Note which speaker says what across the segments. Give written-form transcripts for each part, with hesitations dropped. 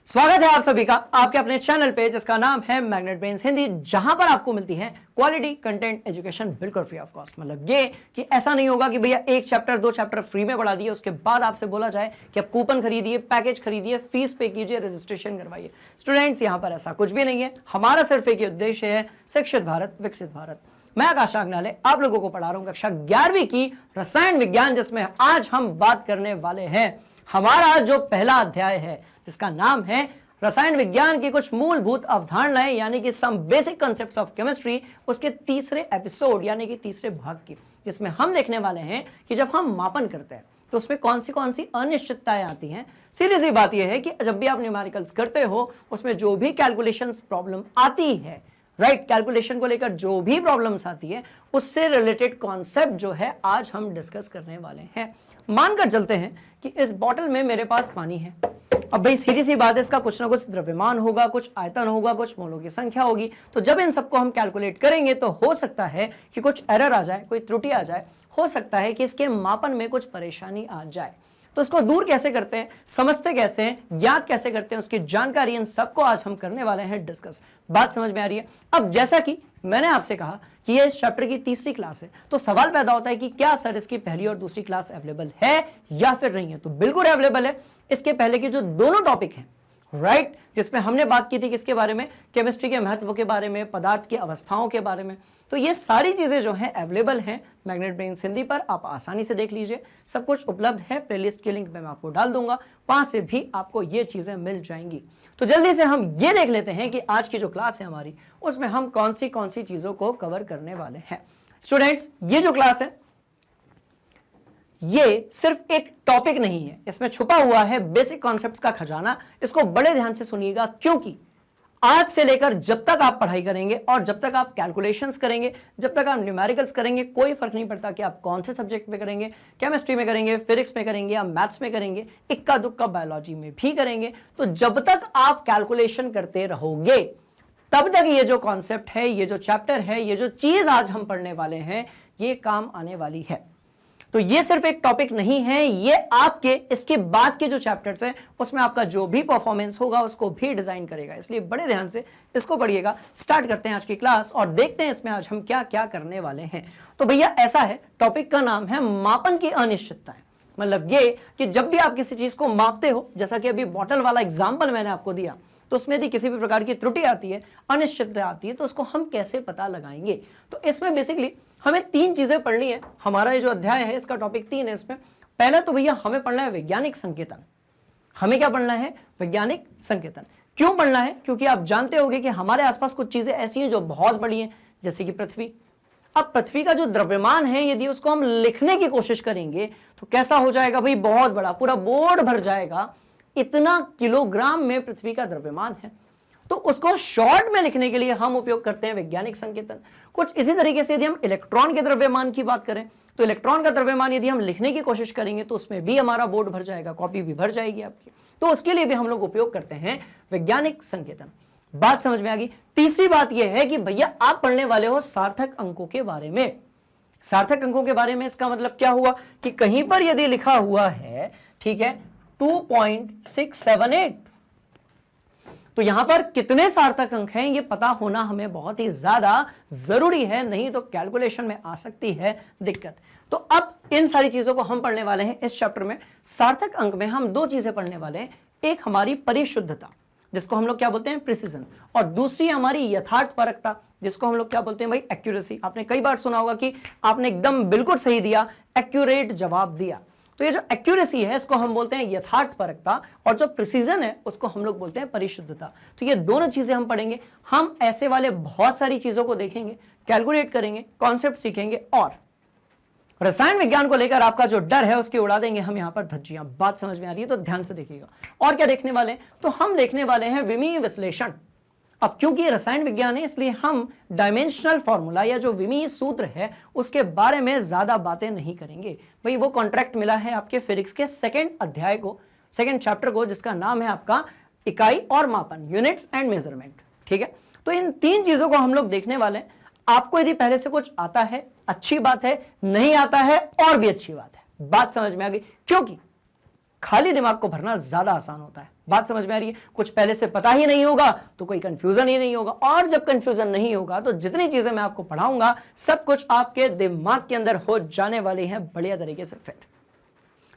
Speaker 1: स्वागत है आप सभी का आपके अपने चैनल पे जिसका नाम है मैग्नेट ब्रेन्स हिंदी, जहां पर आपको मिलती है क्वालिटी कंटेंट एजुकेशन बिल्कुल फ्री ऑफ कॉस्ट। मतलब ये कि ऐसा नहीं होगा कि भैया एक चैप्टर दो चैप्टर फ्री में पढ़ा दिए, उसके बाद आपसे बोला जाए कि आप कूपन खरीदिए, पैकेज खरीदिए, फीस पे कीजिए, रजिस्ट्रेशन करवाइए। स्टूडेंट्स, यहाँ पर ऐसा कुछ भी नहीं है। हमारा सिर्फ एक उद्देश्य है, शिक्षित भारत विकसित भारत। मैं आकाश आगनाले आप लोगों को पढ़ा रहा हूं कक्षा 11वीं की रसायन विज्ञान, जिसमें आज हम बात करने वाले हैं। हमारा जो पहला अध्याय है जिसका नाम है रसायन विज्ञान की कुछ मूलभूत अवधारणाएं, यानी कि some basic concepts of chemistry, उसके तीसरे एपिसोड यानी कि तीसरे भाग की, जिसमें हम देखने वाले हैं कि जब हम मापन करते हैं तो उसमें कौन सी अनिश्चितताएं आती हैं। सीधी सी बात यह है कि जब भी आप न्यूमेरिकल्स करते हो उसमें जो भी कैलकुलेशंस प्रॉब्लम आती है, राइट, कैलकुलेशन को लेकर जो भी प्रॉब्लम्स आती है उससे रिलेटेड कॉन्सेप्ट जो है आज हम डिस्कस करने वाले हैं। मानकर चलते हैं कि इस बॉटल में मेरे पास पानी है। अब भाई सीधी सी बात है, इसका कुछ ना कुछ द्रव्यमान होगा, कुछ आयतन होगा, कुछ मोलों की संख्या होगी। तो जब इन सबको हम कैलकुलेट करेंगे तो हो सकता है कि कुछ एरर आ जाए, कोई त्रुटि आ जाए, हो सकता है कि इसके मापन में कुछ परेशानी आ जाए। तो इसको दूर कैसे करते हैं, समझते कैसे हैं, ज्ञात कैसे करते हैं, उसकी जानकारी इन सबको आज हम करने वाले हैं डिस्कस। बात समझ में आ रही है? अब जैसा कि मैंने आपसे कहा कि ये इस चैप्टर की तीसरी क्लास है, तो सवाल पैदा होता है कि क्या सर इसकी पहली और दूसरी क्लास अवेलेबल है या फिर नहीं है। तो बिल्कुल अवेलेबल है। इसके पहले के जो दोनों टॉपिक हैं, राइट, जिसमें हमने बात की थी किसके बारे में, केमिस्ट्री के महत्व के बारे में, पदार्थ की अवस्थाओं के बारे में, तो ये सारी चीजें जो हैं अवेलेबल हैं मैग्नेट ब्रेन्स हिंदी पर। आप आसानी से देख लीजिए, सब कुछ उपलब्ध है। प्लेलिस्ट के लिंक मैं आपको डाल दूंगा, वहां से भी आपको ये चीजें मिल जाएंगी। तो जल्दी से हम ये देख लेते हैं कि आज की जो क्लास है हमारी, उसमें हम कौन सी चीजों को कवर करने वाले हैं। स्टूडेंट्स, ये जो क्लास है ये सिर्फ एक टॉपिक नहीं है, इसमें छुपा हुआ है बेसिक कॉन्सेप्ट्स का खजाना। इसको बड़े ध्यान से सुनिएगा, क्योंकि आज से लेकर जब तक आप पढ़ाई करेंगे और जब तक आप कैलकुलेशंस करेंगे, जब तक आप न्यूमेरिकल्स करेंगे, कोई फर्क नहीं पड़ता कि आप कौन से सब्जेक्ट में करेंगे, केमिस्ट्री में करेंगे, फिजिक्स में करेंगे या मैथ्स में करेंगे, इक्का दुक्का बायोलॉजी में भी करेंगे, तो जब तक आप कैलकुलेशन करते रहोगे तब तक ये जो कॉन्सेप्ट है, ये जो चैप्टर है, ये जो चीज आज हम पढ़ने वाले हैं, ये काम आने वाली है। तो ये सिर्फ एक टॉपिक नहीं है, ये आपके इसके बाद के जो चैप्टर्स हैं उसमें आपका जो भी परफॉर्मेंस होगा उसको भी डिजाइन करेगा। इसलिए बड़े ध्यान से इसको पढ़िएगा। स्टार्ट करते हैं आज की क्लास और देखते हैं इसमें आज हम क्या क्या करने वाले हैं। तो भैया ऐसा है, टॉपिक का नाम है मापन की अनिश्चितताएं। मतलब ये कि जब भी आप किसी चीज को मापते हो, जैसा कि अभी बॉटल वाला एग्जाम्पल मैंने आपको दिया, तो उसमें यदि किसी भी प्रकार की त्रुटि आती है, अनिश्चितता आती है, तो उसको हम कैसे पता लगाएंगे। तो इसमें बेसिकली हमें तीन चीजें पढ़नी है। हमारा ये जो अध्याय है इसका टॉपिक 3 है। इसमें पहला तो भैया हमें पढ़ना है वैज्ञानिक संकेतन। हमें क्या पढ़ना है? वैज्ञानिक संकेतन। क्यों पढ़ना है? क्योंकि आप जानते होंगे कि हमारे आसपास कुछ चीजें ऐसी हैं जो बहुत बड़ी हैं, जैसे कि पृथ्वी। अब पृथ्वी का जो द्रव्यमान है, यदि उसको हम लिखने की कोशिश करेंगे तो कैसा हो जाएगा भाई? बहुत बड़ा, पूरा बोर्ड भर जाएगा। इतना किलोग्राम में पृथ्वी का द्रव्यमान है। तो उसको शॉर्ट में लिखने के लिए हम उपयोग करते हैं वैज्ञानिक संकेतन। कुछ इसी तरीके से यदि हम इलेक्ट्रॉन के द्रव्यमान की बात करें, तो इलेक्ट्रॉन का द्रव्यमान यदि हम लिखने की कोशिश करेंगे तो उसमें भी हमारा बोर्ड भर जाएगा, कॉपी भी भर जाएगी आपकी। तो उसके लिए भी हम लोग उपयोग करते हैं वैज्ञानिक संकेतन। बात समझ में आ गई? तीसरी बात यह है कि भैया आप पढ़ने वाले हो सार्थक अंकों के बारे में। सार्थक अंकों के बारे में इसका मतलब क्या हुआ कि कहीं पर यदि लिखा हुआ है, ठीक है, 2.678, तो यहां पर कितने सार्थक अंक हैं ये पता होना हमें बहुत ही ज्यादा जरूरी है, नहीं तो कैलकुलेशन में आ सकती है दिक्कत। तो अब इन सारी चीजों को हम पढ़ने वाले हैं इस चैप्टर में। सार्थक अंक में हम दो चीजें पढ़ने वाले हैं, एक हमारी परिशुद्धता जिसको हम लोग क्या बोलते हैं? प्रिसीजन, और दूसरी हमारी यथार्थपरकता जिसको हम लोग क्या बोलते हैं भाई? एक्यूरेसी। आपने कई बार सुना होगा कि आपने एकदम बिल्कुल सही दिया, एक्यूरेट जवाब दिया। तो ये जो एक्यूरेसी है इसको हम बोलते हैं यथार्थपरकता, और जो प्रिसीजन है उसको हम लोग बोलते हैं परिशुद्धता। तो ये दोनों चीजें हम पढ़ेंगे। हम ऐसे वाले बहुत सारी चीजों को देखेंगे, कैलकुलेट करेंगे, कॉन्सेप्ट सीखेंगे, और रसायन विज्ञान को लेकर आपका जो डर है उसकी उड़ा देंगे हम यहां पर धज्जियां। बात समझ में आ रही है? तो ध्यान से देखिएगा। और क्या देखने वाले हैं? तो हम देखने वाले हैं विमीय विश्लेषण। अब क्योंकि रसायन विज्ञान है इसलिए हम डायमेंशनल फॉर्मूला या जो विमीय सूत्र है उसके बारे में ज्यादा बातें नहीं करेंगे। भाई वो कॉन्ट्रैक्ट मिला है आपके फिजिक्स के सेकंड अध्याय को, सेकंड चैप्टर को, जिसका नाम है आपका इकाई और मापन, यूनिट्स एंड मेजरमेंट। ठीक है, तो इन तीन चीजों को हम लोग देखने वाले हैं। आपको यदि पहले से कुछ आता है अच्छी बात है, नहीं आता है और भी अच्छी बात है। बात समझ में आ गई? क्योंकि खाली दिमाग को भरना ज्यादा आसान होता है। बात समझ में आ रही है? कुछ पहले से पता ही नहीं होगा तो कोई कंफ्यूजन ही नहीं होगा, और जब कंफ्यूजन नहीं होगा तो जितनी चीजें मैं आपको पढ़ाऊंगा सब कुछ आपके दिमाग के अंदर हो जाने वाली हैं बढ़िया तरीके से फिट।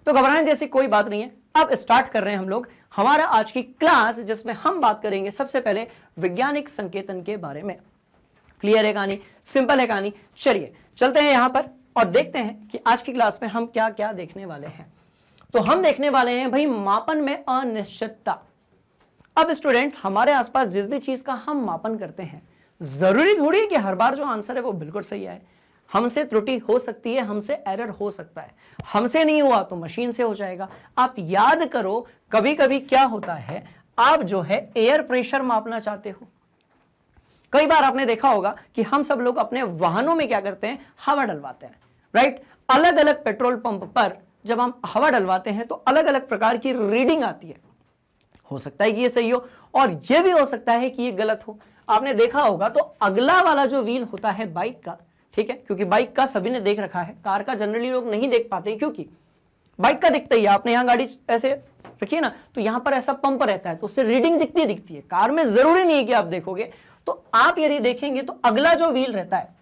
Speaker 1: तो घबराने जैसी कोई बात नहीं है। अब स्टार्ट कर रहे हैं हम लोग हमारा आज की क्लास, जिसमें हम बात करेंगे सबसे पहले वैज्ञानिक संकेतन के बारे में। क्लियर है कहानी? सिंपल है कहानी? चलिए चलते हैं यहां पर और देखते हैं कि आज की क्लास में हम क्या क्या देखने वाले हैं। तो हम देखने वाले हैं भाई मापन में अनिश्चितता। अब स्टूडेंट्स, हमारे आसपास जिस भी चीज का हम मापन करते हैं, जरूरी थोड़ी है कि हर बार जो आंसर है वो बिल्कुल सही आए। हमसे त्रुटि हो सकती है, हमसे एरर हो सकता है। हमसे नहीं हुआ तो मशीन से हो जाएगा। आप याद करो, कभी कभी क्या होता है, आप जो है एयर प्रेशर मापना चाहते हो। कई बार आपने देखा होगा कि हम सब लोग अपने वाहनों में क्या करते हैं, हवा डलवाते हैं, राइट। अलग अलग पेट्रोल पंप पर जब हम हवा डलवाते हैं तो अलग अलग प्रकार की रीडिंग आती है। हो सकता है कि ये सही हो और ये भी हो सकता है कि ये गलत हो। आपने देखा होगा तो अगला वाला जो व्हील होता है बाइक का, ठीक है, क्योंकि बाइक का सभी ने देख रखा है, कार का जनरली लोग नहीं देख पाते, क्योंकि बाइक का दिखता ही है। आपने यहां गाड़ी ऐसे रखिए ना, तो यहां पर ऐसा पंप रहता है तो उससे रीडिंग दिखती है। कार में जरूरी नहीं है कि आप देखोगे, तो आप यदि देखेंगे तो अगला जो व्हील रहता है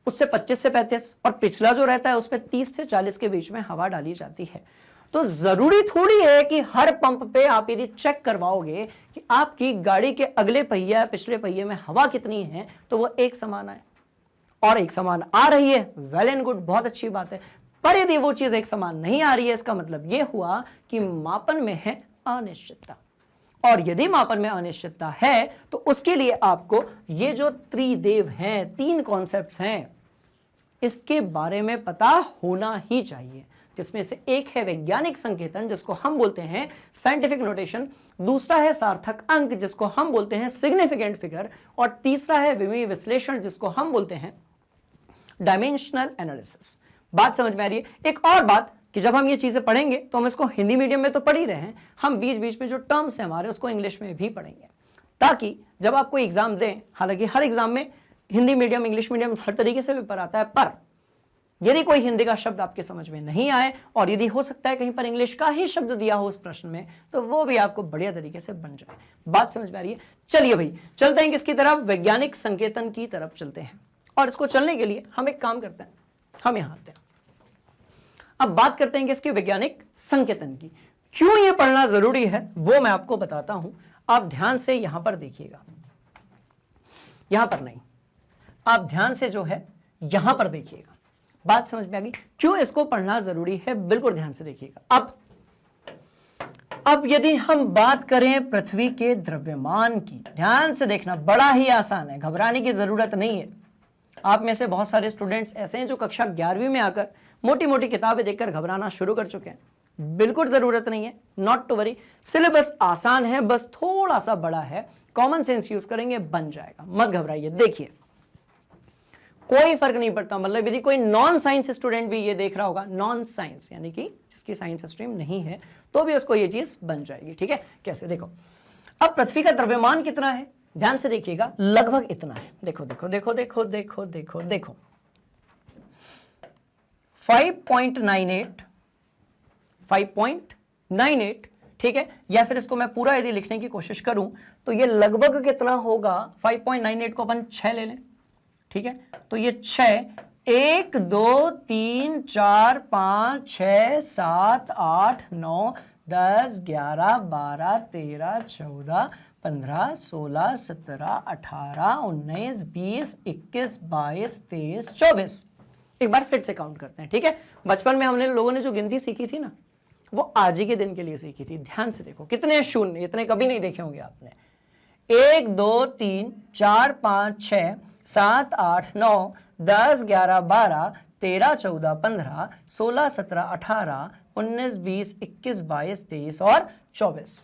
Speaker 1: उससे 25 से 35 और पिछला जो रहता है उसमें 30 से 40 के बीच में हवा डाली जाती है। तो जरूरी थोड़ी है कि हर पंप पे आप यदि चेक करवाओगे कि आपकी गाड़ी के अगले पहिया या पिछले पहिए में हवा कितनी है तो वो एक समान आए, और एक समान आ रही है, वेल एंड गुड, बहुत अच्छी बात है। पर यदि वो चीज एक समान नहीं आ रही है, इसका मतलब यह हुआ कि मापन में है अनिश्चितता। और यदि मापन में अनिश्चितता है तो उसके लिए आपको ये जो त्रिदेव हैं, 3 कॉन्सेप्ट्स हैं, इसके बारे में पता होना ही चाहिए, जिसमें से एक है वैज्ञानिक संकेतन, जिसको हम बोलते हैं साइंटिफिक नोटेशन, दूसरा है सार्थक अंक, जिसको हम बोलते हैं सिग्निफिकेंट फिगर, और तीसरा है विमीय विश्लेषण, जिसको हम बोलते हैं डायमेंशनल एनालिसिस। बात समझ में आ रही है? एक और बात कि जब हम ये चीजें पढ़ेंगे तो हम इसको हिंदी मीडियम में तो पढ़ ही रहे हैं, हम बीच बीच में जो टर्म्स हैं हमारे उसको इंग्लिश में भी पढ़ेंगे, ताकि जब आप कोई एग्जाम दें, हालांकि हर एग्जाम में हिंदी मीडियम इंग्लिश मीडियम हर तरीके से पेपर आता है, पर यदि कोई हिंदी का शब्द आपके समझ में नहीं आए और यदि हो सकता है कहीं पर इंग्लिश का ही शब्द दिया हो उस प्रश्न में, तो वो भी आपको बढ़िया तरीके से बन जाए। बात समझ में आ रही है? चलिए भाई चलते हैं किसकी तरफ, वैज्ञानिक संकेतन की तरफ चलते हैं। और इसको चलने के लिए हम एक काम करते हैं, हम यहां आते हैं। अब बात करते हैं कि इसके वैज्ञानिक संकेतन की। क्यों ये पढ़ना जरूरी है वो मैं आपको बताता हूं। आप ध्यान से यहां पर देखिएगा, यहां पर नहीं, आप ध्यान से जो है यहां पर देखिएगा। बात समझ में आ गई? क्यों इसको पढ़ना जरूरी है, बिल्कुल ध्यान से देखिएगा। अब यदि हम बात करें पृथ्वी के द्रव्यमान की, ध्यान से देखना, बड़ा ही आसान है, घबराने की जरूरत नहीं है। आप में से बहुत सारे स्टूडेंट्स ऐसे हैं जो कक्षा 11वीं में आकर मोटी मोटी किताबें देखकर घबराना शुरू कर चुके हैं। बिल्कुल जरूरत नहीं है, नॉट टू वरी। सिलेबस आसान है, बस थोड़ा सा बड़ा है, कॉमन सेंस यूज करेंगे बन जाएगा, मत घबराइए। देखिए कोई फर्क नहीं पड़ता, मतलब यदि कोई नॉन साइंस स्टूडेंट भी ये देख रहा होगा, नॉन साइंस यानी कि जिसकी साइंस स्ट्रीम नहीं है, तो भी उसको ये चीज बन जाएगी। ठीक है, कैसे? देखो अब पृथ्वी का द्रव्यमान कितना है, ध्यान से देखिएगा, लगभग इतना है। देखो देखो देखो देखो देखो देखो देखो 5.98, ठीक है। या फिर इसको मैं पूरा यदि लिखने की कोशिश करूं तो ये लगभग कितना होगा, 5.98 को अपन 6 ले लें, ठीक है। तो ये 6, 1 2 3 4 5 6 7 8 9 10 11 12 13 14 15 16 17 18 19 20 21 22 23 24। एक बार फिर से काउंट करते हैं, ठीक है। बचपन में हमने लोगों ने जो गिनती सीखी थी ना, वो आज ही के दिन के लिए सीखी थी। ध्यान से देखो कितने शून्य, इतने कभी नहीं देखे होंगे आपने। 1 2 3 4 5 6 7 8 9 10 11 12 13 14 15 16 17 18 19 20 21 22 23 और 24।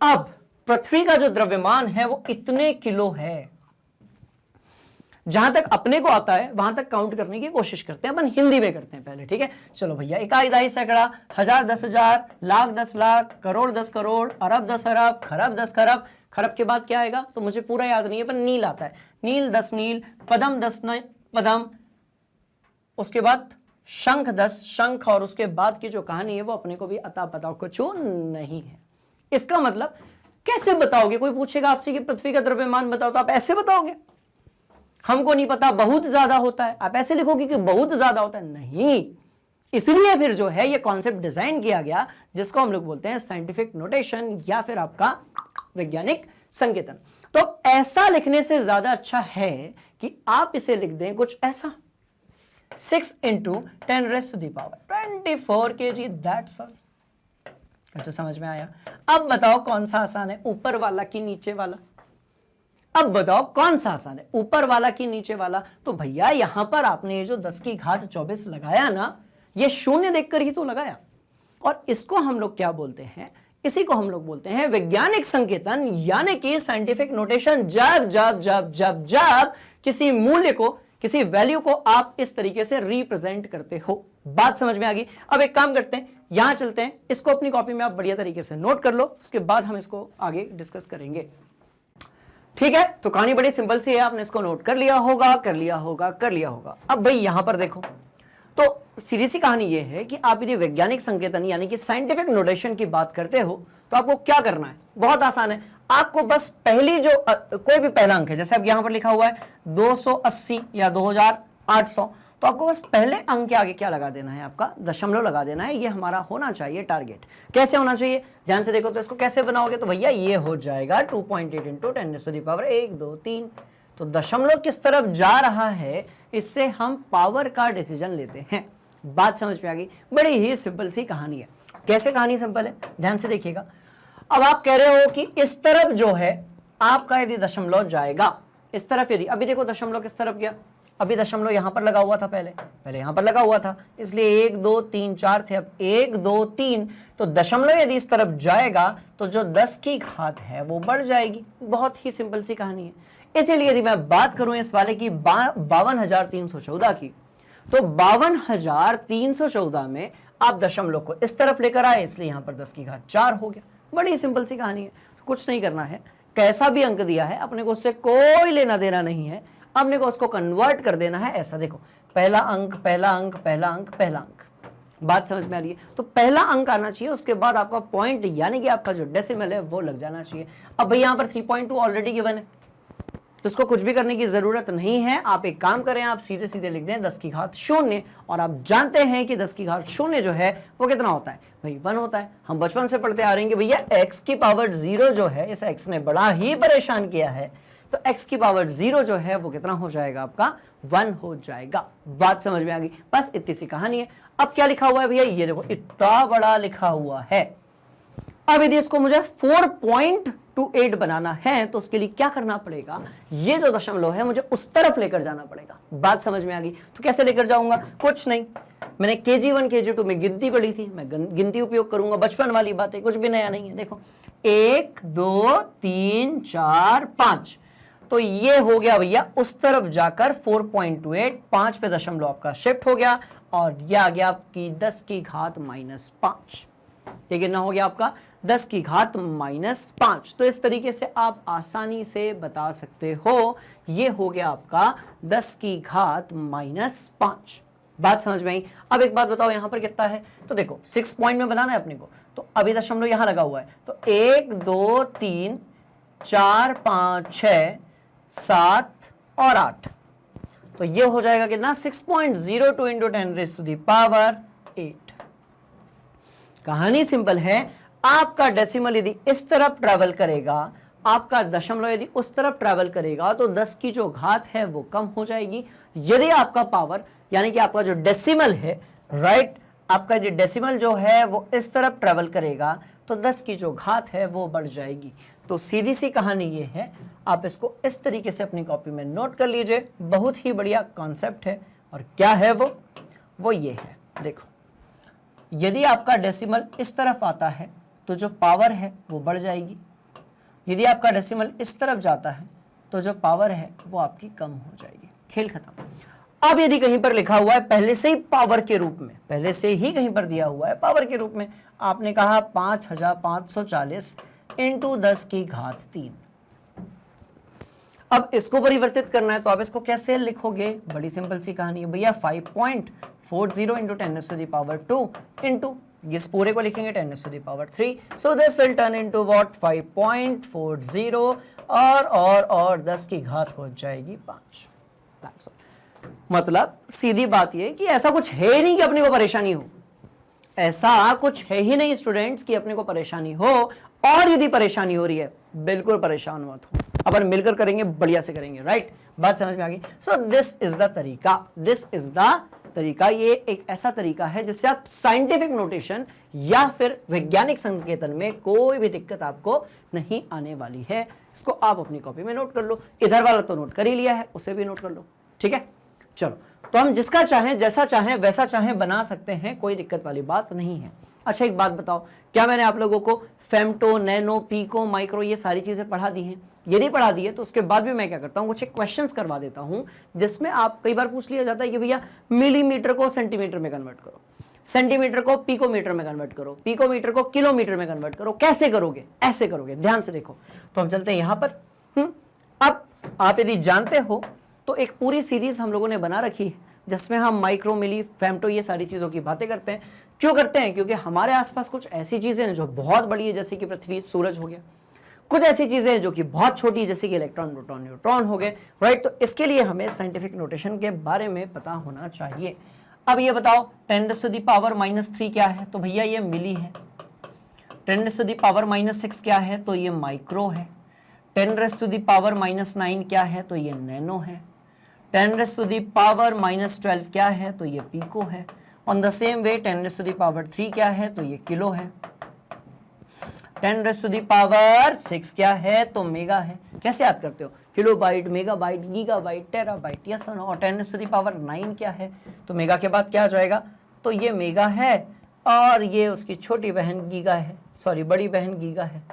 Speaker 1: अब पृथ्वी का जो द्रव्यमान है वो इतने किलो है। जहां तक अपने को आता है वहां तक काउंट करने की कोशिश करते हैं, अपन हिंदी में करते हैं पहले, ठीक है। चलो भैया, इकाई दहाई सैकड़ा, हजार 10,000, लाख 10 लाख, करोड़ 10 करोड़, अरब 10 अरब, खरब 10 खरब। खरब के बाद क्या आएगा तो मुझे पूरा याद नहीं है, पर नील आता है, नील 10 नील, पदम 10 पदम, उसके बाद शंख 10 शंख, और उसके बाद की जो कहानी है वो अपने को भी अता पता कुछ नहीं है। इसका मतलब कैसे बताओगे? कोई पूछेगा आपसे कि पृथ्वी का द्रव्यमान बताओ, तो आप ऐसे बताओगे? हमको नहीं पता, बहुत ज्यादा होता है, आप ऐसे लिखोगे कि बहुत ज्यादा होता है? नहीं। इसलिए फिर जो है ये कॉन्सेप्ट डिजाइन किया गया, जिसको हम लोग बोलते हैं साइंटिफिक नोटेशन या फिर आपका वैज्ञानिक संकेतन। तो ऐसा लिखने से ज्यादा अच्छा है कि आप इसे लिख दें कुछ ऐसा, 6 × 10⁻24 kg, दैट्स ऑल। तो समझ में आया? अब बताओ कौन सा आसान है, ऊपर वाला कि नीचे वाला? अब बताओ कौन सा आसान है, ऊपर वाला कि नीचे वाला? तो भैया यहां पर आपने ये जो 10⁻24 लगाया ना, ये शून्य देखकर ही तो लगाया। और इसको हम लोग क्या बोलते हैं? इसी को हम लोग बोलते हैं वैज्ञानिक संकेतन, यानी कि साइंटिफिक नोटेशन। जब जब जब जब जब किसी मूल्य को, किसी वैल्यू को आप इस तरीके से रिप्रेजेंट करते हो। बात समझ में आ गई? अब एक काम करते हैं, यहां चलते हैं, इसको अपनी कॉपी में आप बढ़िया तरीके से नोट कर लो, उसके बाद हम इसको आगे डिस्कस करेंगे। ठीक है? तो कहानी बड़ी सिंपल सी है, आपने इसको नोट कर लिया होगा, कर लिया होगा, कर लिया होगा। अब भाई यहां पर देखो, तो सीधी सी कहानी यह है कि आप यदि वैज्ञानिक संकेतन यानी कि साइंटिफिक नोटेशन की बात करते हो, तो आपको क्या करना है? बहुत आसान है। आपको बस पहली जो कोई भी पहला अंक है, जैसे अब यहां पर लिखा हुआ है 280 या 2800, तो आपको बस पहले अंक के आगे क्या लगा देना है? आपका दशमलव लगा देना है। ये हमारा होना चाहिए टारगेट। कैसे होना चाहिए? ध्यान से देखो, तो इसको कैसे बनाओगे? तो भैया ये हो जाएगा 2.8 × 10⁻1 2 3। तो दशमलव किस तरफ जा रहा है, इससे हम पावर का डिसीजन लेते हैं। बात समझ में आ गई? बड़ी ही सिंपल सी कहानी है। कैसे कहानी सिंपल है? ध्यान से देखिएगा। अब आप कह रहे हो कि इस तरफ जो है आपका यदि दशमलव जाएगा, इस तरफ यदि, अभी देखो दशमलव किस तरफ गया, अभी दशमलव यहां पर लगा हुआ था, पहले यहां पर लगा हुआ था, इसलिए 1 2 3 4 थे, अब 1 2 3। तो दशमलव यदि इस तरफ जाएगा तो जो 10 की घात है वो बढ़ जाएगी। बहुत ही सिंपल सी कहानी है। इसीलिए यदि मैं बात करूं इस वाले की 52,314 की, तो 52,314 में आप दशमलव को इस तरफ लेकर आए, इसलिए यहां पर 10 की घात 4 हो गया। बड़ी सिंपल सी कहानी है, कुछ नहीं करना है। कैसा भी अंक दिया है अपने को उससे कोई लेना देना नहीं है, अपने को उसको कन्वर्ट कर देना है। ऐसा देखो, पहला अंक, पहला अंक, पहला अंक, पहला अंक। बात समझ में आ रही है? तो पहला अंक आना चाहिए, उसके बाद आपका पॉइंट यानी कि आपका जो डेसिमल है वो लग जाना चाहिए। अब भाई यहां पर 3.2 ऑलरेडी गिवन है, तो इसको कुछ भी करने की जरूरत नहीं है। आप एक काम करें, आप सीधे सीधे लिख दें 10 की घात 0, और आप जानते हैं कि 10 की घात 0 जो है वो कितना होता है? भाई 1 होता है। हम बचपन से पढ़ते आ रहे हैं कि भैया x की पावर 0 जो है, इस x ने बड़ा ही परेशान किया है, तो x की पावर 0 जो है वो कितना हो जाएगा? आपका 1 हो जाएगा। बात समझ में आ गई? बस इतनी सी कहानी है। अब क्या लिखा हुआ है भैया? ये देखो, इतना बड़ा लिखा हुआ है। अब यदि इसको मुझे 4.28 बनाना है, तो उसके लिए क्या करना पड़ेगा? ये जो दशमलव है मुझे उस तरफ लेकर जाना पड़ेगा। बात समझ में आ गई? तो कैसे लेकर जाऊंगा? कुछ नहीं, मैंने KG1 KG2 में गिनती पढ़ी थी, मैं गिनती उपयोग करूंगा। बचपन वाली बात है, कुछ भी नया नहीं है। देखो 1 2 3 4 5, तो ये हो गया भैया उस तरफ जाकर 4.28, 5 पे दशमलव आपका शिफ्ट हो गया, और ये आ गया आपकी 10 की घात -5। ये कितना हो गया आपका? 10 की घात -5। तो इस तरीके से आप आसानी से बता सकते हो, ये हो गया आपका 10 की घात -5। बात समझ में आई? अब एक बात बताओ, यहां पर कितना है? तो देखो 6 पॉइंट में बनाना है अपने को, तो अभी दशमलव यहां लगा हुआ है, तो 1 2 3 4 5 6 7 और 8, तो ये हो जाएगा कितना? 6.02 × 10⁻8। कहानी सिंपल है। आपका डेसिमल यदि इस तरफ ट्रैवल करेगा, आपका दशमलव यदि उस तरफ ट्रैवल करेगा, तो 10 की जो घात है वो कम हो जाएगी। यदि आपका पावर यानी कि आपका जो डेसिमल है, राइट, आपका जो डेसिमल जो है वो इस तरफ ट्रैवल करेगा, तो 10 की जो घात है वो बढ़ जाएगी। तो सीधी सी कहानी ये है। आप इसको इस तरीके से अपनी कॉपी में नोट कर लीजिए। बहुत ही बढ़िया कॉन्सेप्ट है। और क्या है वो ये है, देखो, यदि आपका डेसिमल इस तरफ आता है तो जो पावर है वो बढ़ जाएगी। यदि आपका डेसिमल इस तरफ जाता है तो जो पावर है वो आपकी कम हो जाएगी। खेल खत्म। अब यदि कहीं पर लिखा हुआ है पहले से ही पावर के रूप में, पहले से ही कहीं पर दिया हुआ है पावर के रूप में, आपने कहा 5540 × 10 की घात 3, अब इसको परिवर्तित करना है, तो आप इसको कैसे लिखोगे? बड़ी सिंपल सी कहानी है भैया, 5.40 × 10⁻2 × इस पूरे को लिखेंगे 10⁻³ so this will turn into what 5.40 और 10 की घात हो जाएगी 5। मतलब सीधी बात ये कि ऐसा कुछ है नहीं कि अपने को परेशानी हो, ऐसा कुछ है ही नहीं स्टूडेंट्स कि अपने को परेशानी हो। और यदि परेशानी हो रही है बिल्कुल परेशान मत हो, अपन मिलकर करेंगे, बढ़िया से करेंगे, राइट। बात समझ में आ गई। सो दिस इज द तरीका, ये एक ऐसा तरीका है जिससे आप साइंटिफिक नोटेशन या फिर वैज्ञानिक संकेतन में कोई भी दिक्कत आपको नहीं आने वाली है। इसको आप अपनी कॉपी में नोट कर लो, इधर वाला तो नोट कर ही लिया है, उसे भी नोट कर लो, ठीक है। चलो, तो हम जिसका चाहें, जैसा चाहें वैसा चाहें बना सकते हैं, कोई दिक्कत वाली बात नहीं है। अच्छा एक बात बताओ, क्या मैंने आप लोगों को फेम्टो, नैनो, पीको, माइक्रो ये सारी चीजें पढ़ा दी हैं? यदि पढ़ा दी है तो उसके बाद भी मैं क्या करता हूं, कुछ क्वेश्चंस करवा देता हूं जिसमें आप, कई बार पूछ लिया जाता है कि भैया मिलीमीटर को सेंटीमीटर में कन्वर्ट करो, सेंटीमीटर को पिकोमीटर में कन्वर्ट करो, पिकोमीटर को किलोमीटर में कन्वर्ट करो, कैसे करोगे? ऐसे करोगे, ध्यान से देखो। तो हम चलते हैं यहां पर। अब आप यदि जानते हो तो एक पूरी सीरीज हम लोगों ने बना रखी है जिसमें हम माइक्रो, मिली, फेम्टो ये सारी चीजों की बातें करते हैं। क्यों करते हैं? क्योंकि हमारे आसपास कुछ ऐसी चीजें हैं जो बहुत बड़ी है, जैसे कि पृथ्वी, सूरज हो गया। कुछ ऐसी चीजें हैं जो कि बहुत छोटी है, जैसे कि इलेक्ट्रॉन, प्रोटॉन, न्यूट्रॉन हो गए, राइट। तो इसके लिए हमें साइंटिफिक नोटेशन के बारे में पता होना चाहिए। अब ये बताओ 10⁻³ क्या है? तो भैया ये मिली है। 10⁻⁻6 क्या है? तो ये माइक्रो है। 10⁻⁻9 क्या है? तो ये नैनो है। 10⁻⁻12 क्या है? तो ये पीको है। ऑन द सेम वे 10⁻³ क्या है? तो ये किलो है। 10⁻6 क्या है? तो मेगा है। कैसे याद करते हो? Kilobyte, megabyte, gigabyte, terabyte, yes और नो। और 10⁻9 क्या है? तो मेगा के बाद क्या आ जाएगा? तो ये मेगा है और ये उसकी छोटी बहन गीगा है, सॉरी बड़ी बहन गीगा है।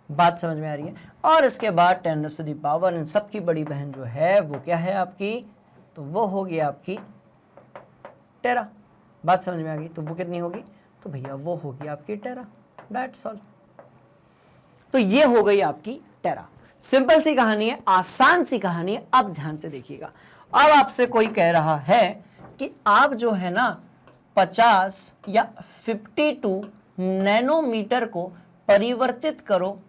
Speaker 1: बात समझ में आ रही है? और इसके बाद 10⁻, इन सबकी बड़ी बहन जो है वो क्या है आपकी? तो वो होगी आपकी टेरा। बात समझ में आ गई? तो वो कितनी होगी? तो भैया वो होगी आपकी टेरा। That's all. तो ये हो गई आपकी टेरा। सिंपल सी कहानी है, आसान सी कहानी है। अब ध्यान से देखिएगा। अब आपसे कोई कह रहा है कि आप जो है ना 50 या 52 नैनोमीटर को परिवर्तित करो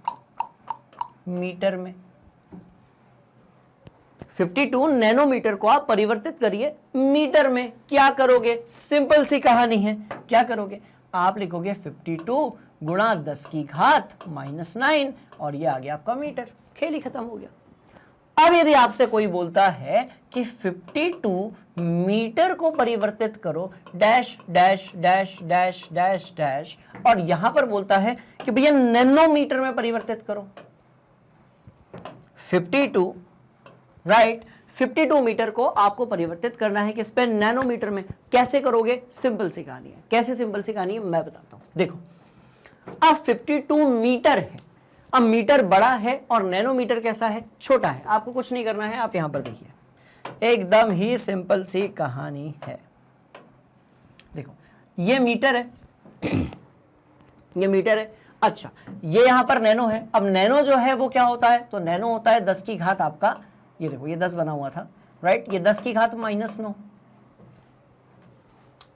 Speaker 1: मीटर में। 52 नैनोमीटर को आप परिवर्तित करिए मीटर में। क्या करोगे? सिंपल सी कहानी है। क्या करोगे? आप लिखोगे 52 गुणा 10 की घात -9 और ये आ गया आपका मीटर। खेल ही खत्म हो गया। अब यदि आपसे कोई बोलता है कि 52 मीटर को परिवर्तित करो dash dash dash dash dash dash, और यहां पर बोलता है कि भैया नैनोमीटर में परिवर्तित करो 52, राइट। 52 मीटर को आपको परिवर्तित करना है किस पे? नैनोमीटर में। कैसे करोगे? सिंपल सी कहानी है। कैसे सिंपल सी कहानी है मैं बताता हूं। देखो, अब 52 मीटर है। अब मीटर बड़ा है और नैनोमीटर कैसा है? छोटा है। आपको कुछ नहीं करना है, आप यहां पर देखिए, एकदम ही सिंपल सी कहानी है। देखो ये मीटर है ये मीटर है। अच्छा, ये यहां पर नैनो है। अब नैनो जो है वो क्या होता है? तो नैनो होता है 10 की घात आपका, ये देखो ये 10 बना हुआ था, राइट। ये 10 की घात -9।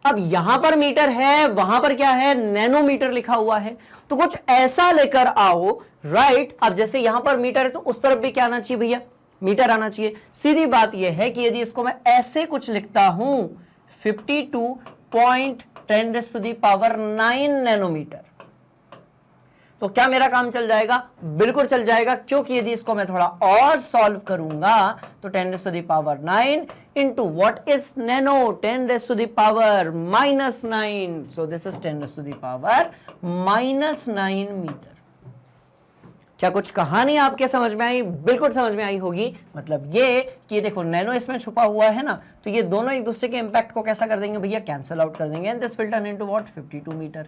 Speaker 1: अब यहां पर मीटर है, वहां पर क्या है? नैनोमीटर लिखा हुआ है। तो कुछ ऐसा लेकर आओ, राइट। अब जैसे यहां पर मीटर है तो उस तरफ भी क्या आना चाहिए भैया? मीटर आना चाहिए। सीधी बात यह है कि यदि इसको मैं ऐसे कुछ लिखता हूं 52.10⁹ नैनोमीटर, तो क्या मेरा काम चल जाएगा? बिल्कुल चल जाएगा, क्योंकि यदि इसको मैं थोड़ा और सॉल्व करूंगा तो 10⁻9 into what is nano? 10⁻⁻9। So this is 10⁻⁻9 metre. क्या कुछ कहानी आपके समझ में आई? बिल्कुल समझ में आई होगी। मतलब ये कि ये देखो नैनो इसमें छुपा हुआ है ना, तो ये दोनों एक दूसरे के इंपैक्ट को कैसा कर देंगे भैया? कैंसिल आउट कर देंगे। And this will turn into what? 52 metre.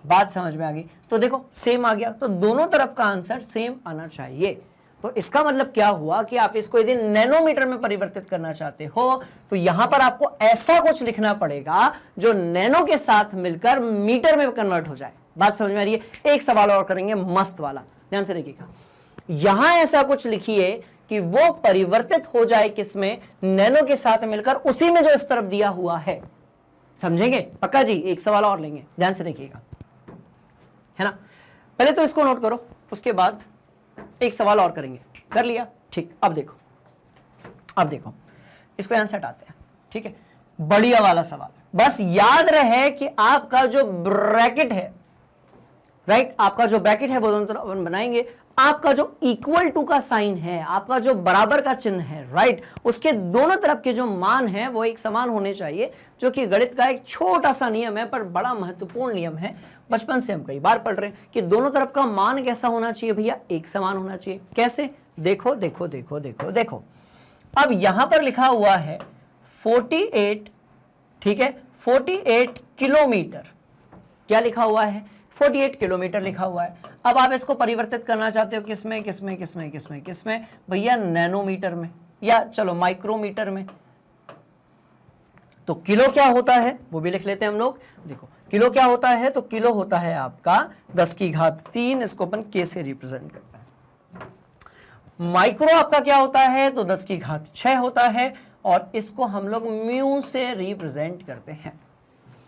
Speaker 1: बात समझ में आ गई? तो देखो सेम आ गया। तो दोनों तरफ का आंसर सेम आना चाहिए। तो इसका मतलब क्या हुआ कि आप इसको यदि नैनोमीटर में परिवर्तित करना चाहते हो तो यहां पर आपको ऐसा कुछ लिखना पड़ेगा जो नैनो के साथ मिलकर मीटर में कन्वर्ट हो जाए। बात समझ में आ रही है? एक सवाल और करेंगे मस्त वाला, ध्यान से देखिएगा। यहां ऐसा कुछ लिखिए कि वो परिवर्तित हो जाए किसमें? नैनो के साथ मिलकर, उसी में जो इस तरफ दिया हुआ है। समझेंगे? पक्का जी? एक सवाल और लेंगे, ध्यान से देखिएगा, है ना। पहले तो इसको नोट करो, उसके बाद एक सवाल और करेंगे। कर लिया? ठीक। अब देखो, अब देखो, इसको यहां से हटाते हैं, ठीक है। बढ़िया वाला सवाल, बस याद रहे कि आपका जो ब्रैकेट है, राइट, आपका जो ब्रैकेट है वो दोनों तरफ अपन बनाएंगे। आपका जो इक्वल टू का साइन है, आपका जो बराबर का चिन्ह है, राइट, उसके दोनों तरफ के जो मान है वो एक समान होने चाहिए, जो कि गणित का एक छोटा सा नियम है पर बड़ा महत्वपूर्ण नियम है। बचपन से हम कई बार पढ़ रहे हैं कि दोनों तरफ का मान कैसा होना चाहिए भैया? एक समान होना चाहिए। कैसे? देखो देखो देखो देखो देखो, अब यहां पर लिखा हुआ है 48, ठीक है, 48 किलोमीटर। क्या लिखा हुआ है? 48 किलोमीटर लिखा हुआ है। अब आप इसको परिवर्तित करना चाहते हो किसमें किसमें किसमें किसमें किसमें भैया? नैनोमीटर में, या चलो माइक्रोमीटर में। तो किलो क्या होता है वो भी लिख लेते हैं हम लोग। देखो किलो क्या होता है, तो किलो होता है आपका 10 की घात 3, इसको अपन के से रिप्रेजेंट करते हैं। माइक्रो आपका क्या होता है, तो 10 की घात 6 होता है, और इसको हम लोग म्यू से रिप्रेजेंट करते हैं।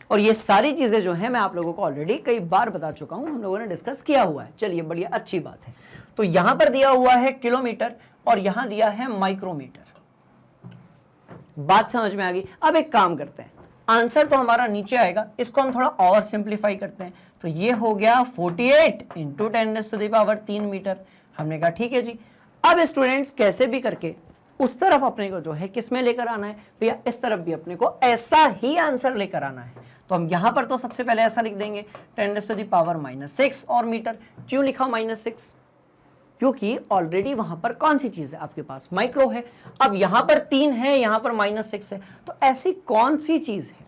Speaker 1: और ये सारी चीजें जो है मैं आप लोगों को ऑलरेडी कई बार बता चुका हूं, हम लोगों ने डिस्कस किया हुआ है। चलिए बढ़िया, अच्छी बात है। तो यहां पर दिया हुआ है किलोमीटर और यहां दिया है माइक्रोमीटर। बात समझ में आ गई? अब एक काम करते हैं, आंसर तो हमारा नीचे आएगा, इसको हम थोड़ा और सिंप्लीफाई करते हैं। तो ये हो गया 48 इंटू 10⁻³ मीटर। हमने कहा ठीक है जी। अब स्टूडेंट्स कैसे भी करके उस तरफ अपने को जो है किसमें लेकर आना है भैया? इस तरफ भी अपने को ऐसा ही आंसर लेकर आना है। तो हम यहां पर तो सबसे पहले ऐसा लिख देंगे 10⁻⁻6 और मीटर। क्यों लिखा -6? क्योंकि ऑलरेडी वहां पर कौन सी चीज है आपके पास? माइक्रो है। अब यहां पर 3 है, यहां पर -6 है, तो ऐसी कौन सी चीज है,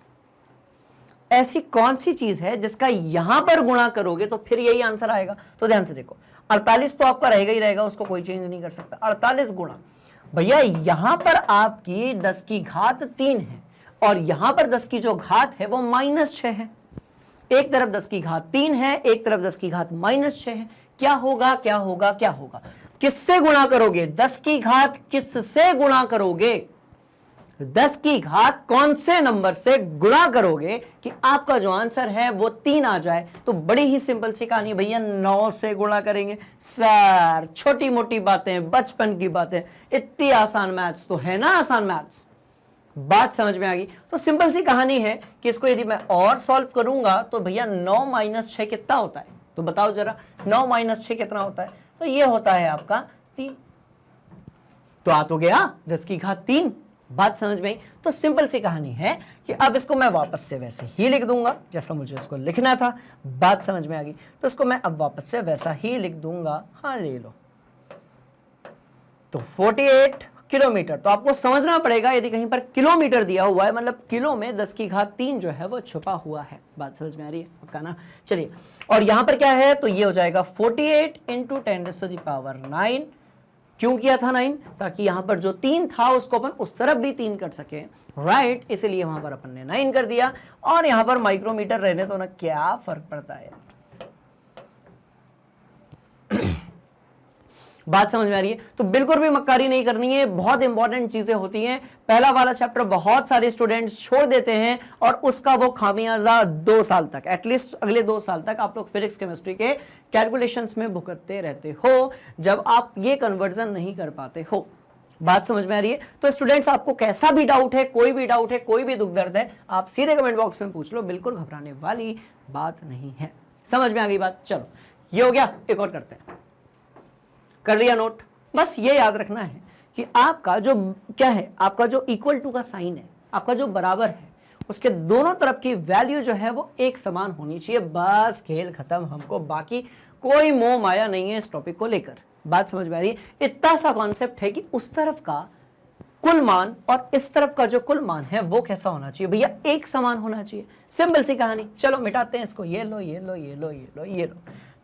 Speaker 1: ऐसी कौन सी चीज है जिसका यहां पर गुणा करोगे तो फिर यही आंसर आएगा? तो ध्यान से देखो, 48 तो आपका रहेगा ही रहेगा, उसको कोई चेंज नहीं कर सकता। 48 गुणा भैया यहां पर आपकी 10 की घात 3 है और यहां पर 10 की जो घात है वो -6 है। एक तरफ 10 की घात 3 है, एक तरफ 10 की घात -6 है। क्या होगा क्या होगा क्या होगा? किससे गुणा करोगे? 10 की घात किससे गुणा करोगे? 10 की घात कौन से नंबर से गुणा करोगे कि आपका जो आंसर है वो 3 आ जाए? तो बड़ी ही सिंपल सी कहानी भैया, 9 से गुणा करेंगे। सर छोटी मोटी बातें, बचपन की बातें, इतनी आसान मैथ्स तो है ना, आसान मैथ्स। बात समझ में आ गई? तो सिंपल सी कहानी है कि इसको यदि मैं और सॉल्व करूंगा तो भैया 9 - 6 कितना होता है? तो बताओ जरा, 9 - 6 कितना होता है? तो ये होता है आपका 3। तो आ तो गया 10 की घात 3। बात समझ में आई? तो सिंपल सी कहानी है कि अब इसको मैं वापस से वैसे ही लिख दूंगा जैसा मुझे इसको लिखना था। बात समझ में आ गई? तो इसको मैं अब वापस से वैसा ही लिख दूंगा। हाँ ले लो, तो 48 किलोमीटर। तो आपको समझना पड़ेगा, यदि कहीं पर किलोमीटर दिया हुआ है मतलब किलो में 10 की घात 3 जो है वो छुपा हुआ है। बात समझ में आ रही है? पक्का ना? चलिए, और यहां पर क्या है, तो ये हो जाएगा 48 इंटू 10⁻⁹। क्यों किया था 9? ताकि यहां पर जो 3 था उसको अपन उस तरफ भी 3 कर सके, राइट, इसलिए वहां पर अपन ने 9 कर दिया। और यहां पर माइक्रोमीटर रहने तो ना, क्या फर्क पड़ता है? बात समझ में आ रही है? तो बिल्कुल भी मक्कारी नहीं करनी है, बहुत इंपॉर्टेंट चीजें होती हैं। पहला वाला चैप्टर बहुत सारे स्टूडेंट्स छोड़ देते हैं और उसका वो खामियाजा 2 साल तक, एटलीस्ट अगले 2 साल तक आप लोग फिजिक्स केमिस्ट्री के कैलकुलेशंस में भुगतते रहते हो, जब आप ये कन्वर्जन नहीं कर पाते हो। बात समझ में आ रही है? तो स्टूडेंट्स, आपको कैसा भी डाउट है, कोई भी डाउट है, कोई भी दुख दर्द है, आप सीधे कमेंट बॉक्स में पूछ लो, बिल्कुल घबराने वाली बात नहीं है। समझ में आ गई बात? चलो ये हो गया, एक और करते हैं। कर लिया नोट? बस ये याद रखना है कि आपका जो क्या है, आपका जो इक्वल टू का साइन है, आपका जो बराबर है, उसके दोनों तरफ की वैल्यू जो है वो एक समान होनी चाहिए। बस खेल खत्म, हमको बाकी कोई मोह माया नहीं है इस टॉपिक को लेकर। बात समझ में आ रही है? इतना सा कॉन्सेप्ट है कि उस तरफ का कुल मान और इस तरफ का जो कुल मान है वो कैसा होना चाहिए भैया? एक समान होना चाहिए। सिंपल सी कहानी। चलो मिटाते हैं इसको। ये लो ये लो ये लो ये लो ये लो।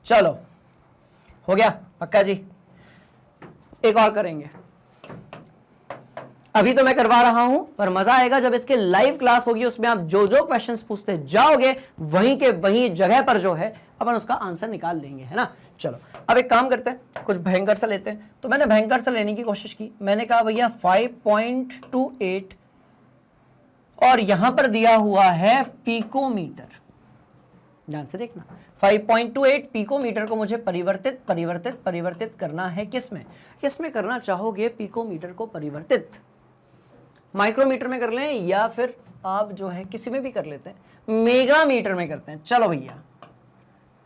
Speaker 1: चलो हो गया? पक्का जी? एक और करेंगे। अभी तो मैं करवा रहा हूं, पर मजा आएगा जब इसके लाइव क्लास होगी, उसमें आप जो जो क्वेश्चंस पूछते जाओगे वहीं के वहीं जगह पर जो है अपन उसका आंसर निकाल लेंगे, है ना। चलो अब एक काम करते हैं, कुछ भयंकर सा लेते हैं। तो मैंने भयंकर सा लेने की कोशिश की, मैंने कहा भैया 5.28 और यहां पर दिया हुआ है पिकोमीटर। ध्यान से देखना, 5.28 पिकोमीटर को मुझे परिवर्तित करना है किसमें करना चाहोगे? पिकोमीटर को परिवर्तित माइक्रोमीटर में कर लें या फिर आप जो है किसी में भी कर लेते हैं, मेगामीटर में करते हैं। चलो भैया,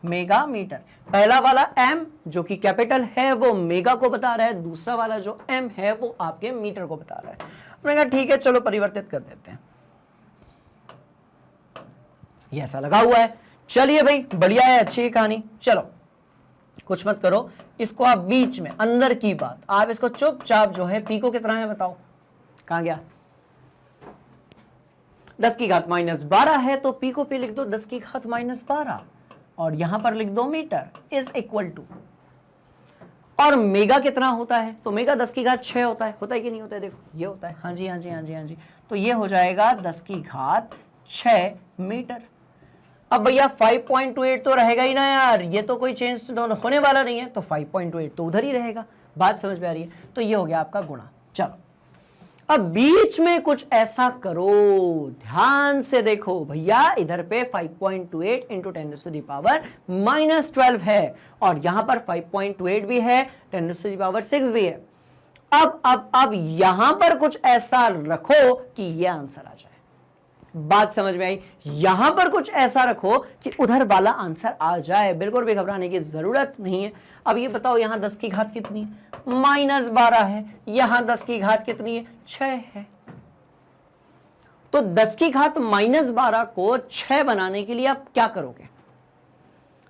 Speaker 1: मेगामीटर, पहला वाला m जो कि कैपिटल है वो मेगा को बता रहा है, दूसरा वाला जो m है वो आपके मीटर को बता रहा है। मैंने कहा ठीक है चलो परिवर्तित कर देते हैं, ये ऐसा लगा हुआ है। चलिए भाई बढ़िया है, अच्छी कहानी। चलो कुछ मत करो, इसको आप बीच में अंदर की बात आप इसको चुपचाप जो है पीको कितना है बताओ, कहां गया? 10 की घात -12 है तो पीको पे लिख दो 10 की घात -12 और यहां पर लिख दो मीटर इज इक्वल टू, और मेगा कितना होता है? तो मेगा 10 की घात 6 होता है कि नहीं होता है? देखो ये होता है, हाँ जी हाँ जी हाँ जी हाँ जी। तो ये हो जाएगा 10 की घात 6 मीटर। अब भैया 5.28 तो रहेगा ही ना यार, ये तो कोई चेंज होने वाला नहीं है, तो 5.28 तो उधर ही रहेगा। बात समझ में आ रही है? तो ये हो गया आपका गुणा। चलो अब बीच में कुछ ऐसा करो, ध्यान से देखो भैया, इधर पे 5.28 इंटू 10⁻⁻12 है और यहां पर 5.28 भी है, 10⁻6 भी है। अब यहां पर कुछ ऐसा रखो कि ये आंसर आ जाए। बात समझ में आई? यहां पर कुछ ऐसा रखो कि उधर वाला आंसर आ जाए, बिल्कुल भी घबराने की जरूरत नहीं है। अब ये बताओ यहां 10 की घात कितनी है? -12 है। यहां 10 की घात कितनी है? 6 है। तो 10 की घात -12 को 6 बनाने के लिए आप क्या करोगे?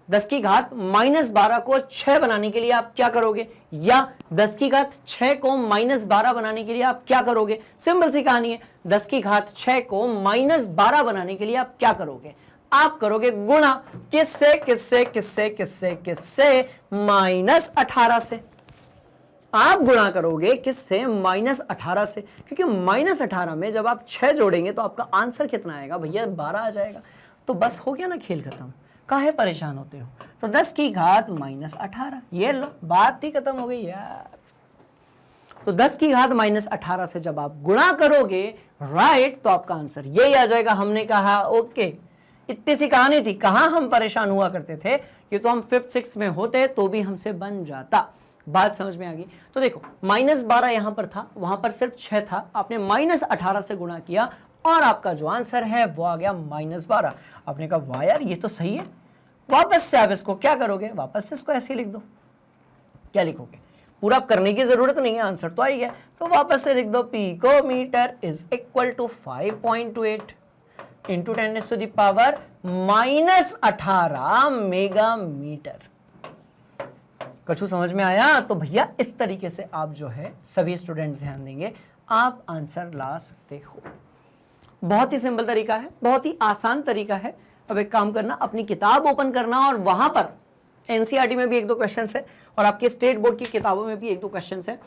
Speaker 1: 10 की घात -12 को 6 बनाने के लिए आप क्या करोगे? या 10 की घात 6 को -12 बनाने के लिए आप क्या करोगे? सिंपल सी कहानी है, 10 की घात 6 को -12 बनाने के लिए आप क्या करोगे? आप करोगे गुणा, किससे? -18 से। आप गुणा करोगे किससे? -18 से, क्योंकि -18 में जब आप 6 जोड़ेंगे तो आपका आंसर कितना आएगा भैया? 12 आ जाएगा। तो बस हो गया ना खेल खत्म, काहे परेशान होते हो? तो 10 की घात -18, ये लो बात ही खत्म हो गई यार। तो 10 की घात -18 से जब आप गुणा करोगे राइट, तो आपका आंसर यही आ जाएगा। हमने कहा ओके, इतनी सी कहानी थी, कहां हम परेशान हुआ करते थे कि तो हम 5th 6th में होते तो भी हमसे बन जाता। बात समझ में आ गई? तो देखो -12 यहां पर था, वहां पर सिर्फ 6 था, आपने -18 से गुणा किया और आपका जो आंसर है वो आ गया -12। आपने कहा वाह यार ये तो सही है। वापस से आप इसको क्या करोगे? वापस से इसको ऐसे ही लिख दो। क्या लिखोगे? पूरा करने की जरूरत नहीं है, आंसर तो आ ही गया। तो वापस से लिख दो picometre is equal to 5.28 into 10⁻⁻18 megametre. कछु समझ में आया? तो भैया इस तरीके से आप जो है सभी स्टूडेंट्स ध्यान देंगे, आप आंसर ला सकते हो। बहुत ही सिंपल तरीका है, बहुत ही आसान तरीका है। अब एक काम करना, अपनी किताब ओपन करना और वहां पर एनसीईआरटी में भी 1-2 क्वेश्चन है और आपके स्टेट बोर्ड की किताबों में भी 1-2 क्वेश्चन है,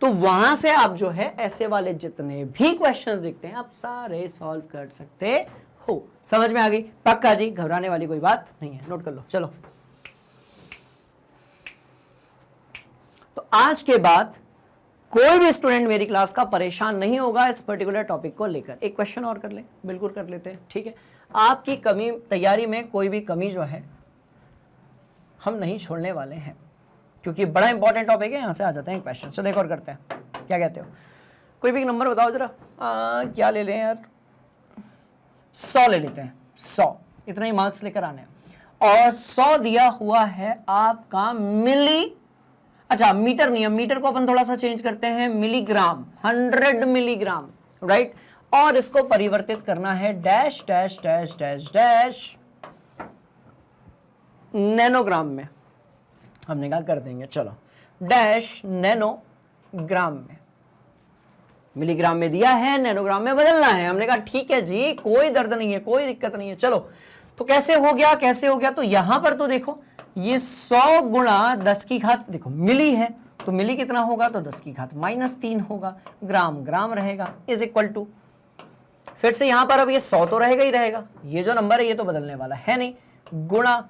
Speaker 1: तो वहां से आप जो है ऐसे वाले जितने भी क्वेश्चंस दिखते हैं आप सारे सॉल्व कर सकते हो। समझ में आ गई? पक्का जी, घबराने वाली कोई बात नहीं है, नोट कर लो। चलो तो आज के बाद कोई भी स्टूडेंट मेरी क्लास का परेशान नहीं होगा इस पर्टिकुलर टॉपिक को लेकर। एक क्वेश्चन और कर ले, बिल्कुल कर लेते हैं, ठीक है। आपकी कमी तैयारी में कोई भी कमी जो है हम नहीं छोड़ने वाले हैं, क्योंकि बड़ा इंपॉर्टेंट टॉपिक है। यहां से आ जाते हैं क्वेश्चन। चलो एक और करते हैं, क्या कहते हो? कोई भी नंबर बताओ जरा। क्या ले लें यार? 100 ले लेते हैं। 100 इतना ही मार्क्स लेकर आने हैं। और 100 दिया हुआ है आपका मिली, अच्छा मीटर नहीं है, मीटर को अपन थोड़ा सा चेंज करते हैं, मिलीग्राम, 100 मिलीग्राम, राइट। और इसको परिवर्तित करना है dash dash dash dash dash nanogram में। हमने कहा कर देंगे, चलो डैश नैनोग्राम में। मिलीग्राम में दिया है, नैनोग्राम में बदलना है। हमने कहा ठीक है जी, कोई दर्द नहीं है, कोई दिक्कत नहीं है। चलो तो कैसे हो गया, कैसे हो गया? तो यहां पर तो देखो ये 100 गुणा 10 की घात, देखो मिली है तो मिली कितना होगा? तो 10 की घात -3 होगा, ग्राम ग्राम रहेगा, इज इक्वल टू, फिर से यहां पर अब ये 100 तो रहेगा ही रहेगा, ये जो नंबर है ये तो बदलने वाला है नहीं, गुणा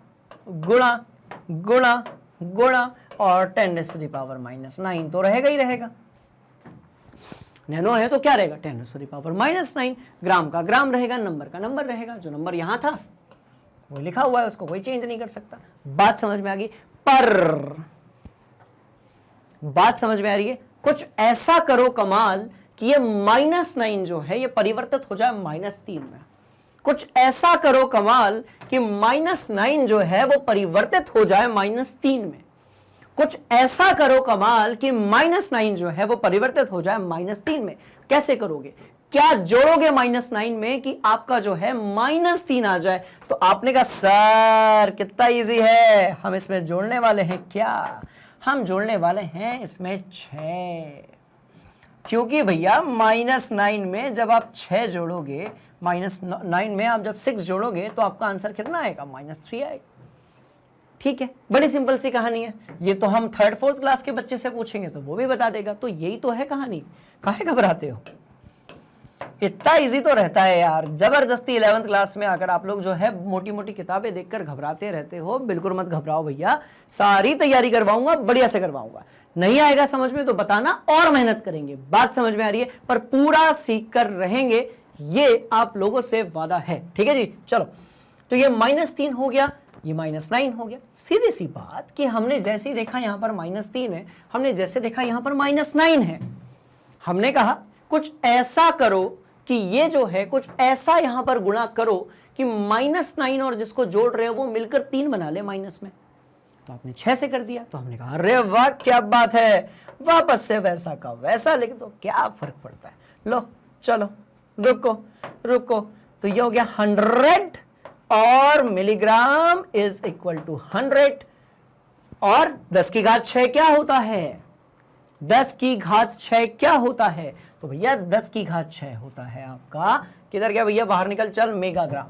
Speaker 1: गुणा गुणा गुणा और 10⁻⁹ तो रहेगा ही रहेगा। नैनो है तो क्या रहेगा 10⁻⁻⁹ ग्राम का ग्राम रहेगा, नंबर का नंबर रहेगा, जो नंबर यहां था वो लिखा हुआ है उसको कोई चेंज नहीं कर सकता। बात समझ में आ गई? पर बात समझ में आ रही है? कुछ ऐसा करो कमाल कि ये -9 जो है ये परिवर्तित हो जाए -3 में। कुछ ऐसा करो कमाल कि -9 जो है वो परिवर्तित हो जाए -3 में। कुछ ऐसा करो कमाल कि -9 जो है वो परिवर्तित हो जाए -3 में। कैसे करोगे? क्या जोड़ोगे -9 में कि आपका जो है -3 आ जाए? तो आपने कहा सर कितना इजी है, हम इसमें जोड़ने वाले हैं क्या? हम जोड़ने वाले हैं इसमें 6, क्योंकि भैया -9 में जब आप 6 जोड़ोगे, -9 में आप जब 6 जोड़ोगे तो आपका आंसर कितना आएगा? -3 आएगा। ठीक है, बड़ी सिंपल सी कहानी है। ये तो हम 3rd 4th क्लास के बच्चे से पूछेंगे तो वो भी बता देगा। तो यही तो है कहानी, काहे घबराते हो? इतना इजी तो रहता है यार। जबरदस्ती 11th क्लास में आकर आप लोग जो है मोटी मोटी किताबें देखकर घबराते रहते हो। बिल्कुल मत घबराओ भैया, सारी तैयारी करवाऊंगा, बढ़िया से करवाऊंगा। नहीं आएगा समझ में तो बताना और मेहनत करेंगे। बात समझ में आ रही है? पर पूरा सीख कर रहेंगे, ये आप लोगों से वादा है। ठीक है जी, चलो। तो ये -3 हो गया, ये -9 हो गया। सीधी सी बात कि हमने जैसे ही देखा यहां पर -3 है, हमने जैसे देखा यहां पर -9 है, हमने कहा कुछ ऐसा करो कि ये जो है कुछ ऐसा यहां पर गुणा करो कि -9 और जिसको जोड़ रहे हो वो मिलकर 3 बना ले माइनस में। तो आपने 6 से कर दिया। तो हमने कहा अरे वाह क्या बात है, वापस से वैसा का वैसा लिख दो, क्या फर्क पड़ता है। लो चलो रुको रुको, तो ये हो गया 100 और मिलीग्राम इज इक्वल टू 100 और 10 की घात 6 क्या होता है? 10 की घात 6 क्या होता है? तो भैया 10 की घात 6 होता है आपका, किधर गया भैया, बाहर निकल चल, मेगाग्राम।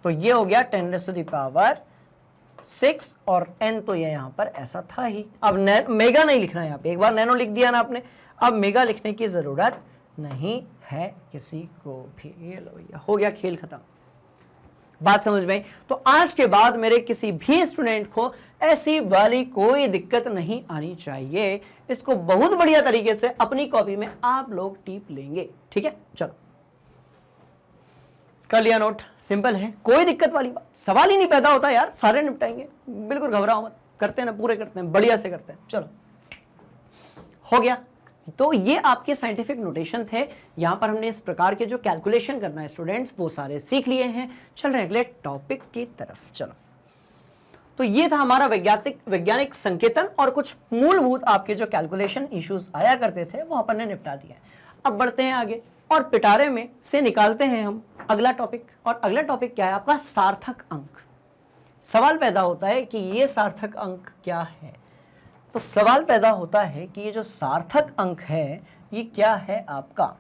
Speaker 1: तो ये हो गया 10⁻6 और n तो ये यहां पर ऐसा था ही। अब मेगा नहीं लिखना है, यहाँ पे एक बार नैनो लिख दिया ना आपने, अब मेगा लिखने की जरूरत नहीं है किसी को भी। ये लो भैया, हो गया खेल खत्म। बात समझ में आई? तो आज के बाद मेरे किसी भी स्टूडेंट को ऐसी वाली कोई दिक्कत नहीं आनी चाहिए। इसको बहुत बढ़िया तरीके से अपनी कॉपी में आप लोग टिप लेंगे। ठीक है, चलो कर लिया नोट। सिंपल है, कोई दिक्कत वाली बात, सवाल ही नहीं पैदा होता यार, सारे निपटाएंगे, बिल्कुल घबराओ मत। करते हैं ना, पूरे करते हैं, बढ़िया से करते हैं। चलो हो गया। तो ये आपके साइंटिफिक नोटेशन थे। यहां पर हमने इस प्रकार के जो कैलकुलेशन करना है स्टूडेंट्स वो सारे सीख लिए हैं। चल रहे अगले टॉपिक की तरफ। चलो, तो ये था हमारा वैज्ञानिक संकेतन और कुछ मूलभूत आपके जो कैलकुलेशन इश्यूज आया करते थे वो अपन ने निपटा दिया। अब बढ़ते हैं आगे और पिटारे में से निकालते हैं हम अगला टॉपिक। और अगला टॉपिक क्या है आपका? सार्थक अंक। सवाल पैदा होता है कि ये सार्थक अंक क्या है। तो सवाल पैदा होता है कि ये जो सार्थक अंक है ये क्या है आपका।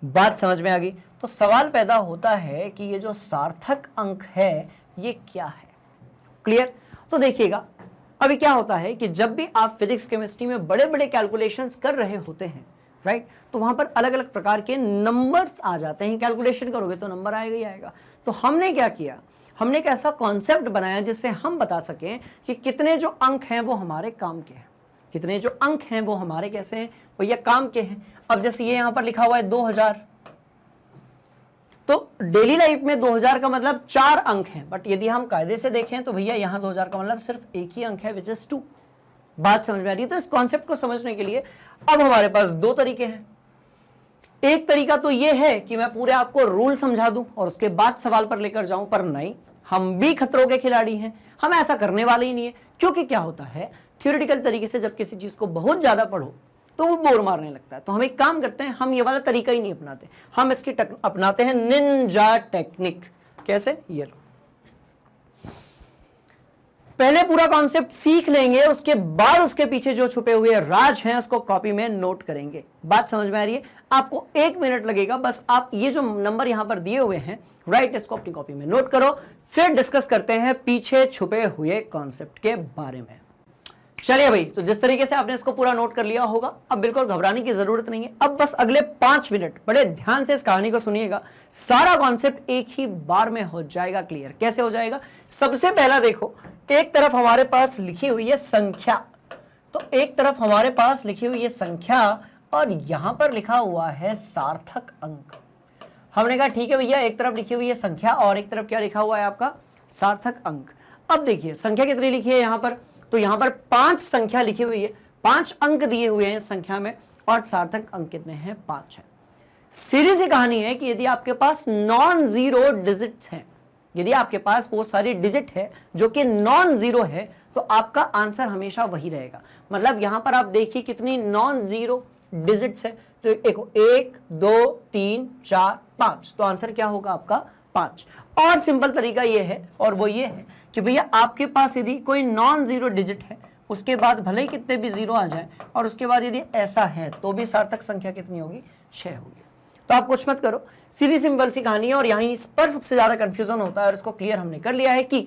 Speaker 1: बात समझ में आ गई? तो सवाल पैदा होता है कि ये जो सार्थक अंक है ये क्या है। क्लियर? तो देखिएगा, अभी क्या होता है कि जब भी आप फिजिक्स केमिस्ट्री में बड़े बड़े कैलकुलेशंस कर रहे होते हैं, राइट, तो वहां पर अलग अलग प्रकार के नंबर्स आ जाते हैं। कैलकुलेशन करोगे तो नंबर आएगा ही आएगा। तो हमने क्या किया, हमने एक ऐसा कॉन्सेप्ट बनाया जिससे हम बता सकें कि कितने जो अंक हैं वो हमारे काम के हैं, कितने जो अंक हैं वो हमारे कैसे हैं भैया, काम के हैं। अब जैसे ये यहां पर लिखा हुआ है 2000, तो डेली लाइफ में 2000 का मतलब 4 अंक हैं, बट यदि हम कायदे से देखें तो भैया यहां 2000 का मतलब सिर्फ एक ही अंक है, विच इज 2। बात समझ में आ रही है? तो इस कॉन्सेप्ट को समझने के लिए अब हमारे पास 2 तरीके हैं। एक तरीका तो ये है कि मैं पूरे आपको रूल समझा दूं और उसके बाद सवाल पर लेकर जाऊं, पर नहीं, हम भी खतरों के खिलाड़ी हैं, हम ऐसा करने वाले ही नहीं है। क्योंकि क्या होता है, थ्योरेटिकल तरीके से जब किसी चीज को बहुत ज्यादा पढ़ो तो वो बोर मारने लगता है। तो हम एक काम करते हैं, हम ये वाला तरीका ही नहीं अपनाते, हम इसकी अपनाते हैं निंजा टेक्निक। कैसे? ये लो, पहले पूरा कॉन्सेप्ट सीख लेंगे, उसके बाद उसके पीछे जो छुपे हुए राज हैं उसको कॉपी में नोट करेंगे। बात समझ में आ रही है? आपको 1 मिनट लगेगा, बस आप ये जो नंबर यहां पर दिए हुए हैं, राइट, इसको अपनी कॉपी में नोट करो, फिर डिस्कस करते हैं पीछे छुपे हुए कॉन्सेप्ट के बारे में। चलिए भाई, तो जिस तरीके से आपने इसको पूरा नोट कर लिया होगा, अब बिल्कुल घबराने की जरूरत नहीं है। अब बस अगले 5 मिनट बड़े ध्यान से इस कहानी को सुनिएगा, सारा कॉन्सेप्ट एक ही बार में हो जाएगा क्लियर। कैसे हो जाएगा? सबसे पहला देखो, एक तरफ हमारे पास लिखी हुई है संख्या, तो एक तरफ हमारे पास लिखी हुई है संख्या और यहां पर लिखा हुआ है सार्थक अंक। हमने कहा ठीक है भैया, एक तरफ लिखी हुई है संख्या और एक तरफ क्या लिखा हुआ है आपका सार्थक अंक। अब देखिए संख्या कितनी लिखी है यहां पर, तो यहां पर 5 संख्या लिखी हुई है, 5 अंक दिए हुए हैं इस संख्या में और सार्थक अंक कितने हैं 5 है। सीधी सी कहानी है कि यदि आपके पास नॉन जीरो डिजिट्स हैं, यदि आपके पास वो सारी डिजिट है जो कि नॉन जीरो है, तो आपका आंसर हमेशा वही रहेगा। मतलब यहां पर आप देखिए कितनी नॉन जीरो डिजिट्स है, तो देखो 1 2 3 4 5, तो आंसर क्या होगा आपका 5। और सिंपल तरीका ये है, और वो ये है कि भैया आपके पास यदि कोई नॉन जीरो डिजिट है, उसके बाद भले ही कितने भी जीरो आ जाए और उसके बाद यदि ऐसा है तो भी सार्थक संख्या कितनी होगी 6 होगी। तो आप कुछ मत करो, सीधी सिंपल सी कहानी है। और यहीं पर सबसे ज्यादा कंफ्यूजन होता है और इसको क्लियर हमने कर लिया है कि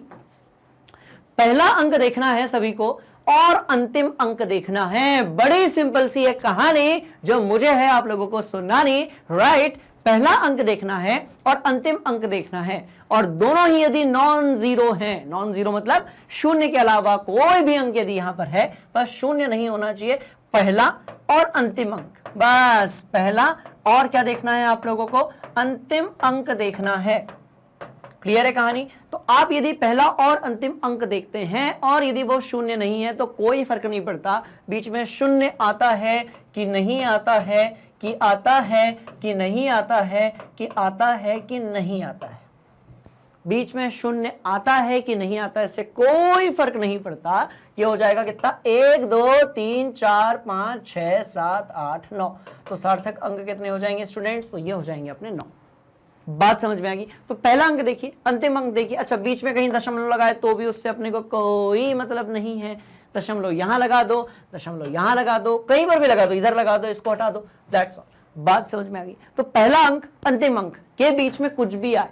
Speaker 1: पहला अंक देखना है सभी को और अंतिम अंक देखना है। बड़ी सिंपल सी एक कहानी जो मुझे है आप लोगों को सुनानी, राइट। पहला अंक देखना है और अंतिम अंक देखना है, और दोनों ही यदि नॉन जीरो हैं, नॉन जीरो मतलब शून्य के अलावा कोई भी अंक यदि यहां पर है, बस शून्य नहीं होना चाहिए, पहला और अंतिम अंक, बस पहला और क्या देखना है आप लोगों को, अंतिम अंक देखना है। क्लियर है कहानी। तो आप यदि पहला और अंतिम अंक देखते हैं और यदि वो शून्य नहीं है तो कोई फर्क नहीं पड़ता बीच में शून्य आता है कि नहीं आता है, कि आता है कि नहीं आता है, कि आता है कि नहीं आता है। बीच में शून्य आता है कि नहीं आता है, इससे कोई फर्क नहीं पड़ता। ये हो जाएगा कितना, 1 2 3 4 5 6 7 8 9। तो सार्थक अंक कितने हो जाएंगे स्टूडेंट्स, तो ये हो जाएंगे अपने 9। बात समझ में आ गई। तो पहला अंक देखिए, अंतिम अंक देखिए। अच्छा बीच में कहीं दशमलव लगाए तो भी उससे अपने को कोई मतलब नहीं है, दशमलव यहां लगा दो, दशमलव यहां लगा दो, कहीं पर भी लगा दो, इधर लगा दो, इसको हटा दो, दैट्स ऑल। बात समझ में आ गई। तो पहला अंक अंतिम अंक के बीच में कुछ भी आए,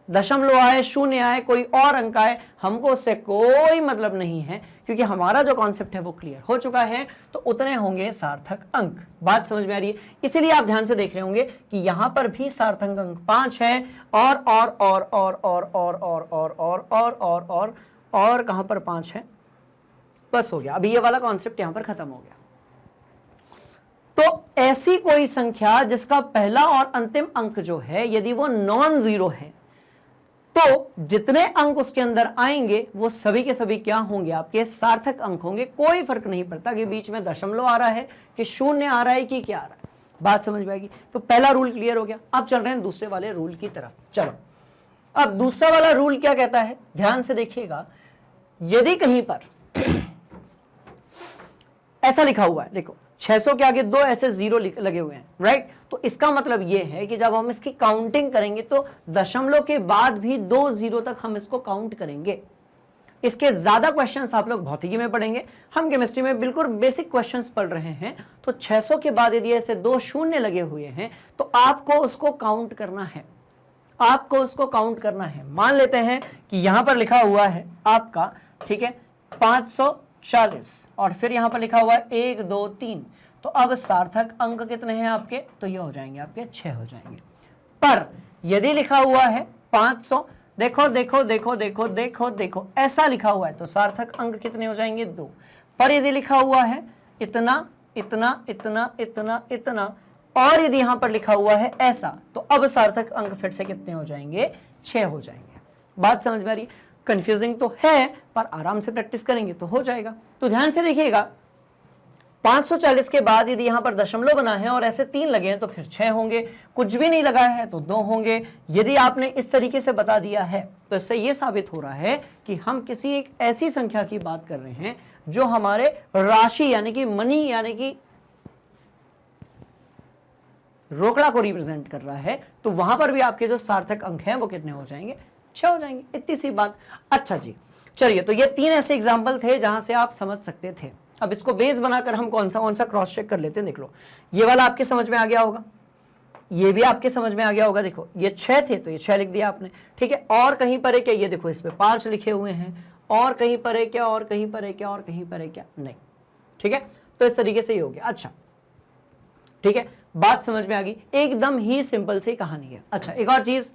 Speaker 1: दशमलव आए, शून्य आए, कोई और अंक आए, हमको उससे कोई मतलब नहीं है, क्योंकि हमारा जो कॉन्सेप्ट है वो क्लियर हो चुका है। तो उतने होंगे सार्थक अंक। बात समझ में आ रही है। इसीलिए आप ध्यान से देख रहे होंगे कि यहां पर भी सार्थक अंक 5 है, और कहां पर 5 है, बस हो गया। अभी ये वाला कॉन्सेप्ट यहां पर खत्म हो गया। तो ऐसी कोई संख्या जिसका पहला और अंतिम अंक जो है यदि वो नॉन जीरो है, तो जितने अंक उसके अंदर आएंगे वो सभी के सभी क्या होंगे, आपके सार्थक अंक होंगे। कोई फर्क नहीं पड़ता कि बीच में दशमलव आ रहा है, कि शून्य आ रहा है, कि क्या आ रहा है। बात समझ में आएगी। तो पहला रूल क्लियर हो गया। अब चल रहे हैं दूसरे वाले रूल की तरफ। चलो अब दूसरा वाला रूल क्या कहता है, ध्यान से देखिएगा। यदि कहीं पर ऐसा लिखा हुआ है, देखो 600 के आगे 2 ऐसे जीरो लगे हुए हैं, राइट। तो इसका मतलब यह है कि जब हम इसकी काउंटिंग करेंगे तो दशमलव के बाद भी 2 जीरो तक हम इसको काउंट करेंगे। इसके ज्यादा क्वेश्चंस आप लोग भौतिकी में पढ़ेंगे, हम केमिस्ट्री में बिल्कुल बेसिक क्वेश्चंस पढ़ रहे हैं। तो 600 के बाद यदि ऐसे 2 शून्य लगे हुए हैं तो आपको उसको काउंट करना है, आपको उसको काउंट करना है। मान लेते हैं कि यहां पर लिखा हुआ है आपका, ठीक है, 540, और फिर यहां पर लिखा हुआ है 1 2 3। तो अब सार्थक अंक कितने हैं आपके, तो ये हो जाएंगे आपके 6 हो जाएंगे। पर यदि लिखा हुआ है 500, देखो देखो देखो देखो देखो देखो, ऐसा लिखा हुआ है तो सार्थक अंक कितने हो जाएंगे 2। पर यदि लिखा हुआ है इतना इतना इतना इतना इतना, और यदि यहां पर लिखा हुआ है ऐसा, तो अब सार्थक अंक फिर से कितने हो जाएंगे, 6 हो जाएंगे। बात समझ में आ रही। कंफ्यूजिंग तो है पर आराम से प्रैक्टिस करेंगे तो हो जाएगा। तो ध्यान से देखिएगा, 540 के बाद यदि यहां पर दशमलव बना है और ऐसे 3 लगे हैं तो फिर 6 होंगे, कुछ भी नहीं लगा है तो 2 होंगे। यदि आपने इस तरीके से बता दिया है तो इससे यह साबित हो रहा है कि हम किसी एक ऐसी संख्या की बात कर रहे हैं जो हमारे राशि यानी कि मनी यानी कि रोकड़ा को रिप्रेजेंट कर रहा है। तो वहां पर भी आपके जो सार्थक अंक हैं वो कितने हो जाएंगे, 6 हो जाएंगे। इतनी सी बात। अच्छा जी, चलिए, तो ये 3 ऐसे एग्जाम्पल थे जहां से आप समझ सकते थे। अब इसको बेस बनाकर हम कौन सा क्रॉस चेक कर लेते हैं। देख लो, ये वाला आपके समझ में आ गया होगा, ये भी आपके समझ में आ गया होगा। देखो ये 6 थे तो ये 6 लिख दिया आपने, ठीक है। और कहीं पर है क्या, ये देखो इस पे 5 लिखे हुए हैं, और कहीं पर है क्या, और कहीं पर है क्या, और कहीं पर है क्या, नहीं, ठीक है। तो इस तरीके से ही हो गया। अच्छा ठीक है, बात समझ में आ गई। एकदम ही सिंपल सी कहानी है। अच्छा एक और चीज,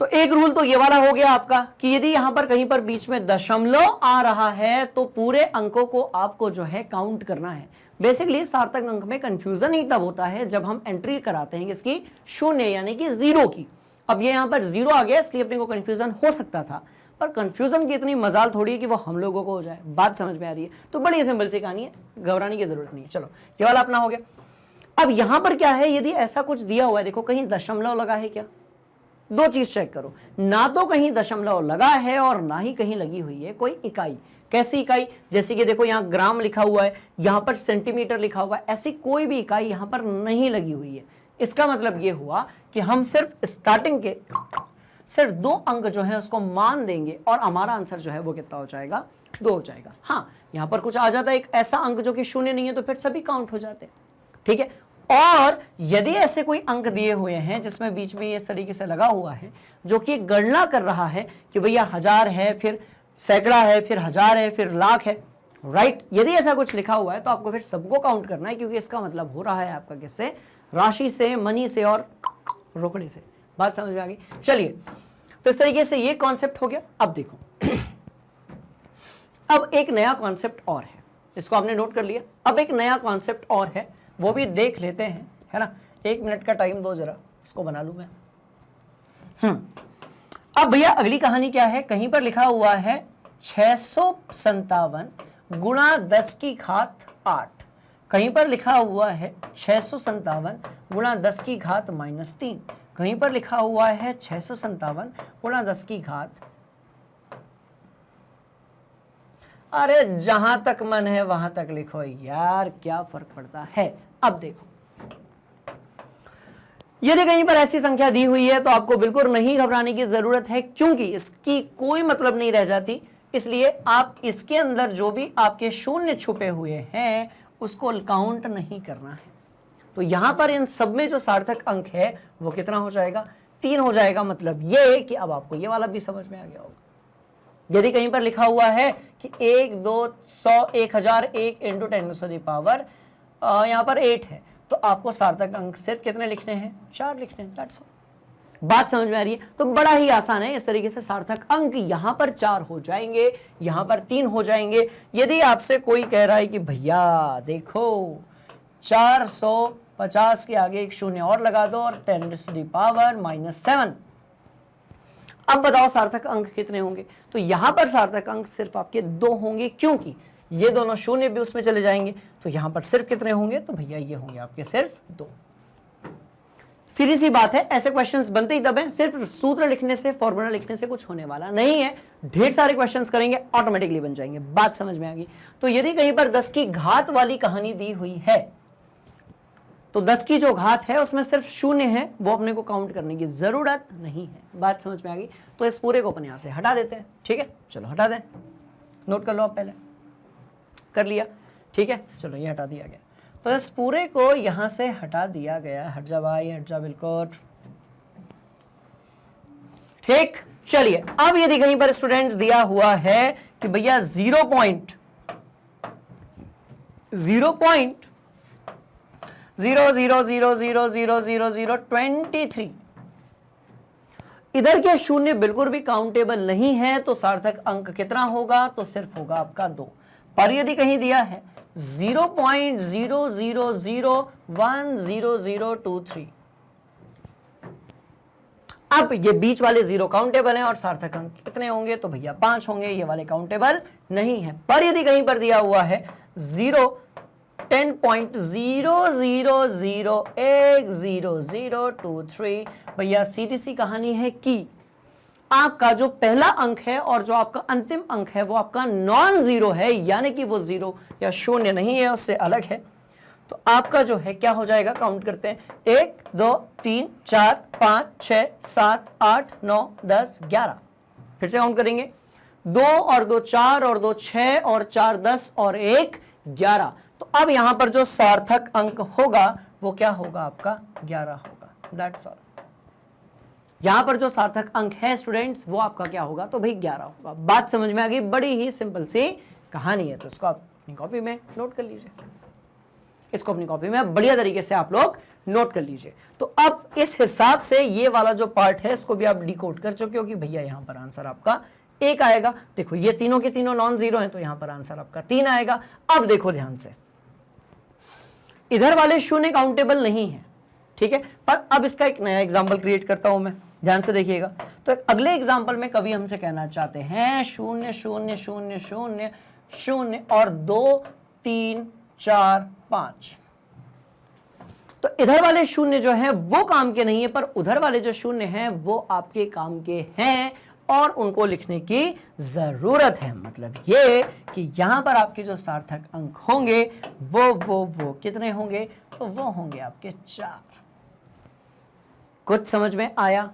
Speaker 1: तो एक रूल तो ये वाला हो गया आपका कि यदि यहां पर कहीं पर बीच में दशमलव आ रहा है तो पूरे अंकों को आपको जो है काउंट करना है। बेसिकली सार्थक अंक में कंफ्यूजन ही तब होता है जब हम एंट्री कराते हैं किसकी, शून्य यानी कि जीरो की। अब ये यहां पर जीरो आ गया इसलिए अपने को कंफ्यूजन हो सकता था, पर कंफ्यूजन की इतनी मजाल थोड़ी है कि वो हम लोगों को हो जाए। बात समझ में आ रही है? तो बड़ी सिंपल सी कहानी है, घबराने की जरूरत नहीं है। चलो ये वाला अपना हो गया। अब यहां पर क्या है, यदि ऐसा कुछ दिया हुआ है, देखो कहीं दशमलव लगा है क्या, दो चीज चेक करो, ना तो कहीं दशमलव लगा है और ना ही कहीं लगी हुई है कोई इकाई। कैसी इकाई, जैसे कि देखो यहां ग्राम लिखा हुआ है, यहां पर सेंटीमीटर लिखा हुआ है, ऐसी कोई भी इकाई यहां पर नहीं लगी हुई है। इसका मतलब यह हुआ कि हम सिर्फ स्टार्टिंग के सिर्फ दो अंक जो है उसको मान देंगे और हमारा आंसर जो है वो कितना हो जाएगा, 2 हो जाएगा। हाँ यहां पर कुछ आ जाता है एक ऐसा अंक जो कि शून्य नहीं है तो फिर सभी काउंट हो जाते हैं, ठीक है। और यदि ऐसे कोई अंक दिए हुए हैं जिसमें बीच में इस तरीके से लगा हुआ है जो कि गणना कर रहा है कि भैया 1000 है, फिर सैकड़ा है, फिर 1000 है, फिर लाख है, राइट, यदि ऐसा कुछ लिखा हुआ है तो आपको फिर सबको काउंट करना है, क्योंकि इसका मतलब हो रहा है आपका किससे, राशि से, मनी से और रोकड़े से। बात समझ में आ गई? चलिए तो इस तरीके से ये कॉन्सेप्ट हो गया। अब देखो अब एक नया कॉन्सेप्ट और है, इसको आपने नोट कर लिया। अब एक नया कॉन्सेप्ट और है, वो भी देख लेते हैं, है ना। 1 मिनट का टाइम दो जरा, इसको बना लूं मैं। अब भैया अगली कहानी क्या है, कहीं पर लिखा हुआ है 657 गुणा 10 की घात 8, कहीं पर लिखा हुआ है 657 गुणा 10 की घात -3, कहीं पर लिखा हुआ है 657 गुणा 10 की घात, अरे जहां तक मन है वहां तक लिखो यार, क्या फर्क पड़ता है। अब देखो यदि कहीं पर ऐसी संख्या दी हुई है तो आपको बिल्कुल नहीं घबराने की जरूरत है, क्योंकि इसकी कोई मतलब नहीं रह जाती। इसलिए आप इसके अंदर जो भी आपके शून्य छुपे हुए हैं उसको काउंट नहीं करना है। तो यहां पर इन सब में जो सार्थक अंक है वो कितना हो जाएगा, 3 हो जाएगा। मतलब ये कि अब आपको ये वाला भी समझ में आ गया होगा। यदि कहीं पर लिखा हुआ है कि 1 2 100 1000 1 × 10⁻⁴ यहां पर 8 है, तो आपको सार्थक अंक सिर्फ कितने लिखने हैं, 4 लिखने हैं। That's all. बात समझ में आ रही है? तो बड़ा ही आसान है, इस तरीके से सार्थक अंक यहां पर 4 हो जाएंगे, यहां पर 3 हो जाएंगे। यदि आपसे कोई कह रहा है कि भैया देखो 450 के आगे एक शून्य और लगा दो और 10⁻⁻⁷, अब बताओ सार्थक अंक कितने होंगे, तो यहां पर सार्थक अंक सिर्फ आपके 2 होंगे, क्योंकि ये दोनों शून्य भी उसमें चले जाएंगे। तो यहां पर सिर्फ कितने होंगे, तो भैया ये होंगे आपके सिर्फ 2। सीधी सी बात है, ऐसे क्वेश्चंस बनते ही तब हैं, सिर्फ सूत्र लिखने से, फॉर्मूला लिखने से कुछ होने वाला नहीं है। ढेर सारे क्वेश्चंस करेंगे, ऑटोमेटिकली बन जाएंगे। बात समझ में आ गई? तो यदि कहीं पर 10 की घात वाली कहानी दी हुई है तो 10 की जो घात है उसमें सिर्फ शून्य है, वो अपने को काउंट करने की जरूरत नहीं है। बात समझ में आ गई? तो इस पूरे को अपन यहां से हटा देते हैं, ठीक है। चलो हटा दें, नोट कर लो आप, पहले कर लिया, ठीक है। चलो ये हटा दिया गया, तो इस पूरे को यहां से हटा दिया गया। हट जा भाई, हट जा, बिल्कुल ठीक। चलिए अब यदि कहीं पर स्टूडेंट्स दिया हुआ है कि भैया 0.000000023, इधर के शून्य बिल्कुल भी काउंटेबल नहीं है, तो सार्थक अंक कितना होगा, तो सिर्फ होगा आपका 2। पर यदि कहीं दिया है 0.000100023, अब ये बीच वाले 0 काउंटेबल हैं और सार्थक अंक कितने होंगे, तो भैया 5 होंगे, ये वाले काउंटेबल नहीं है। पर यदि कहीं पर दिया हुआ है 10.000100023, भैया सीधी सी कहानी है कि आपका जो पहला अंक है और जो आपका अंतिम अंक है वो आपका नॉन जीरो है, यानी कि वो 0 या शून्य नहीं है, उससे अलग है। तो आपका जो है क्या हो जाएगा, काउंट करते हैं, 1 2 3 4 5 6 7 8 9 10 11। फिर से काउंट करेंगे, 2 और 2 4 और 2 6 और 4 10 और 1 11। तो अब यहां पर जो सार्थक अंक होगा वो क्या होगा, आपका 11 होगा। That's all. यहां पर जो सार्थक अंक है स्टूडेंट्स वो आपका क्या होगा, तो भाई 11 होगा। बात समझ में आ गई? बड़ी ही सिंपल सी कहानी है, तो इसको आप अपनी कॉपी में नोट कर लीजिए। इसको अपनी कॉपी में बढ़िया तरीके से आप लोग नोट कर लीजिए। तो अब इस हिसाब से ये वाला जो पार्ट है इसको भी आप डिकोड कर चुके हो कि भैया यहां पर आंसर आपका 1 आएगा। देखो ये तीनों के तीनों नॉन जीरो हैं तो यहां पर आंसर आपका 3 आएगा। अब देखो ध्यान से, इधर वाले शून्य काउंटेबल नहीं है, ठीक है, पर अब इसका एक नया एग्जाम्पल क्रिएट करता हूं मैं, ध्यान से देखिएगा। तो अगले एग्जाम्पल में कभी हमसे कहना चाहते हैं 0 0 0 0 0 और 2 3 4 5। तो इधर वाले शून्य जो है वो काम के नहीं है, पर उधर वाले जो शून्य हैं वो आपके काम के हैं और उनको लिखने की जरूरत है। मतलब ये कि यहां पर आपके जो सार्थक अंक होंगे वो कितने होंगे, तो वो होंगे आपके 4। कुछ समझ में आया?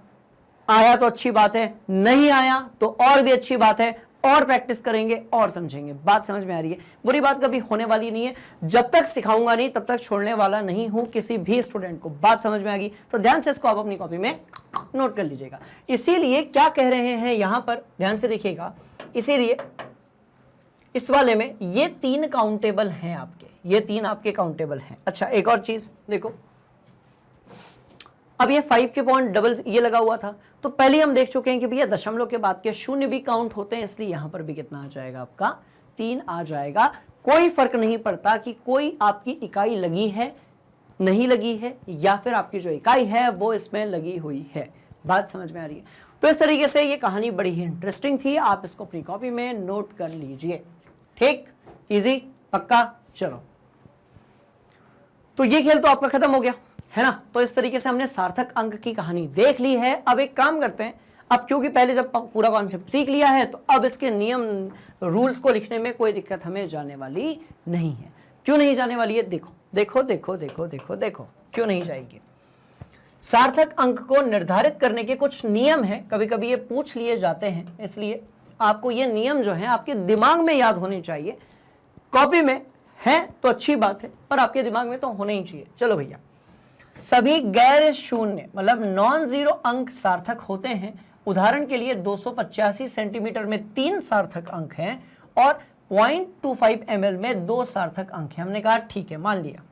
Speaker 1: आया तो अच्छी बात है, नहीं आया तो और भी अच्छी बात है, और प्रैक्टिस करेंगे और समझेंगे। बात समझ में आ रही है? बुरी बात कभी होने वाली नहीं है, जब तक सिखाऊंगा नहीं तब तक छोड़ने वाला नहीं हूं किसी भी स्टूडेंट को। बात समझ में आ गई? तो ध्यान से इसको आप अपनी कॉपी में नोट कर लीजिएगा। इसीलिए क्या कह रहे हैं यहां पर, ध्यान से देखिएगा, इसीलिए इस वाले में ये 3 काउंटेबल हैं आपके, ये 3 आपके काउंटेबल हैं। अच्छा एक और चीज देखो, अब ये 5 के पॉइंट डबल ये लगा हुआ था, तो पहले हम देख चुके हैं कि भैया दशमलव के बाद के शून्य भी काउंट होते हैं, इसलिए यहां पर भी कितना आ जाएगा आपका 3 आ जाएगा। कोई फर्क नहीं पड़ता कि कोई आपकी इकाई लगी है नहीं लगी है, या फिर आपकी जो इकाई है वो इसमें लगी हुई है। बात समझ में आ रही है? तो इस तरीके से ये कहानी बड़ी ही इंटरेस्टिंग थी, आप इसको अपनी कॉपी में नोट कर लीजिए। ठीक, इजी, पक्का? चलो, तो ये खेल तो आपका खत्म हो गया है ना। तो इस तरीके से हमने सार्थक अंक की कहानी देख ली है। अब एक काम करते हैं, अब क्योंकि पहले जब पूरा कॉन्सेप्ट सीख लिया है तो अब इसके नियम रूल्स को लिखने में कोई दिक्कत हमें जाने वाली नहीं है। क्यों नहीं जाने वाली है? देखो देखो देखो देखो देखो देखो, क्यों नहीं जाएगी। सार्थक अंक को निर्धारित करने के कुछ नियम हैं, कभी कभी ये पूछ लिए जाते हैं, इसलिए आपको ये नियम जो है आपके दिमाग में याद होने चाहिए। कॉपी में है तो अच्छी बात है, पर आपके दिमाग में तो होने ही चाहिए। चलो भैया, सभी गैर शून्य मतलब नॉन जीरो अंक सार्थक होते हैं। उदाहरण के लिए 285 सेंटीमीटर में 3 सार्थक अंक हैं और 0.25 ml में 2 सार्थक अंक हैं। हमने कहा ठीक है, मान लिया।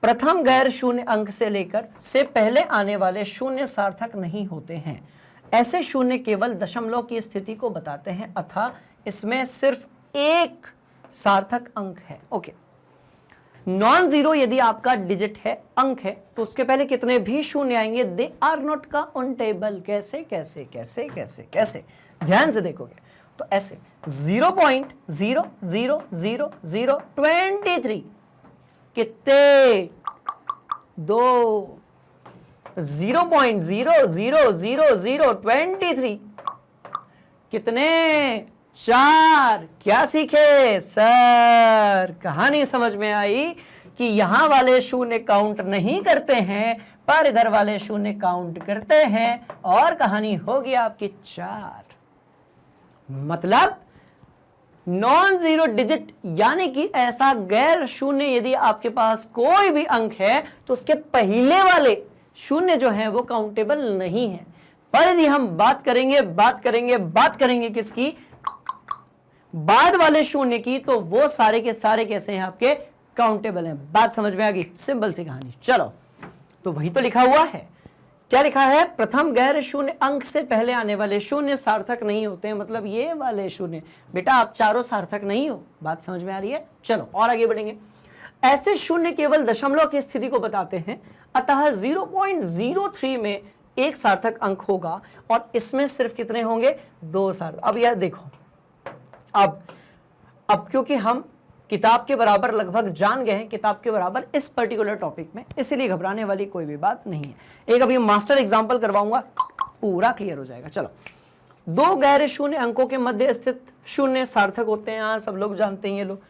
Speaker 1: प्रथम गैर शून्य अंक से लेकर से पहले आने वाले शून्य सार्थक नहीं होते हैं। ऐसे शून्य केवल दशमलव की स्थिति को बताते हैं, अतः इसमें सिर्फ एक सार्थक अंक है। ओके, नॉन जीरो यदि आपका डिजिट है, अंक है, तो उसके पहले कितने भी शून्य आएंगे, दे आर नॉट काउंटेबल। कैसे कैसे कैसे कैसे कैसे? ध्यान से देखोगे तो ऐसे 0.0000023 कितने? 2। 0.0000023 कितने? 4। क्या सीखे सर? कहानी समझ में आई कि यहां वाले शून्य काउंट नहीं करते हैं, पर इधर वाले शून्य काउंट करते हैं, और कहानी होगी आपकी 4। मतलब नॉन जीरो डिजिट यानी कि ऐसा गैर शून्य यदि आपके पास कोई भी अंक है तो उसके पहले वाले शून्य जो है वो काउंटेबल नहीं है। पर यदि हम बात करेंगे किसकी? बाद वाले शून्य की, तो वो सारे के सारे कैसे हैं आपके? काउंटेबल हैं। बात समझ में आ गई? सिंपल सी कहानी। चलो, तो वही तो लिखा हुआ है। क्या लिखा है? प्रथम गैर शून्य अंक से पहले आने वाले शून्य सार्थक नहीं होते हैं। मतलब ये वाले शून्य, बेटा आप चारों सार्थक नहीं हो। बात समझ में आ रही है? चलो और आगे बढ़ेंगे। ऐसे शून्य केवल दशमलव की स्थिति को बताते हैं, अतः 0.03 में एक सार्थक अंक होगा और इसमें सिर्फ कितने होंगे? 2 सार्थक। अब यह देखो, अब क्योंकि हम किताब के बराबर लगभग जान गए हैं, किताब के बराबर इस पर्टिकुलर टॉपिक में, इसीलिए घबराने वाली कोई भी बात नहीं है। एक अभी मास्टर एग्जांपल करवाऊंगा, पूरा क्लियर हो जाएगा। चलो, 2 गैर शून्य अंकों के मध्य स्थित शून्य सार्थक होते हैं। हाँ, सब लोग जानते हैं ये लोग।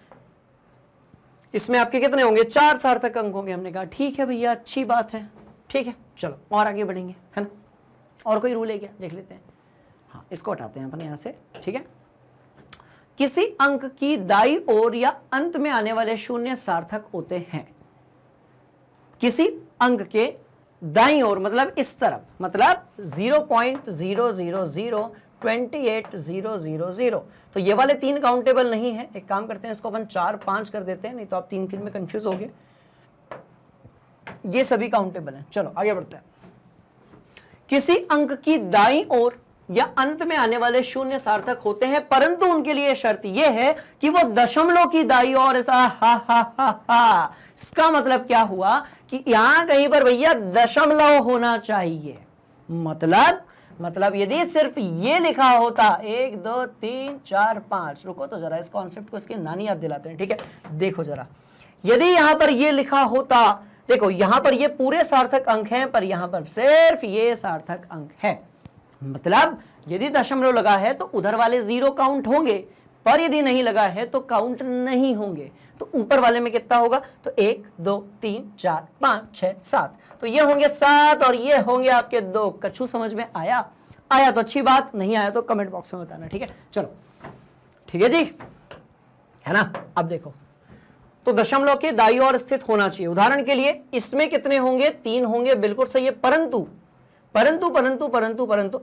Speaker 1: इसमें आपके कितने होंगे? 4 सार्थक अंक होंगे। हमने कहा ठीक है भैया, अच्छी बात है, ठीक है। चलो और आगे बढ़ेंगे, है ना। और कोई रूल है क्या? देख लेते हैं। हाँ, इसको हटाते हैं अपन यहां से, ठीक है। किसी अंक की दाईं ओर या अंत में आने वाले शून्य सार्थक होते हैं। किसी अंक के दाईं ओर मतलब इस तरफ, मतलब 0.000280000। तो ये वाले 3 काउंटेबल नहीं है। एक काम करते हैं, इसको अपन 4 5 कर देते हैं, नहीं तो आप 3 3 में कंफ्यूज हो गए। ये सभी काउंटेबल हैं। चलो आगे बढ़ते हैं। किसी अंक की दाईं ओर या अंत में आने वाले शून्य सार्थक होते हैं, परंतु उनके लिए शर्त यह है कि वो दशमलव की दाईं ओर ऐसा हा। इसका मतलब क्या हुआ कि यहां कहीं पर भैया दशमलव होना चाहिए। मतलब यदि सिर्फ ये लिखा होता 1 2 3 4 5, रुको तो जरा इस कॉन्सेप्ट को इसकी नानी याद दिलाते हैं, ठीक है। देखो जरा, यदि यहां पर ये लिखा होता, देखो यहां पर ये पूरे सार्थक अंक हैं, पर यहां पर सिर्फ ये सार्थक अंक है। मतलब यदि दशमलव लगा है तो उधर वाले 0 काउंट होंगे, पर यदि नहीं लगा है तो काउंट नहीं होंगे। तो ऊपर वाले में कितना होगा, तो 1 2 3 4 5 6 7, तो ये होंगे 7 और ये होंगे आपके 2। कछु समझ में आया तो अच्छी बात, नहीं आया तो कमेंट बॉक्स में बताना, ठीक है। चलो ठीक है जी, है ना। अब देखो, तो दशमलव के दाईं ओर स्थित होना चाहिए। उदाहरण के लिए इसमें कितने होंगे, 3 होंगे, बिल्कुल सही है। परंतु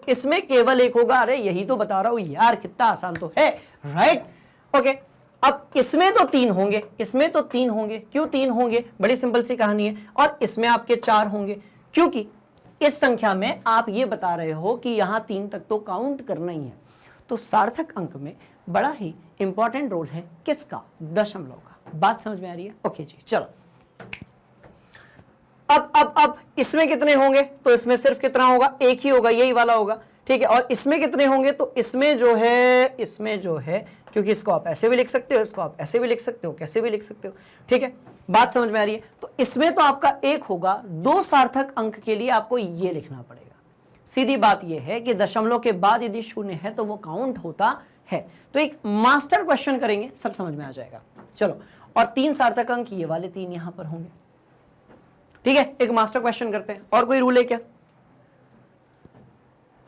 Speaker 1: इसमें केवल 1 होगा। अरे यही तो बता रहा हूं यार, कितना आसान तो है, राइट। ओके, अब इसमें तो 3 होंगे, क्यों 3 होंगे, बड़ी सिंपल सी कहानी है। और इसमें आपके 4 होंगे, क्योंकि इस संख्या में आप ये बता रहे हो कि यहां 3 तक तो काउंट करना ही है। तो सार्थक अंक में बड़ा ही इंपॉर्टेंट रोल है किसका, दशमलव का। बात समझ में आ रही है? ओके जी, चलो अब इसमें कितने होंगे, तो इसमें सिर्फ कितना होगा, 1 ही होगा, यही वाला होगा, ठीक है। और इसमें कितने होंगे, तो इसमें जो है क्योंकि इसको आप ऐसे भी लिख सकते हो, इसको आप ऐसे भी लिख सकते हो, कैसे भी लिख सकते हो, ठीक है। बात समझ में आ रही है? तो इसमें तो आपका 1 होगा, 2 सार्थक अंक के लिए आपको ये लिखना पड़ेगा। सीधी बात ये है कि दशमलव के बाद यदि शून्य है तो वो काउंट होता है। तो एक मास्टर क्वेश्चन करेंगे, सब समझ में आ जाएगा। चलो, और 3 सार्थक अंक ये वाले 3 यहां पर होंगे, ठीक है। एक मास्टर क्वेश्चन करते हैं। और कोई रूल है क्या?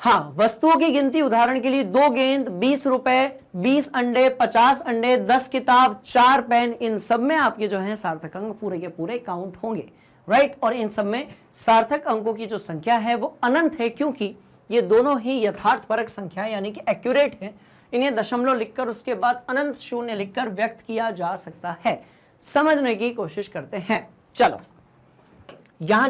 Speaker 1: हाँ, वस्तुओं की गिनती, उदाहरण के लिए 2 गेंद, 20 रुपए, 20 अंडे, 50 अंडे, 10 किताब, 4 पेन, इन सब में आपके जो है सार्थक अंक पूरे के पूरे काउंट होंगे, राइट। और इन सब में सार्थक अंकों की जो संख्या है वो अनंत है, क्योंकि ये दोनों ही यथार्थपरक संख्या यानी कि एक्यूरेट है। इन्हें दशमलव लिखकर उसके बाद अनंत शून्य लिखकर व्यक्त किया जा सकता है। समझने की कोशिश करते हैं। चलो यहां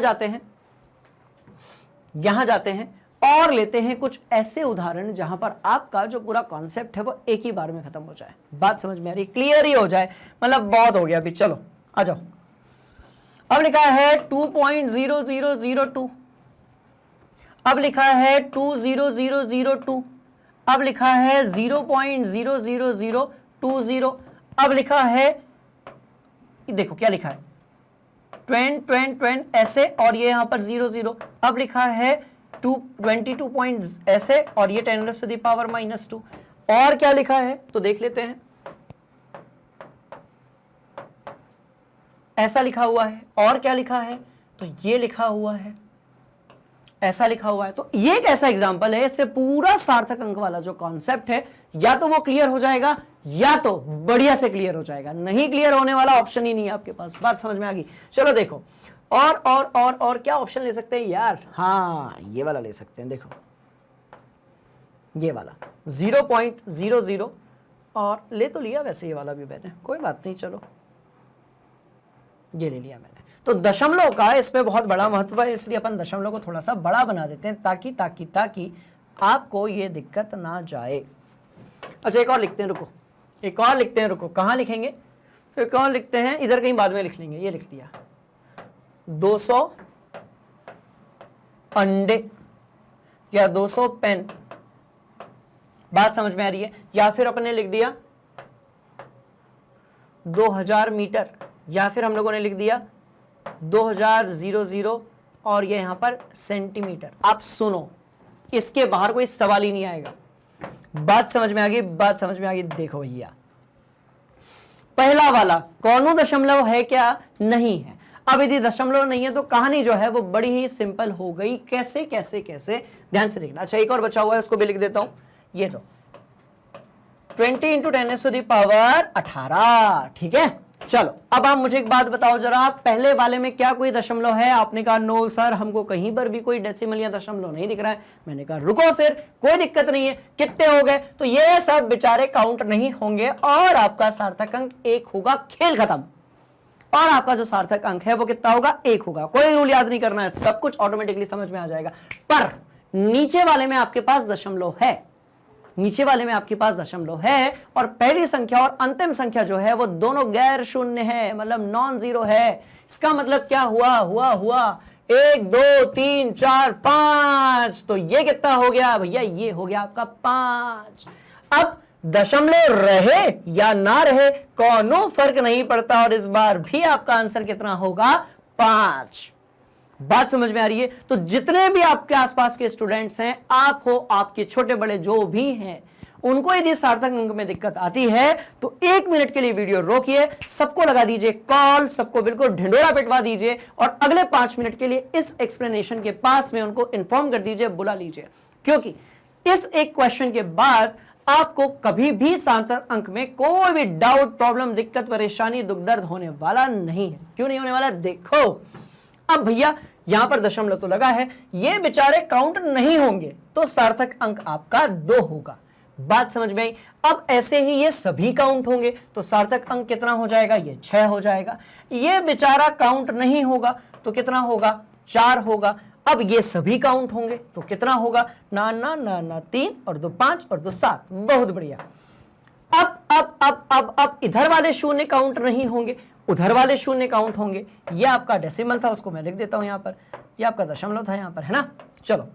Speaker 1: जाते हैं और लेते हैं कुछ ऐसे उदाहरण जहां पर आपका जो पूरा कॉन्सेप्ट है वो एक ही बार में खत्म हो जाए। बात समझ में आ रही, क्लियर ही हो जाए, मतलब बहुत हो गया अभी। चलो आ जाओ। अब लिखा है 2.0002, अब लिखा है 20002, अब लिखा है 0.00020, अब लिखा है, देखो क्या लिखा है, 20 ऐसे, और ये यहां पर 00, अब लिखा है 22 पॉइंट ऐसे, और ये 10⁻⁻²। और क्या लिखा है तो देख लेते हैं। ऐसा लिखा हुआ है, और क्या लिखा है, तो ये लिखा हुआ है, ऐसा लिखा हुआ है। तो ये एक ऐसा एग्जांपल है, इससे पूरा सार्थक अंक वाला जो कॉन्सेप्ट है या तो वो क्लियर हो जाएगा या तो बढ़िया से क्लियर हो जाएगा। नहीं क्लियर होने वाला ऑप्शन ही नहीं है आपके पास। बात समझ में आ गई? चलो देखो, और क्या ऑप्शन ले सकते हैं यार, हाँ ये वाला ले सकते हैं। देखो ये वाला 0.00, और ले तो लिया वैसे ये वाला भी मैंने, कोई बात नहीं, चलो ये ले लिया मैंने। तो दशमलव का इसमें बहुत बड़ा महत्व है, इसलिए अपन दशमलव को थोड़ा सा बड़ा बना देते हैं ताकि आपको ये दिक्कत ना जाए। अच्छा एक और लिखते हैं, रुको, कहाँ लिखेंगे, तो एक और लिखते हैं, इधर कहीं बाद में लिख लेंगे। ये लिख दिया 200 अंडे या 200 पेन। बात समझ में आ रही है? या फिर अपने लिख दिया 2000 मीटर, या फिर हम लोगों ने लिख दिया 2000 और ये यहां पर सेंटीमीटर। आप सुनो, इसके बाहर कोई सवाल ही नहीं आएगा। बात समझ में आ गई? देखो भैया, पहला वाला कौनो दशमलव है क्या? नहीं है। अब यदि दशमलव नहीं है तो कहानी जो है वो बड़ी ही सिंपल हो गई। कैसे ध्यान से देखना। अच्छा एक और बचा हुआ है, उसको भी लिख देता हूं। ये लो 20 × 10⁻18, ठीक है। चलो अब आप मुझे एक बात बताओ जरा, पहले वाले में क्या कोई दशमलव है? आपने कहा नो सर, हमको कहीं पर भी कोई डेसिमल या दशमलव नहीं दिख रहा है। मैंने कहा रुको, फिर कोई दिक्कत नहीं है। कितने हो गए? तो ये सब बेचारे काउंट नहीं होंगे और आपका सार्थक अंक 1 होगा। खेल खत्म। और आपका जो सार्थक अंक है वो कितना होगा, 1 होगा। कोई रूल याद नहीं करना है, सब कुछ ऑटोमेटिकली समझ में आ जाएगा। पर नीचे वाले में आपके पास दशमलव है, नीचे वाले में आपके पास दशमलव है, और पहली संख्या और अंतिम संख्या जो है वो दोनों गैर शून्य है, मतलब नॉन जीरो है। इसका मतलब क्या हुआ, 1 2 3 4 5, तो ये कितना हो गया भैया, ये हो गया आपका 5। अब दशमलव रहे या ना रहे कोनो फर्क नहीं पड़ता, और इस बार भी आपका आंसर कितना होगा, 5। बात समझ में आ रही है? तो जितने भी आपके आसपास के स्टूडेंट्स हैं, आप हो, आपके छोटे बड़े जो भी हैं, उनको यदि सार्थक अंक में दिक्कत आती है तो 1 मिनट के लिए वीडियो रोकिए, सबको लगा दीजिए कॉल, सबको बिल्कुल ढिंडोरा पिटवा दीजिए, और अगले 5 मिनट के लिए इस एक्सप्लेनेशन के पास में उनको इन्फॉर्म कर दीजिए, बुला लीजिए, क्योंकि इस एक क्वेश्चन के बाद आपको कभी भी सार्थक अंक में कोई भी डाउट, प्रॉब्लम, दिक्कत, परेशानी, दुख दर्द होने वाला नहीं है। क्यों नहीं होने वाला, देखो अब भैया यहां पर दशमलव तो लगा है, ये बेचारे काउंट नहीं होंगे, तो सार्थक अंक आपका 2 होगा। बात समझ में आई? अब ऐसे ही ये सभी काउंट होंगे तो सार्थक अंक कितना हो जाएगा, ये 6 हो जाएगा। ये बेचारा काउंट नहीं होगा तो कितना होगा, 4 होगा। अब ये सभी काउंट होंगे तो कितना होगा, ना ना ना ना 3 और 2 5 और 2 7। बहुत बढ़िया। अब इधर वाले शून्य काउंट नहीं होंगे, उधर वाले शून्य काउंट होंगे। ये आपका डेसिमल था, उसको मैं लिख देता हूं यहां पर, ये आपका दशमलव था यहां पर, है ना। चलो,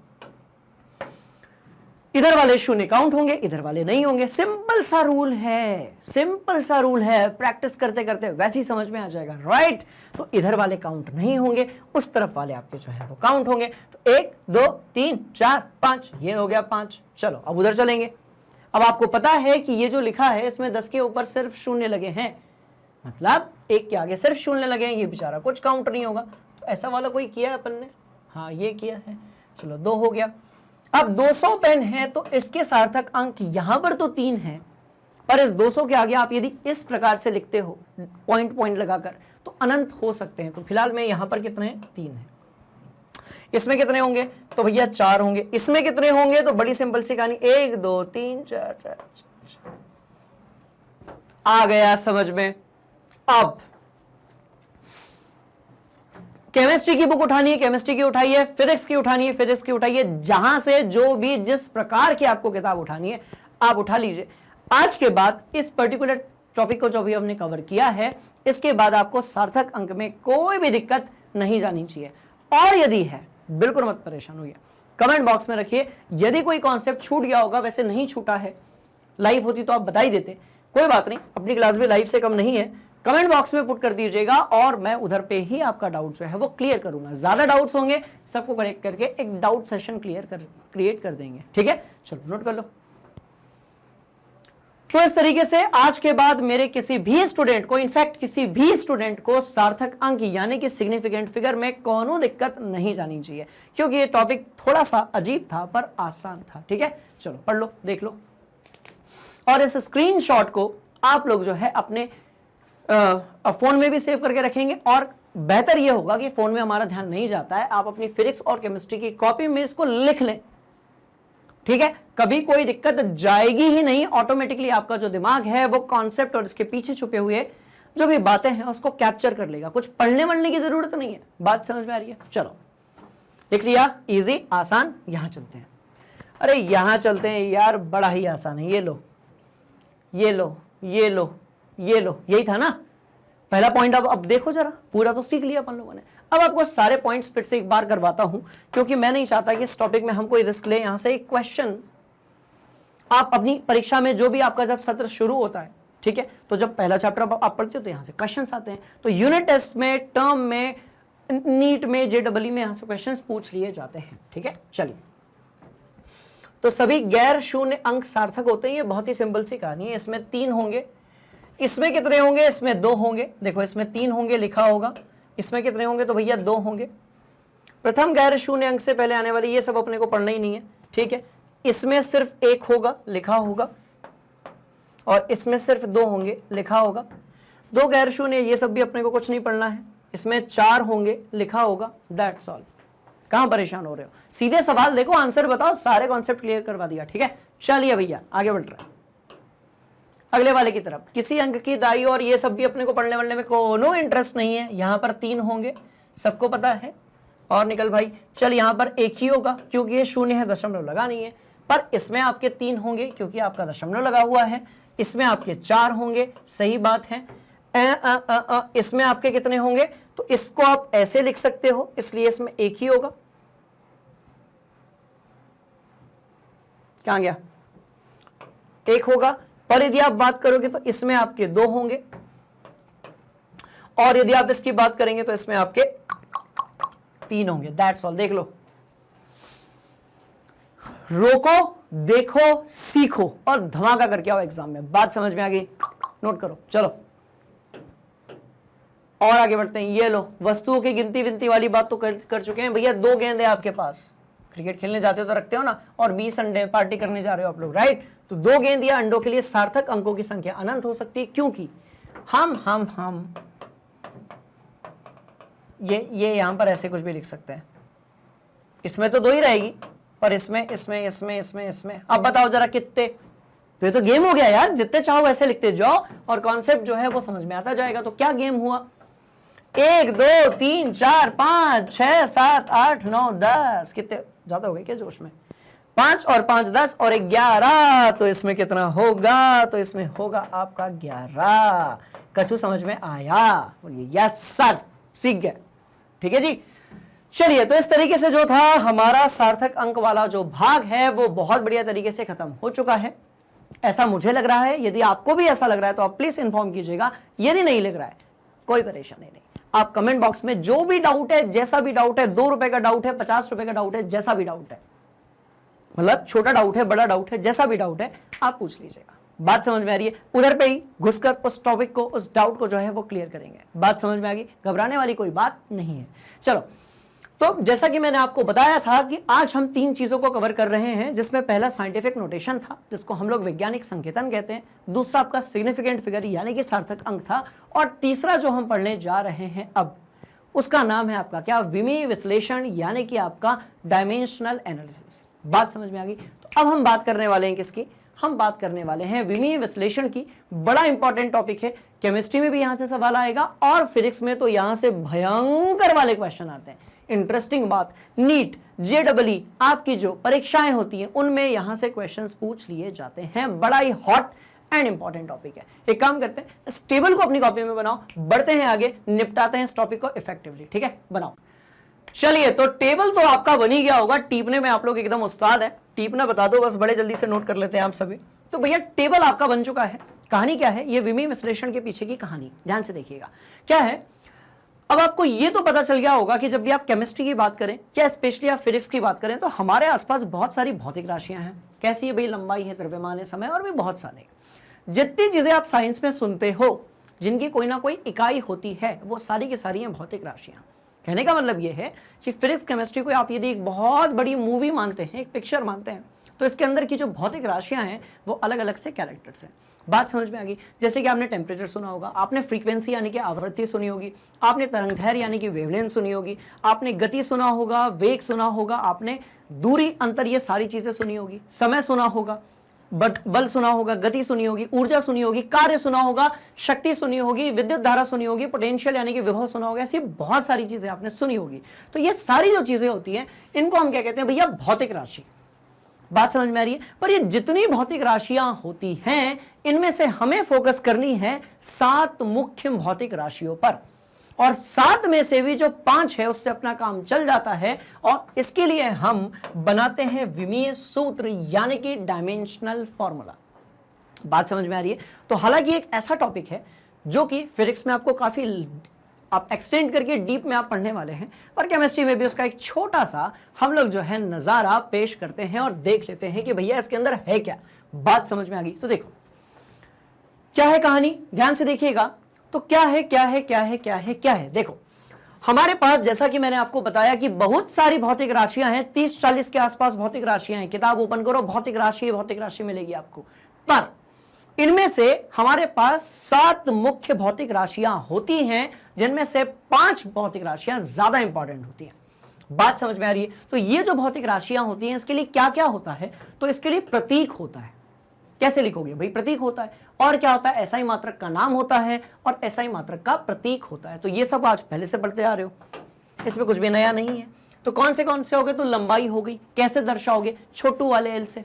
Speaker 1: इधर वाले शून्य काउंट होंगे, इधर वाले नहीं होंगे। सिंपल सा रूल है, सिंपल सा रूल है, प्रैक्टिस करते करते वैसे ही समझ में आ जाएगा, राइट। तो इधर वाले काउंट नहीं होंगे, उस तरफ वाले आपके जो है वो काउंट होंगे। तो 1 2 3 4 5, ये हो गया 5। चलो अब उधर चलेंगे। अब आपको पता है कि ये जो लिखा है इसमें 10 के ऊपर सिर्फ शून्य लगे हैं, मतलब 1 के आगे सिर्फ शून्य लगे हैं, ये बेचारा कुछ काउंट नहीं होगा। तो ऐसा वाला कोई किया है अपन ने, हाँ ये किया है। चलो 2 हो गया। अब 200 पेन है तो इसके सार्थक अंक यहां पर तो 3 है, पर इस 200 के आगे आप यदि इस प्रकार से लिखते हो पॉइंट पॉइंट लगाकर तो अनंत हो सकते हैं। तो फिलहाल में यहां पर कितने हैं, 3 है। इसमें कितने होंगे, तो भैया 4 होंगे। इसमें कितने होंगे, तो बड़ी सिंपल सी कहानी, 1 2 3 4 4 आ गया समझ में। अब केमिस्ट्री की बुक उठानी है, केमिस्ट्री की उठाइए, फिजिक्स की उठानी है, फिजिक्स की उठाइए, जहां से जो भी जिस प्रकार की आपको किताब उठानी है आप उठा लीजिए। आज के बाद इस पर्टिकुलर टॉपिक को जो भी हमने कवर किया है, इसके बाद आपको सार्थक अंक में कोई भी दिक्कत नहीं जानी चाहिए। और यदि है, बिल्कुल मत परेशान होइए, कमेंट बॉक्स में रखिए। यदि कोई कॉन्सेप्ट छूट गया होगा, वैसे नहीं छूटा है, लाइव होती तो आप बता ही देते, कोई बात नहीं, अपनी क्लास भी लाइव से कम नहीं है। कमेंट बॉक्स में पुट कर दीजिएगा और मैं उधर पे ही आपका डाउट जो है वो क्लियर करूंगा। ज्यादा डाउट्स होंगे सबको कनेक्ट करके एक डाउट सेशन क्रिएट कर देंगे, ठीक है। चलो नोट कर लो। तो इस तरीके से आज के बाद मेरे किसी भी स्टूडेंट को, इनफैक्ट किसी भी स्टूडेंट को सार्थक अंक यानी कि सिग्निफिकेंट फिगर में कोनो दिक्कत नहीं जानी चाहिए, क्योंकि ये टॉपिक थोड़ा सा अजीब था पर आसान था, ठीक है। चलो पढ़ लो, देख लो, और इस स्क्रीनशॉट को आप लोग जो है अपने फोन में भी सेव करके रखेंगे। और बेहतर यह होगा कि फोन में हमारा ध्यान नहीं जाता है, आप अपनी फिजिक्स और केमिस्ट्री की कॉपी में इसको लिख लें, ठीक है। कभी कोई दिक्कत जाएगी ही नहीं, ऑटोमेटिकली आपका जो दिमाग है वो कॉन्सेप्ट और इसके पीछे छुपे हुए जो भी बातें हैं उसको कैप्चर कर लेगा। कुछ पढ़ने वढ़ने की जरूरत नहीं है। बात समझ में आ रही है? चलो लिख लिया, इजी आसान। यहां चलते हैं, अरे यहां चलते हैं यार, बड़ा ही आसान है। ये लो ये लो ये लो ये लो, यही था ना पहला पॉइंट। अब देखो जरा, पूरा तो सीख लिया अपन लोगों ने। अब आपको सारे पॉइंट्स फिर से एक बार करवाता हूं, क्योंकि मैं नहीं चाहता कि इस टॉपिक में हम कोई रिस्क ले। यहां से एक क्वेश्चन आप अपनी परीक्षा में, जो भी आपका जब सत्र शुरू होता है, ठीक है, तो जब पहला चैप्टर आप पढ़ते हो तो यहां से क्वेश्चन आते हैं। तो यूनिट टेस्ट में, टर्म में, नीट में, JEE में यहां से क्वेश्चन पूछ लिए जाते हैं, ठीक है। चलिए, तो सभी गैर शून्य अंक सार्थक होते हैं। ये बहुत ही सिंपल सी कहानी है। इसमें 3 होंगे, इसमें कितने होंगे, इसमें 2 होंगे। देखो इसमें 3 होंगे लिखा होगा, इसमें कितने होंगे, तो भैया 2 होंगे। प्रथम गैर शून्य अंक से पहले आने वाले ये सब अपने को पढ़ना ही नहीं है, ठीक है। इसमें सिर्फ 1 होगा लिखा होगा, और इसमें सिर्फ 2 होंगे लिखा होगा। 2 गैर शून्य, ये सब भी अपने को कुछ नहीं पढ़ना है। इसमें 4 होंगे लिखा होगा, दैट्स ऑल। कहां परेशान हो रहे हो, सीधे सवाल देखो, आंसर बताओ, सारे कॉन्सेप्ट क्लियर करवा दिया, ठीक है। चलिए भैया आगे बढ़ रहे हैं। अगले वाले की तरफ, किसी अंक की दाई और ये सब भी अपने को पढ़ने वढ़ने में कोनो इंटरेस्ट नहीं है। यहां पर 3 होंगे, सबको पता है। और निकल भाई, चल यहां पर 1 ही होगा क्योंकि ये 0 है, दशमलव लगा नहीं है। पर इसमें आपके 3 होंगे क्योंकि आपका दशमलव लगा हुआ है। इसमें आपके 4 होंगे, सही बात है। इसमें आपके कितने होंगे, तो इसको आप ऐसे लिख सकते हो, इसलिए इसमें 1 ही होगा। कहां गया, 1 होगा। पर यदि आप बात करोगे तो इसमें आपके 2 होंगे, और यदि आप इसकी बात करेंगे तो इसमें आपके 3 होंगे। That's all. देख लो, रोको, देखो, सीखो और धमाका करके आओ एग्जाम में। बात समझ में आ गई, नोट करो। चलो और आगे बढ़ते हैं। ये लो, वस्तुओं की गिनती विनती वाली बात तो कर चुके हैं भैया। 2 गेंद है आपके पास, क्रिकेट खेलने जाते हो तो रखते हो ना, और 20 अंडे पार्टी करने जा रहे हो आप लोग, राइट। तो 2 गेंद या अंडों के लिए सार्थक अंकों की संख्या अनंत हो सकती है, क्योंकि हम ये यहां पर ऐसे कुछ भी लिख सकते हैं। इसमें तो 2 ही रहेगी, पर इसमें अब बताओ जरा कितने। तो ये तो गेम हो गया यार, जितने चाहो वैसे लिखते जाओ और कॉन्सेप्ट जो है वो समझ में आता जाएगा। तो क्या गेम हुआ, 1 2 3 4 5 6 7 8 9 10, कितने ज्यादा हो गए क्या जोश में, 5 और 5 10 और 11, तो इसमें कितना होगा, तो इसमें होगा आपका 11। कछु समझ में आया, बोलिए यस सर, सीख गए, ठीक है जी। चलिए, तो इस तरीके से जो था हमारा सार्थक अंक वाला जो भाग है वो बहुत बढ़िया तरीके से खत्म हो चुका है, ऐसा मुझे लग रहा है। यदि आपको भी ऐसा लग रहा है तो आप प्लीज इन्फॉर्म कीजिएगा। यदि नहीं लग रहा है कोई परेशानी नहीं, आप कमेंट बॉक्स में जो भी डाउट है, जैसा भी डाउट है, 2 रुपए का डाउट है, 50 रुपए का डाउट है, जैसा भी डाउट है, मतलब छोटा डाउट है, बड़ा डाउट है, जैसा भी डाउट है आप पूछ लीजिएगा। बात समझ में आ रही है, उधर पे ही घुसकर उस टॉपिक को, उस डाउट को जो है वो क्लियर करेंगे। बात समझ में आ गई, घबराने वाली कोई बात नहीं है। चलो, तो जैसा कि मैंने आपको बताया था कि आज हम 3 चीजों को कवर कर रहे हैं, जिसमें पहला साइंटिफिक नोटेशन था, जिसको हम लोग वैज्ञानिक संकेतन कहते हैं। दूसरा आपका सिग्निफिकेंट फिगर यानी कि सार्थक अंक था। और तीसरा जो हम पढ़ने जा रहे हैं अब, उसका नाम है आपका क्या, विमीय विश्लेषण यानी कि आपका डायमेंशनल एनालिसिस। बात समझ में आ गई। तो अब हम बात करने वाले हैं किसकी, हम बात करने वाले हैं विमीय विश्लेषण की। बड़ा इंपॉर्टेंट टॉपिक है, केमिस्ट्री में भी यहां से सवाल आएगा और फिजिक्स में तो यहां से भयंकर वाले क्वेश्चन आते हैं। इंटरेस्टिंग बात, नीट जेईई आपकी जो परीक्षाएं होती हैं उनमें यहां से क्वेश्चंस पूछ लिए जाते हैं। बड़ा ही हॉट एंड इंपॉर्टेंट टॉपिक है। एक काम करते हैं, इस टेबल को अपनी कॉपी में बनाओ, बढ़ते हैं आगे, निपटाते हैं इस टॉपिक को इफेक्टिवली, ठीक है, बनाओ। चलिए, तो टेबल तो आपका बन ही गया होगा, टीपने में आप लोग एकदम उस्ताद है, टीपना बता दो बस, बड़े जल्दी से नोट कर लेते हैं आप सभी। तो भैया टेबल आपका बन चुका है। कहानी क्या है, ये विमीय विश्लेषण के पीछे की कहानी ध्यान से देखिएगा क्या है। अब आपको ये तो पता चल गया होगा कि जब भी आप केमिस्ट्री की बात करें या स्पेशली आप फिजिक्स की बात करें तो हमारे आसपास बहुत सारी भौतिक राशियां हैं। कैसी है भाई, लंबाई है, द्रव्यमान है, समय, और भी बहुत सारे। जितनी चीजें आप साइंस में सुनते हो जिनकी कोई ना कोई इकाई होती है, वो सारी की सारी हैं भौतिक राशियां। कहने का मतलब ये है कि फिजिक्स केमिस्ट्री को आप यदि एक बहुत बड़ी मूवी मानते हैं, एक पिक्चर मानते हैं, तो इसके अंदर की जो भौतिक राशियां हैं वो अलग अलग से कैरेक्टर्स हैं। बात समझ में आ गई। जैसे कि आपने टेम्परेचर सुना होगा, आपने फ्रीक्वेंसी यानी कि आवृत्ति सुनी होगी, आपने तरंगदैर्घ्य यानी कि वेवलेंथ सुनी होगी, आपने गति सुना होगा, वेग सुना होगा, आपने दूरी, अंतर, ये सारी चीजें सुनी होगी, समय सुना होगा, बल सुना होगा, गति सुनी होगी, ऊर्जा सुनी होगी, कार्य सुना होगा, शक्ति सुनी होगी, विद्युत धारा सुनी होगी, पोटेंशियल यानी कि विभव सुना होगा। ऐसी बहुत सारी चीजें आपने सुनी होगी। तो ये सारी जो चीजें होती हैं इनको हम क्या कहते हैं भैया, भौतिक राशि। बात समझ में आ रही है। पर ये जितनी भौतिक राशियां होती हैं इनमें से हमें फोकस करनी है 7 मुख्य भौतिक राशियों पर, और 7 में से भी जो 5 है उससे अपना काम चल जाता है। और इसके लिए हम बनाते हैं विमीय सूत्र यानी कि डायमेंशनल फॉर्मूला। बात समझ में आ रही है। तो हालांकि एक ऐसा टॉपिक है जो कि फिजिक्स में आपको काफी आप एक्सटेंड करके डीप में आप पढ़ने वाले हैं, और केमिस्ट्री में भी उसका एक छोटा सा हम लोग जो है नजारा पेश करते हैं और देख लेते हैं कि भैया इसके अंदर है क्या। बात समझ में आ गई। तो देखो क्या है कहानी, ध्यान से देखिएगा। तो क्या है क्या है क्या है क्या है क्या है, देखो हमारे पास जैसा कि मैंने आपको बताया कि बहुत सारी भौतिक राशियां हैं, 30-40 के आसपास भौतिक राशियां हैं। किताब ओपन करो, भौतिक राशि मिलेगी आपको। पर इनमें से हमारे पास 7 मुख्य भौतिक राशियां होती हैं, जिनमें से 5 भौतिक राशियां ज्यादा इंपॉर्टेंट होती हैं। बात समझ में आ रही है। तो ये जो भौतिक राशियां होती हैं इसके लिए क्या क्या होता है, तो इसके लिए प्रतीक होता है। कैसे लिखोगे भाई, प्रतीक होता है। और क्या होता है, एसआई मात्रक का नाम होता है और एसआई मात्रक का प्रतीक होता है। तो ये सब आज पहले से पढ़ते आ रहे हो, इसमें कुछ भी नया नहीं है। तो कौन से हो गए, तो लंबाई हो गई, कैसे दर्शाओगे, छोटू वाले एल से,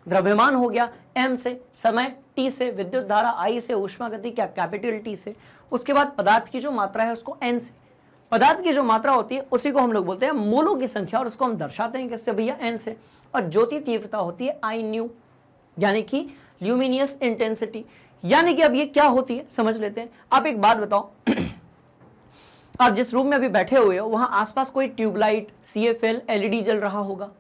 Speaker 1: द्रव्यमान हो गया एम से, समय टी से, विद्युत धारा आई से, ऊष्मा गति क्या कैपिटल टी से, उसके बाद पदार्थ की जो मात्रा है उसको एन से। पदार्थ की जो मात्रा होती है उसी को हम लोग बोलते हैं मोलों की संख्या, और उसको हम दर्शाते हैं किससे भैया, एन से। और ज्योति तीव्रता होती है आई न्यू, यानी कि ल्यूमिनियस इंटेंसिटी। यानी कि अब ये क्या होती है समझ लेते हैं। आप एक बात बताओ, आप जिस रूम में अभी बैठे हुए हो वहां आसपास कोई ट्यूबलाइट, सीएफएल, एलईडी जल रहा होगा,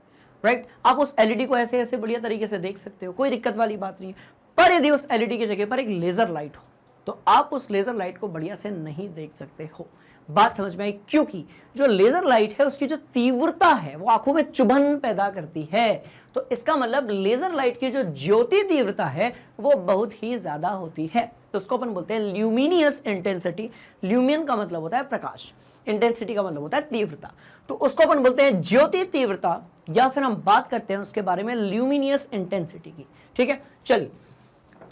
Speaker 1: राइट। आप उस एलईडी को ऐसे ऐसे बढ़िया तरीके से देख सकते हो, कोई दिक्कत वाली बात नहीं है। पर यदि उस एलईडी की जगह पर एक लेजर लाइट हो तो आप उस लेजर लाइट को बढ़िया से नहीं देख सकते हो। बात समझ में आई, क्योंकि जो लेजर लाइट है उसकी जो तीव्रता है वो आंखों में चुभन पैदा करती है। तो इसका मतलब लेजर लाइट की जो ज्योति तीव्रता है वो बहुत ही ज्यादा होती है। तो उसको अपन बोलते हैं ल्यूमिनियस इंटेंसिटी। ल्यूमिन का मतलब होता है प्रकाश, इंटेंसिटी का मतलब होता है तीव्रता। तो उसको अपन बोलते हैं ज्योति तीव्रता, या फिर हम बात करते हैं उसके बारे में ल्यूमिनियस इंटेंसिटी की। ठीक है, चलिए।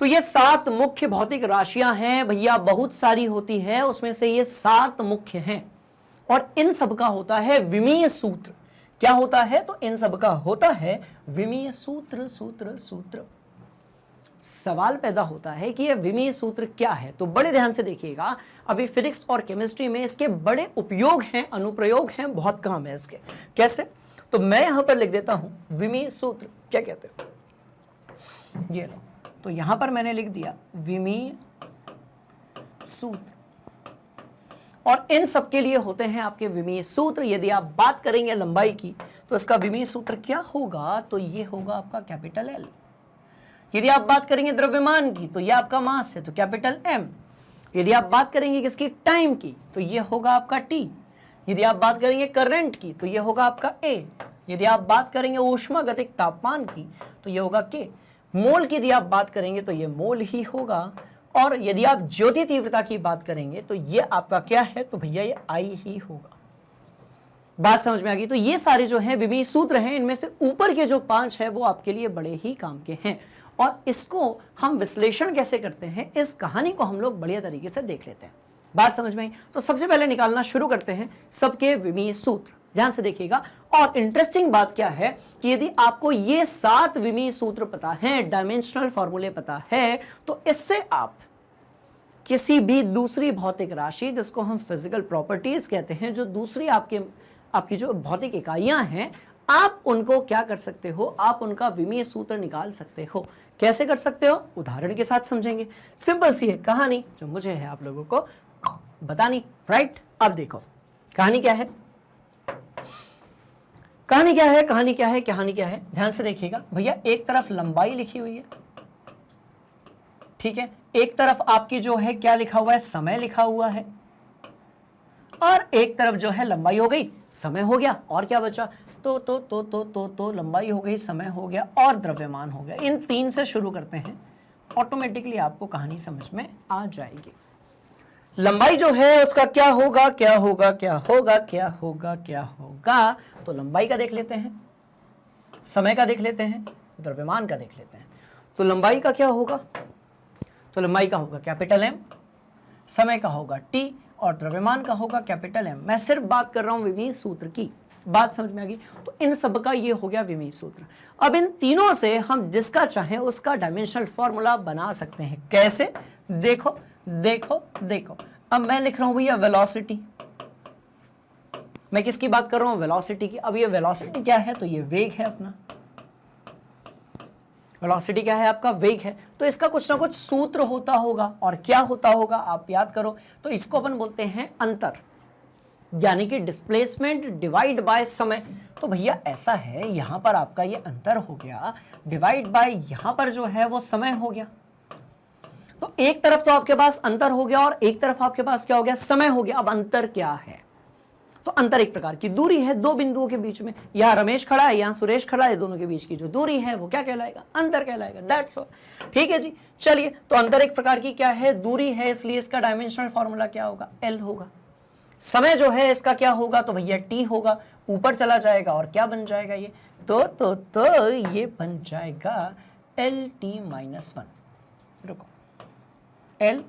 Speaker 1: तो ये 7 मुख्य भौतिक राशियां हैं भैया, बहुत सारी होती है, उसमें से ये 7 मुख्य हैं। और इन सब का होता है विमीय सूत्र। क्या होता है, तो इन सब का होता है विमीय सूत्र। सूत्र सवाल पैदा होता है कि ये विमीय सूत्र क्या है। तो बड़े ध्यान से देखिएगा, अभी फिजिक्स और केमिस्ट्री में इसके बड़े उपयोग हैं, अनुप्रयोग हैं, बहुत काम है इसके। कैसे, तो मैं यहां पर लिख देता हूं विमीय सूत्र क्या कहते हो, ये लो। तो यहां पर मैंने लिख दिया विमीय सूत्र, और इन सब के लिए होते हैं आपके विमीय सूत्र। यदि आप बात करेंगे लंबाई की तो इसका विमीय सूत्र क्या होगा, तो ये होगा आपका कैपिटल एल। यदि आप बात करेंगे द्रव्यमान की तो ये आपका मास है, तो कैपिटल एम। यदि आप बात करेंगे किसकी, टाइम की, तो ये होगा आपका टी। यदि आप बात करेंगे करंट की तो ये होगा आपका ए। यदि आप बात करेंगे ऊष्मागतिक तापमान की तो ये होगा के। मोल की यदि आप बात करेंगे तो ये मोल ही होगा। और यदि आप ज्योति तीव्रता की बात करेंगे तो ये आपका क्या है, तो भैया ये आई ही होगा। बात समझ में आ गई। तो ये सारे जो हैं विमीय सूत्र हैं, इनमें से ऊपर के जो 5 है वो आपके लिए बड़े ही काम के हैं। और इसको हम विश्लेषण कैसे करते हैं, इस कहानी को हम लोग बढ़िया तरीके से देख लेते हैं। बात समझ में आई। तो सबसे पहले निकालना शुरू करते हैं सबके विमीय सूत्र, ध्यान से देखिएगा। और इंटरेस्टिंग बात क्या है कि यदि आपको ये 7 विमीय सूत्र पता है, डायमेंशनल फॉर्मूले पता है, तो इससे आप किसी भी दूसरी भौतिक राशि, जिसको हम फिजिकल प्रॉपर्टीज कहते हैं, जो दूसरी आपकी जो भौतिक इकाइयां हैं, आप उनको क्या कर सकते हो, आप उनका विमीय सूत्र निकाल सकते हो। कैसे कर सकते हो, उदाहरण के साथ समझेंगे। सिंपल सी है कहानी, जो मुझे है आप लोगों को बतानी, राइट। अब देखो कहानी क्या है, कहानी क्या है, कहानी क्या है, कहानी क्या है, ध्यान से देखिएगा भैया। एक तरफ लंबाई लिखी हुई है, ठीक है, एक तरफ आपकी जो है क्या लिखा हुआ है, समय लिखा हुआ है, और एक तरफ जो है लंबाई हो गई, समय हो गया, और क्या बचा, तो लंबाई हो गई, समय हो गया, और द्रव्यमान हो गया। इन 3 से शुरू करते हैं, ऑटोमेटिकली आपको कहानी समझ में आ जाएगी। लंबाई जो है उसका क्या होगा, क्या होगा, क्या होगा, क्या होगा, क्या होगा, तो लंबाई का देख लेते हैं, समय का देख लेते हैं, द्रव्यमान का देख लेते हैं। तो लंबाई का क्या होगा, तो लंबाई का होगा कैपिटल एम, समय का होगा टी, और द्रव्यमान का होगा कैपिटल एम। मैं सिर्फ बात कर रहा हूं विमीय सूत्र की, बात समझ में आ गई। तो इन सब का ये हो गया विमीय सूत्र। अब इन तीनों से हम जिसका चाहें उसका डायमेंशनल फॉर्मूला बना सकते हैं। कैसे, देखो देखो देखो। अब मैं लिख रहा हूं भैया वेलोसिटी, मैं किसकी बात कर रहा हूं, वेलोसिटी की। अब ये वेलोसिटी क्या है, तो ये वेग है अपना, वेलोसिटी क्या है आपका, वेग है। तो इसका कुछ ना कुछ सूत्र होता होगा, और क्या होता होगा आप याद करो। तो इसको अपन बोलते हैं अंतर, यानी कि डिस्प्लेसमेंट डिवाइड बाय समय। तो भैया ऐसा है, यहां पर आपका ये अंतर हो गया, डिवाइड बाय यहां पर जो है वो समय हो गया। तो एक तरफ तो आपके पास अंतर हो गया, और एक तरफ आपके पास क्या हो गया, समय हो गया। अब अंतर क्या है, तो अंतर एक प्रकार की दूरी है दो बिंदुओं के बीच में। यहां रमेश खड़ा है, यहां सुरेश खड़ा है, दोनों के बीच की जो दूरी है वो क्या कहलाएगा, अंतर कहलाएगा। दैट्स ऑल, ठीक है जी। चलिए, तो अंतर एक प्रकार की क्या है, दूरी है, इसलिए इसका डायमेंशनल फॉर्मूला क्या होगा, एल होगा। समय जो है इसका क्या होगा, तो भैया टी होगा, ऊपर चला जाएगा और क्या बन जाएगा ये, तो ये बन जाएगा एल टी माइनस वन, रुको, एल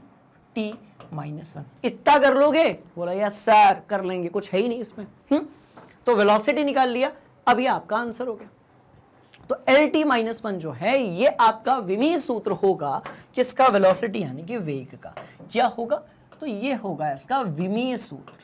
Speaker 1: टी माइनस वन, इतना कर लोगे? बोला यस सर कर लेंगे, कुछ है ही नहीं इसमें। तो वेलोसिटी निकाल लिया, अब ये आपका आंसर हो गया। तो एल टी माइनस वन जो है ये आपका विमीय सूत्र होगा, किसका? वेलोसिटी यानी कि वेग का। क्या होगा? तो ये होगा इसका विमीय सूत्र,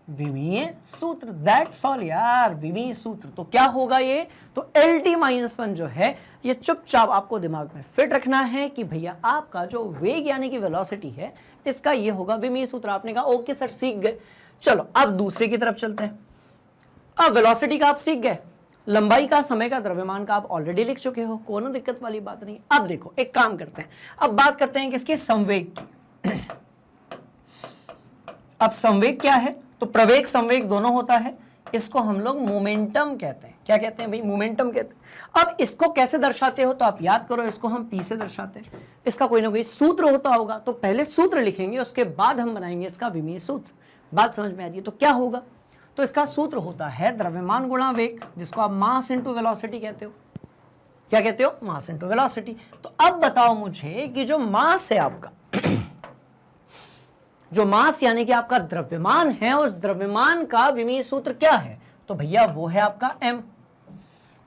Speaker 1: विमीय सूत्र, दैट्स ऑल यार, विमीय सूत्र। तो क्या होगा ये? तो एल टी माइनस वन जो है ये चुपचाप आपको दिमाग में फिट रखना है कि भैया आपका जो वेग यानी कि वेलोसिटी है इसका ये होगा विमीय सूत्र। आपने कहा ओके सर सीख गए, चलो अब दूसरे की तरफ चलते हैं। अब वेलोसिटी का आप सीख गए, लंबाई का, समय का, द्रव्यमान का आप ऑलरेडी लिख चुके हो, कोनो दिक्कत वाली बात नहीं। अब देखो एक काम करते हैं, अब बात करते हैं किसकी? संवेग की। अब संवेग क्या है? तो प्रवेग संवेग दोनों होता है, इसको हम लोग मोमेंटम कहते हैं। क्या कहते हैं भाई? मोमेंटम कहते हैं। अब इसको कैसे दर्शाते हो? तो आप याद करो, इसको हम पी से दर्शाते हैं। इसका कोई ना कोई सूत्र होता होगा, तो पहले सूत्र लिखेंगे, उसके बाद हम बनाएंगे इसका विमीय सूत्र। बात समझ में आ रही है? तो क्या होगा? तो इसका सूत्र होता है द्रव्यमान गुणा वेग, जिसको आप मास इंटू वेलोसिटी कहते हो। क्या कहते हो? Mass into velocity. तो अब बताओ मुझे कि जो मास है आपका जो मास यानी कि आपका द्रव्यमान है, उस द्रव्यमान का विमीय सूत्र क्या है? तो भैया वो है आपका m।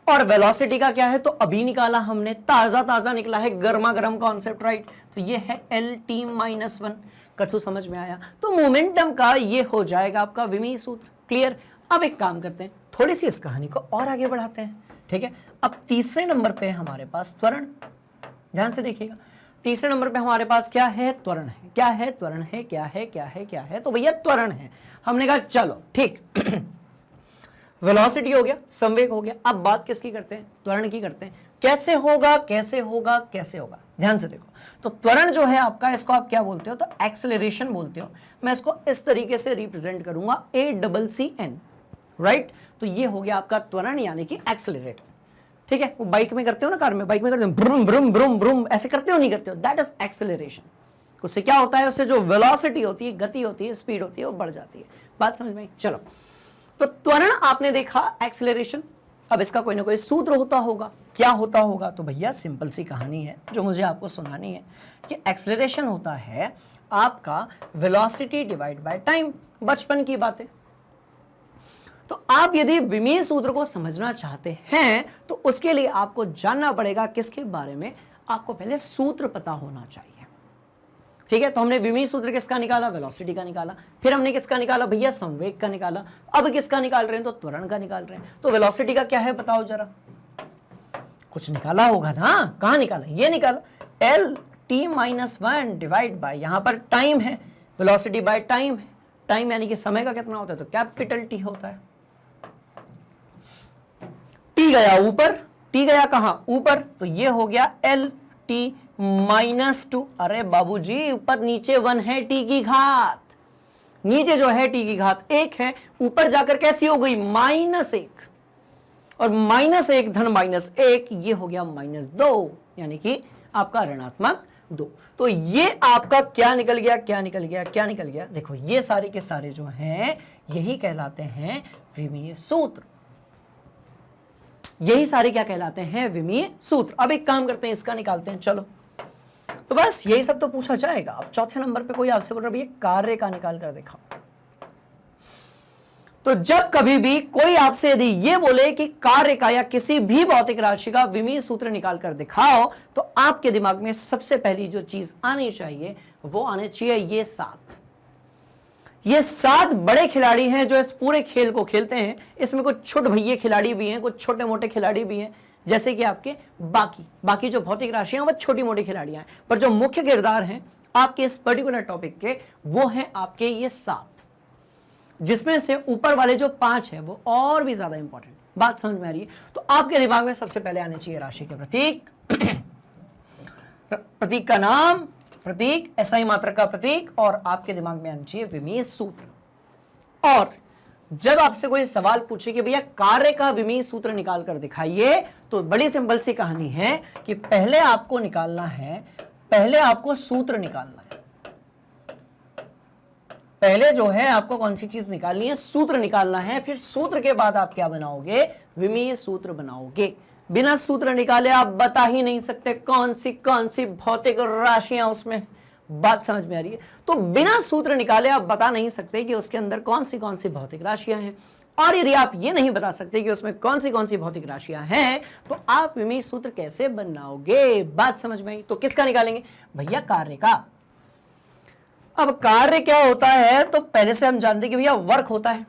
Speaker 1: और वेलोसिटी का क्या है? तो अभी निकाला हमने, ताजा ताजा निकला है, गर्मा गर्म कॉन्सेप्ट, राइट? तो ये है एल टी माइनस वन। कथू समझ में आया? तो मोमेंटम का ये हो जाएगा आपका विमीय सूत्र। क्लियर? अब एक काम करते हैं, थोड़ी सी इस कहानी को और आगे बढ़ाते हैं, ठीक है? अब तीसरे नंबर पे हमारे पास त्वरण, ध्यान से देखिएगा, तीसरे नंबर पे हमारे पास क्या है? त्वरण है। क्या है? त्वरण है। क्या है? क्या है? क्या है? तो भैया त्वरण है। हमने कहा चलो ठीक वेलोसिटी हो गया, संवेग हो गया, अब बात किसकी करते हैं? त्वरण की करते हैं। कैसे होगा? कैसे होगा? कैसे होगा? ध्यान से देखो, तो त्वरण जो है आपका, इसको आप क्या बोलते हो? तो एक्सेलरेशन बोलते हो। मैं इसको इस तरीके से रिप्रेजेंट करूंगा, ACCN, राइट? तो ये हो गया आपका त्वरण यानी कि एक्सेलरेटर, ठीक है? वो बाइक में करते हो ना, कार में, बाइक में करते हो ब्रुम ब्रुम ब्रुम ब्रुम, ऐसे करते हो नहीं करते हो? That is acceleration. उससे क्या होता है? उससे जो वेलोसिटी होती है, गति होती है, स्पीड होती है, वो बढ़ जाती है। बात समझ में आई? चलो, तो त्वरण आपने देखा, एक्सेलरेशन। अब इसका कोई ना कोई सूत्र होता होगा। क्या होता होगा? तो भैया सिंपल सी कहानी है जो मुझे आपको सुनानी है कि एक्सेलरेशन होता है आपका वेलोसिटी डिवाइड बाय टाइम। बचपन की बातें। तो आप यदि विमीय सूत्र को समझना चाहते हैं तो उसके लिए आपको जानना पड़ेगा किसके बारे में? आपको पहले सूत्र पता होना चाहिए, ठीक है? तो हमने विमीय सूत्र किसका निकाला? वेलोसिटी का निकाला। फिर हमने किसका निकाला? भैया संवेग का निकाला। अब किसका निकाल रहे हैं? तो त्वरण का निकाल रहे हैं। तो वेलोसिटी का क्या है बताओ जरा? कुछ निकाला होगा ना? कहां निकाला? ये निकाला, L T minus one divide by, यहां पर टाइम है, वेलोसिटी बाय टाइम है। टाइम यानी कि समय का कितना होता है? तो कैपिटल टी होता है। टी गया ऊपर, टी गया कहां? ऊपर। तो ये हो गया एल टी माइनस टू। अरे बाबूजी ऊपर नीचे वन है, टी की घात, नीचे जो है टी की घात एक है, ऊपर जाकर कैसी हो गई? माइनस एक, और माइनस एक धन माइनस एक, ये हो गया माइनस दो, यानी कि आपका ऋणात्मक दो। तो ये आपका क्या निकल गया? क्या निकल गया? क्या निकल गया? देखो ये सारे के सारे जो हैं यही कहलाते हैं विमीय सूत्र। यही सारे क्या कहलाते हैं? विमीय सूत्र। अब एक काम करते हैं, इसका निकालते हैं। चलो, तो बस यही सब तो पूछा जाएगा। अब चौथे नंबर पे कोई आपसे बोल रहा है कार्य का निकाल कर दिखाओ। तो जब कभी भी कोई आपसे यदि ये बोले कि कार्य का या किसी भी भौतिक राशि का विमीय सूत्र निकाल कर दिखाओ, तो आपके दिमाग में सबसे पहली जो चीज आनी चाहिए वो आने चाहिए ये सात। ये सात बड़े खिलाड़ी हैं जो इस पूरे खेल को खेलते हैं। इसमें कुछ छोटे भैये खिलाड़ी भी हैं, कुछ छोटे मोटे खिलाड़ी भी हैं, जैसे कि आपके बाकी जो भौतिक राशियां वो छोटी मोटी खिलाड़ियां हैं, पर जो मुख्य किरदार हैं आपके इस पर्टिकुलर टॉपिक के वो हैं आपके ये सात, जिसमें से ऊपर वाले जो पांच है वो और भी ज्यादा इंपॉर्टेंट। बात समझ में आ रही है? तो आपके दिमाग में सबसे पहले आने चाहिए राशि के प्रतीक, प्रतीक का नाम, प्रतीक SI मात्रक का प्रतीक, और आपके दिमाग में आना चाहिए विमीय सूत्र। और जब आपसे कोई सवाल पूछे कि भैया कार्य का विमीय सूत्र निकाल कर दिखाइए, तो बड़ी सिंपल सी कहानी है कि पहले आपको निकालना है, पहले आपको सूत्र निकालना है। पहले जो है आपको कौन सी चीज निकालनी है? सूत्र निकालना है। फिर सूत्र के बाद आप क्या बनाओगे? विमीय सूत्र बनाओगे। बिना सूत्र निकाले आप बता ही नहीं सकते कौन सी भौतिक राशियां उसमें, बात समझ में आ रही है? तो बिना सूत्र निकाले आप बता नहीं सकते कि उसके अंदर कौन सी भौतिक राशियां हैं, और यदि आप ये नहीं बता सकते कि उसमें कौन सी भौतिक राशियां हैं तो आप विमीय सूत्र कैसे बनाओगे? बात समझ में आई? तो किसका निकालेंगे भैया? कार्य का। अब कार्य क्या होता है तो पहले से हम जानते कि भैया वर्क होता है।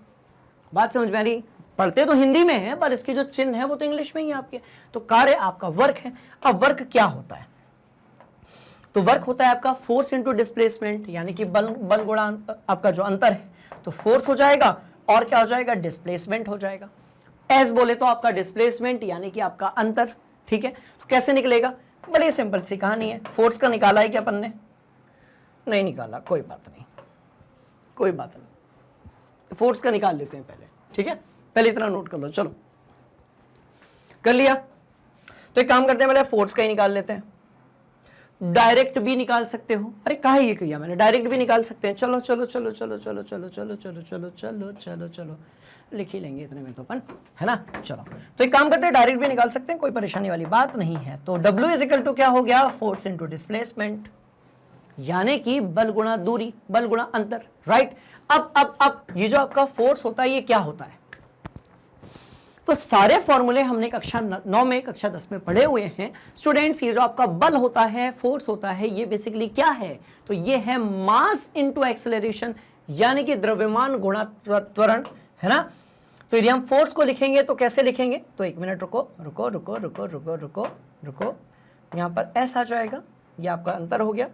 Speaker 1: बात समझ में आ रही? पढ़ते तो हिंदी में है पर इसकी जो चिन्ह है वो तो इंग्लिश में ही आपके। तो कार्य आपका वर्क है। अब वर्क क्या होता है? तो वर्क होता है आपका फोर्स इनटू डिस्प्लेसमेंट, यानी कि बल गुणा आपका जो अंतर है, तो फोर्स हो जाएगा और क्या हो जाएगा? डिस्प्लेसमेंट हो जाएगा। एस बोले तो आपका डिस्प्लेसमेंट यानी कि आपका अंतर। ठीक है, तो कैसे निकलेगा? बड़ी सिंपल सी कहानी है। फोर्स का निकाला है क्या अपन ने? नहीं निकाला, कोई बात नहीं, कोई बात नहीं। फोर्स का निकाल लेते हैं पहले। ठीक है, पहले इतना नोट कर लो। चलो कर लिया, तो एक काम करते हैं पहले फोर्स का ही निकाल लेते हैं। डायरेक्ट भी निकाल सकते हो। अरे कहा ये किया मैंने, डायरेक्ट भी निकाल सकते हैं। चलो चलो चलो चलो चलो चलो चलो चलो चलो चलो चलो चलो लिख ही लेंगे इतने में तो अपन, है ना? चलो तो एक काम करते हैं, डायरेक्ट भी निकाल सकते हैं, कोई परेशानी वाली बात नहीं है। तो W इज इक्वल टू क्या हो गया? फोर्स इनटू डिस्प्लेसमेंट, यानी कि बल गुणा दूरी, बल गुणा अंतर। राइट। अब ये जो आपका फोर्स होता है ये क्या होता है? तो सारे फॉर्मूले हमने कक्षा 9 में, कक्षा 10 में पढ़े हुए हैं स्टूडेंट्स। ये जो आपका बल होता है, फोर्स होता है, ये बेसिकली क्या है? तो ये है मास इनटू एक्सेलरेशन, यानी कि द्रव्यमान गुणा त्वरण, है ना? तो यदि हम फोर्स को लिखेंगे तो कैसे लिखेंगे? तो एक मिनट रुको रुको रुको रुको रुको रुको रुको, यहाँ पर एस आ जाएगा, ये आपका अंतर हो गया,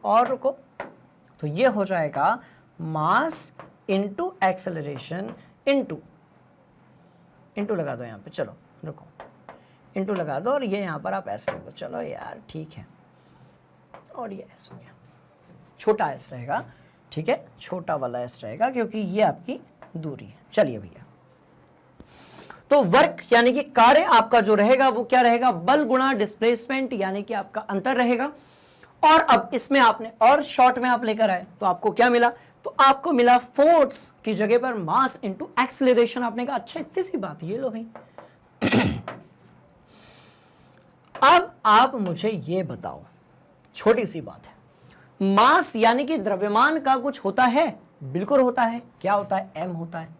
Speaker 1: और रुको, तो ये हो जाएगा मास इनटू एक्सेलरेशन इंटू लगा दो यहाँ पे। चलो रुको, इंटू लगा दो और ये यहाँ पर आप ऐसे लिखो। चलो यार ठीक है, और ये ऐसे हो गया, छोटा एस रहेगा। ठीक है, छोटा वाला एस रहेगा क्योंकि ये आपकी दूरी है। चलिए भैया, तो वर्क यानी कि कार्य आपका जो रहेगा वो क्या रहेगा? बल गुणा डिस्प्लेसमेंट, यानी कि आपका अंतर रहेगा। और अब इसमें आपने और शॉर्ट में आप लेकर आए तो आपको क्या मिला? तो आपको मिला फोर्स की जगह पर मास इनटू एक्सेलरेशन। आपने कहा अच्छा इतनी सी बात, ये लो भाई। अब आप मुझे ये बताओ, छोटी सी बात है, मास यानी कि द्रव्यमान का कुछ होता है? बिल्कुल होता है। क्या होता है? m होता है।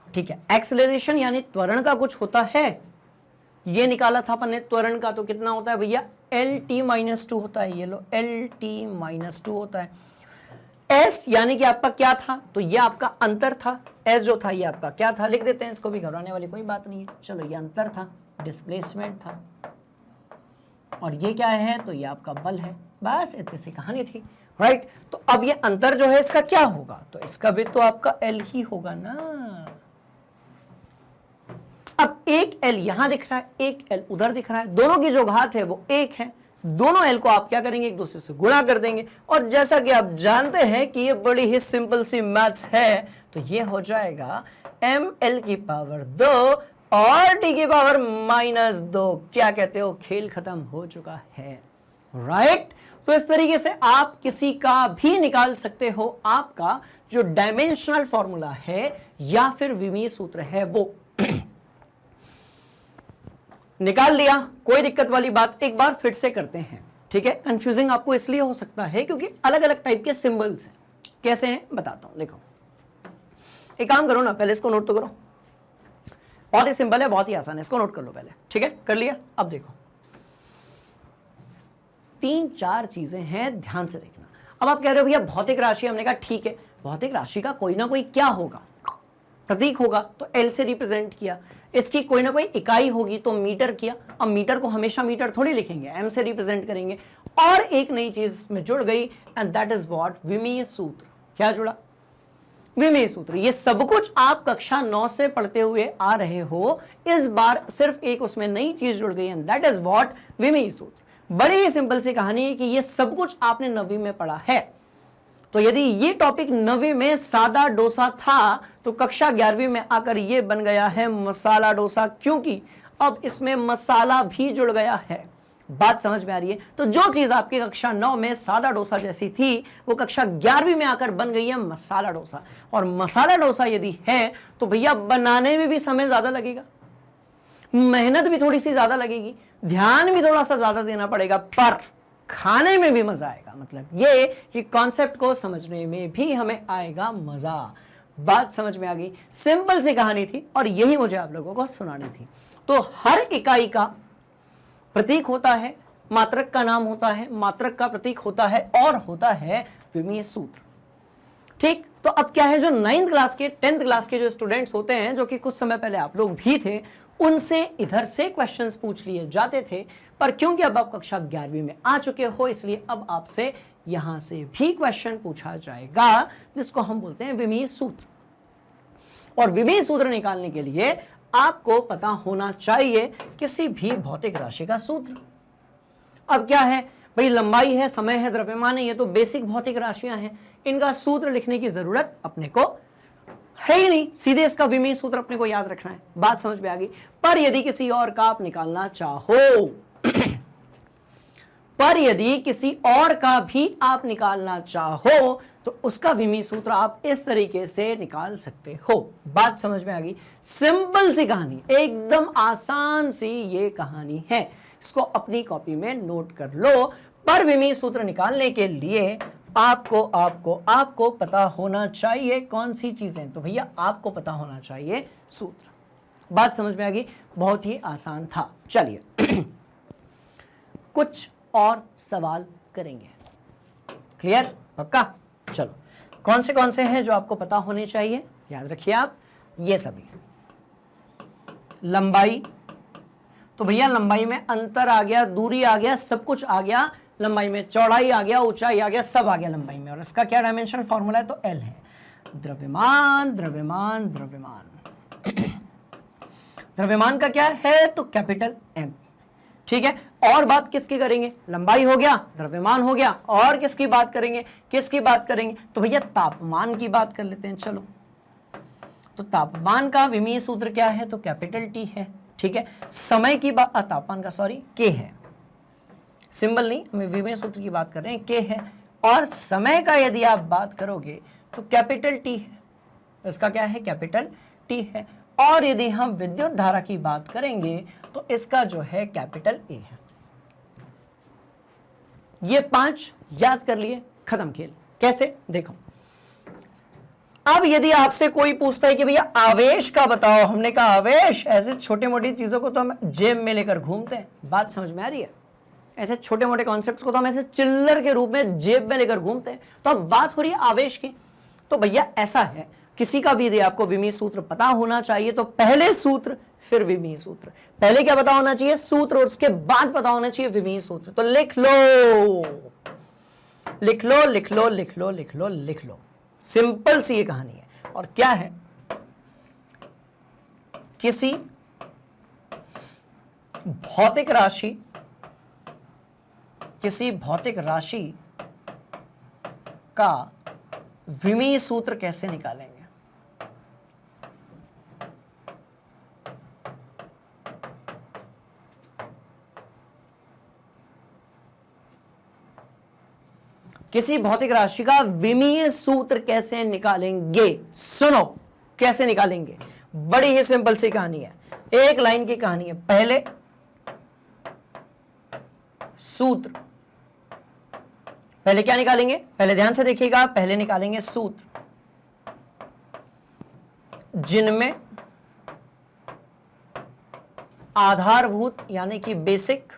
Speaker 1: ठीक है, एक्सेलरेशन यानी त्वरण का कुछ होता है? ये निकाला था अपन ने त्वरण का, तो कितना होता है भैया? LT-2 होता है। ये लो LT-2 होता है। S यानी कि आपका क्या था? तो ये आपका अंतर था। S जो था ये आपका क्या था? लिख देते हैं इसको भी, घबराने वाली कोई बात नहीं है। चलो ये अंतर था, डिस्प्लेसमेंट था, और ये क्या है? तो ये आपका बल है। बस इतनी सी कहानी थी। राइट। तो अब ये अंतर जो है इसका क्या होगा? तो इसका भी तो आपका L ही होगा ना। अब एक L यहां दिख रहा है, एक L उधर दिख रहा है, दोनों की जो घात है वो एक है। दोनों L को आप क्या करेंगे? एक दूसरे से गुणा कर देंगे। और जैसा कि आप जानते हैं कि ये बड़ी ही सिंपल सी मैथ्स है, तो ये हो जाएगा ml की पावर 2 और t की पावर -2। क्या कहते हो? खेल खत्म हो चुका है। राइट। तो इस तरीके से आप किसी का भी निकाल सकते हो आपका जो डायमेंशनल फॉर्मूला है या फिर विमीय सूत्र है वो। निकाल लिया, कोई दिक्कत वाली बात एक बार फिर से करते हैं। ठीक है, कंफ्यूजिंग आपको इसलिए हो सकता है क्योंकि अलग अलग टाइप के सिंबल्स हैं। कैसे हैं बताता हूं, देखो एक काम करो ना, पहले इसको नोट तो करो। बहुत ही सिंपल है, बहुत ही आसान है, इसको नोट कर लो पहले। ठीक है, कर लिया। अब देखो 3-4 चीजें हैं, ध्यान से देखना। अब आप कह रहे हो भैया भौतिक राशि, हमने कहा ठीक है, भौतिक राशि का कोई ना कोई क्या होगा? प्रतीक होगा, तो L से रिप्रेजेंट किया। इसकी कोई ना कोई इकाई होगी तो मीटर किया। अब मीटर को हमेशा मीटर थोड़ी लिखेंगे, M से रिप्रेजेंट करेंगे। और एक नई चीज में जुड़ गई, एंड दैट इज व्हाट? विमीय सूत्र। क्या जुड़ा? विमीय सूत्र। ये सब कुछ आप कक्षा 9 से पढ़ते हुए आ रहे हो, इस बार सिर्फ एक उसमें नई चीज जुड़ गई, एंड दैट इज व्हाट? विमीय सूत्र। बड़ी ही सिंपल सी कहानी है कि ये सब कुछ आपने 9वीं में पढ़ा है। तो यदि ये टॉपिक 9वीं में सादा डोसा था तो कक्षा 11वीं में आकर ये बन गया है मसाला डोसा, क्योंकि अब इसमें मसाला भी जुड़ गया है। बात समझ में आ रही है? तो जो चीज आपकी कक्षा 9 में सादा डोसा जैसी थी वो कक्षा 11वीं में आकर बन गई है मसाला डोसा। और मसाला डोसा यदि है तो भैया बनाने में भी समय ज्यादा लगेगा, मेहनत भी थोड़ी सी ज्यादा लगेगी, ध्यान भी थोड़ा सा ज्यादा देना पड़ेगा, पर खाने में भी मजा आएगा। मतलब ये कि कॉन्सेप्ट को समझने में भी हमें आएगा मजा। बात समझ में आ गई? सिंपल सी कहानी थी और यही मुझे आप लोगों को सुनानी थी। तो हर इकाई का प्रतीक होता है, मात्रक का नाम होता है, मात्रक का प्रतीक होता है और होता है विमीय सूत्र। ठीक, तो अब क्या है, जो 9th क्लास के 10th क्लास के जो स्टूडेंट्स होते हैं, जो कि कुछ समय पहले आप लोग भी थे, उनसे इधर से क्वेश्चंस पूछ लिए जाते थे, पर क्योंकि अब आप कक्षा 11वीं में आ चुके हो, इसलिए अब आपसे यहां से भी क्वेश्चन पूछा जाएगा, जिसको हम बोलते हैं विमीय सूत्र। और विमीय सूत्र निकालने के लिए आपको पता होना चाहिए किसी भी भौतिक राशि का सूत्र। अब क्या है भाई, लंबाई है, समय है, द्रव्यमान है, ये तो बेसिक भौतिक राशियां हैं, इनका सूत्र लिखने की जरूरत अपने को है ही नहीं, सीधे इसका विमीय सूत्र अपने को याद रखना है। बात समझ में आ गई? पर यदि किसी और का आप निकालना चाहो पर यदि किसी और का भी आप निकालना चाहो तो उसका विमीय सूत्र आप इस तरीके से निकाल सकते हो। बात समझ में आ गई? सिंपल सी कहानी, एकदम आसान सी ये कहानी है, इसको अपनी कॉपी में नोट कर लो। पर विमीय सूत्र निकालने के लिए आपको आपको आपको पता होना चाहिए कौन सी चीजें, तो भैया आपको पता होना चाहिए सूत्र। बात समझ में आ गई? बहुत ही आसान था। चलिए कुछ और सवाल करेंगे। क्लियर? पक्का? चलो, कौन से हैं जो आपको पता होने चाहिए, याद रखिए आप ये सभी। लंबाई, तो भैया लंबाई में अंतर आ गया, दूरी आ गया, सब कुछ आ गया। लंबाई में चौड़ाई आ गया, ऊंचाई आ गया, सब आ गया लंबाई में। और इसका क्या डायमेंशन फॉर्मूला है, तो एल है। द्रव्यमान द्रव्यमान द्रव्यमान द्रव्यमान का क्या है, तो कैपिटल एम। ठीक है, और बात किसकी करेंगे, लंबाई हो गया, द्रव्यमान हो गया, और किसकी बात करेंगे, किसकी बात करेंगे, तो भैया तापमान की बात कर लेते हैं। चलो, तो तापमान का विमीय सूत्र क्या है, तो कैपिटल टी है। ठीक है, समय की बात, तापमान का सॉरी के है, सिंबल नहीं, हमें विमीय सूत्र की बात कर रहे हैं, के है। और समय का यदि आप बात करोगे तो कैपिटल टी है, इसका क्या है, कैपिटल टी है। और यदि हम विद्युत धारा की बात करेंगे तो इसका जो है कैपिटल ए है। ये 5 याद कर लिए, खत्म खेल। कैसे, देखो, अब यदि आपसे कोई पूछता है कि भैया आवेश का बताओ, हमने कहा आवेश, ऐसे छोटे मोटी चीजों को तो हम जेब में लेकर घूमते हैं। बात समझ में आ रही है? ऐसे छोटे मोटे कॉन्सेप्ट्स को तो हम ऐसे चिल्लर के रूप में जेब में लेकर घूमते हैं। तो अब बात हो रही है आवेश की। तो भैया ऐसा है, किसी का भी यदि आपको विमीय सूत्र पता होना चाहिए तो पहले सूत्र फिर विमीय सूत्र। पहले क्या पता होना चाहिए, सूत्र, और उसके बाद पता होना चाहिए विमीय सूत्र। तो लिख लो लिख लो लिख लो लिख लो लिख लो लिख लो। सिंपल सी ये कहानी है। और क्या है, किसी भौतिक राशि का विमीय सूत्र कैसे निकालेंगे। किसी भौतिक राशि का विमीय सूत्र कैसे निकालेंगे, सुनो कैसे निकालेंगे। बड़ी ही सिंपल सी कहानी है, एक लाइन की कहानी है। पहले सूत्र, पहले क्या निकालेंगे, पहले ध्यान से देखिएगा, पहले निकालेंगे सूत्र जिनमें आधारभूत यानी कि बेसिक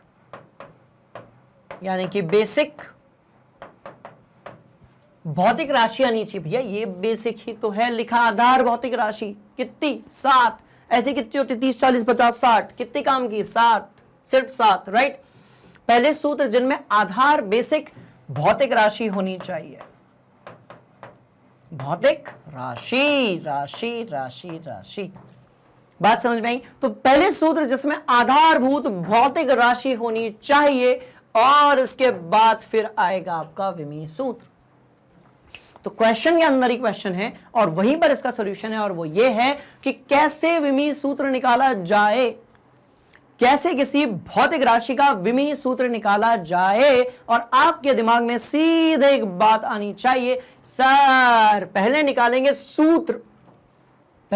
Speaker 1: भौतिक राशियां नहीं चाहिए। भैया ये बेसिक ही तो है, लिखा आधार भौतिक राशि कितनी, 7। ऐसे कितनी होती, 30 40 50 60, कितनी काम की, 7, सिर्फ 7, राइट। पहले सूत्र जिनमें आधार बेसिक भौतिक राशि होनी चाहिए, भौतिक राशि राशि राशि राशि। बात समझ में आई? तो पहले सूत्र जिसमें आधारभूत भौतिक राशि होनी चाहिए, और इसके बाद फिर आएगा आपका विमीय सूत्र। तो क्वेश्चन के अंदर ही क्वेश्चन है और वहीं पर इसका सॉल्यूशन है, और वो ये है कि कैसे विमीय सूत्र निकाला जाए, कैसे किसी भौतिक राशि का विमीय सूत्र निकाला जाए। और आपके दिमाग में सीधे एक बात आनी चाहिए, सर पहले निकालेंगे सूत्र,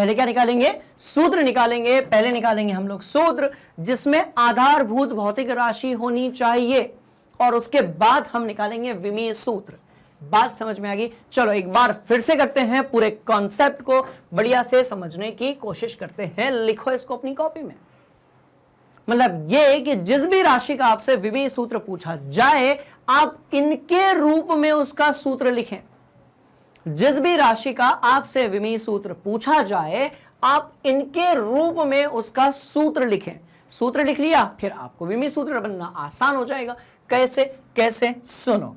Speaker 1: पहले क्या निकालेंगे, सूत्र निकालेंगे। पहले निकालेंगे हम लोग सूत्र जिसमें आधारभूत भौतिक राशि होनी चाहिए, और उसके बाद हम निकालेंगे विमीय सूत्र। बात समझ में आ गई? चलो एक बार फिर से करते हैं, पूरे कॉन्सेप्ट को बढ़िया से समझने की कोशिश करते हैं। लिखो इसको अपनी कॉपी में। मतलब ये कि जिस भी राशि का आपसे विमीय सूत्र पूछा जाए, आप इनके रूप में उसका सूत्र लिखें। जिस भी राशि का आपसे विमीय सूत्र पूछा जाए, आप इनके रूप में उसका सूत्र लिखें। सूत्र लिख लिया, फिर आपको विमीय सूत्र बनना आसान हो जाएगा। कैसे कैसे? सुनो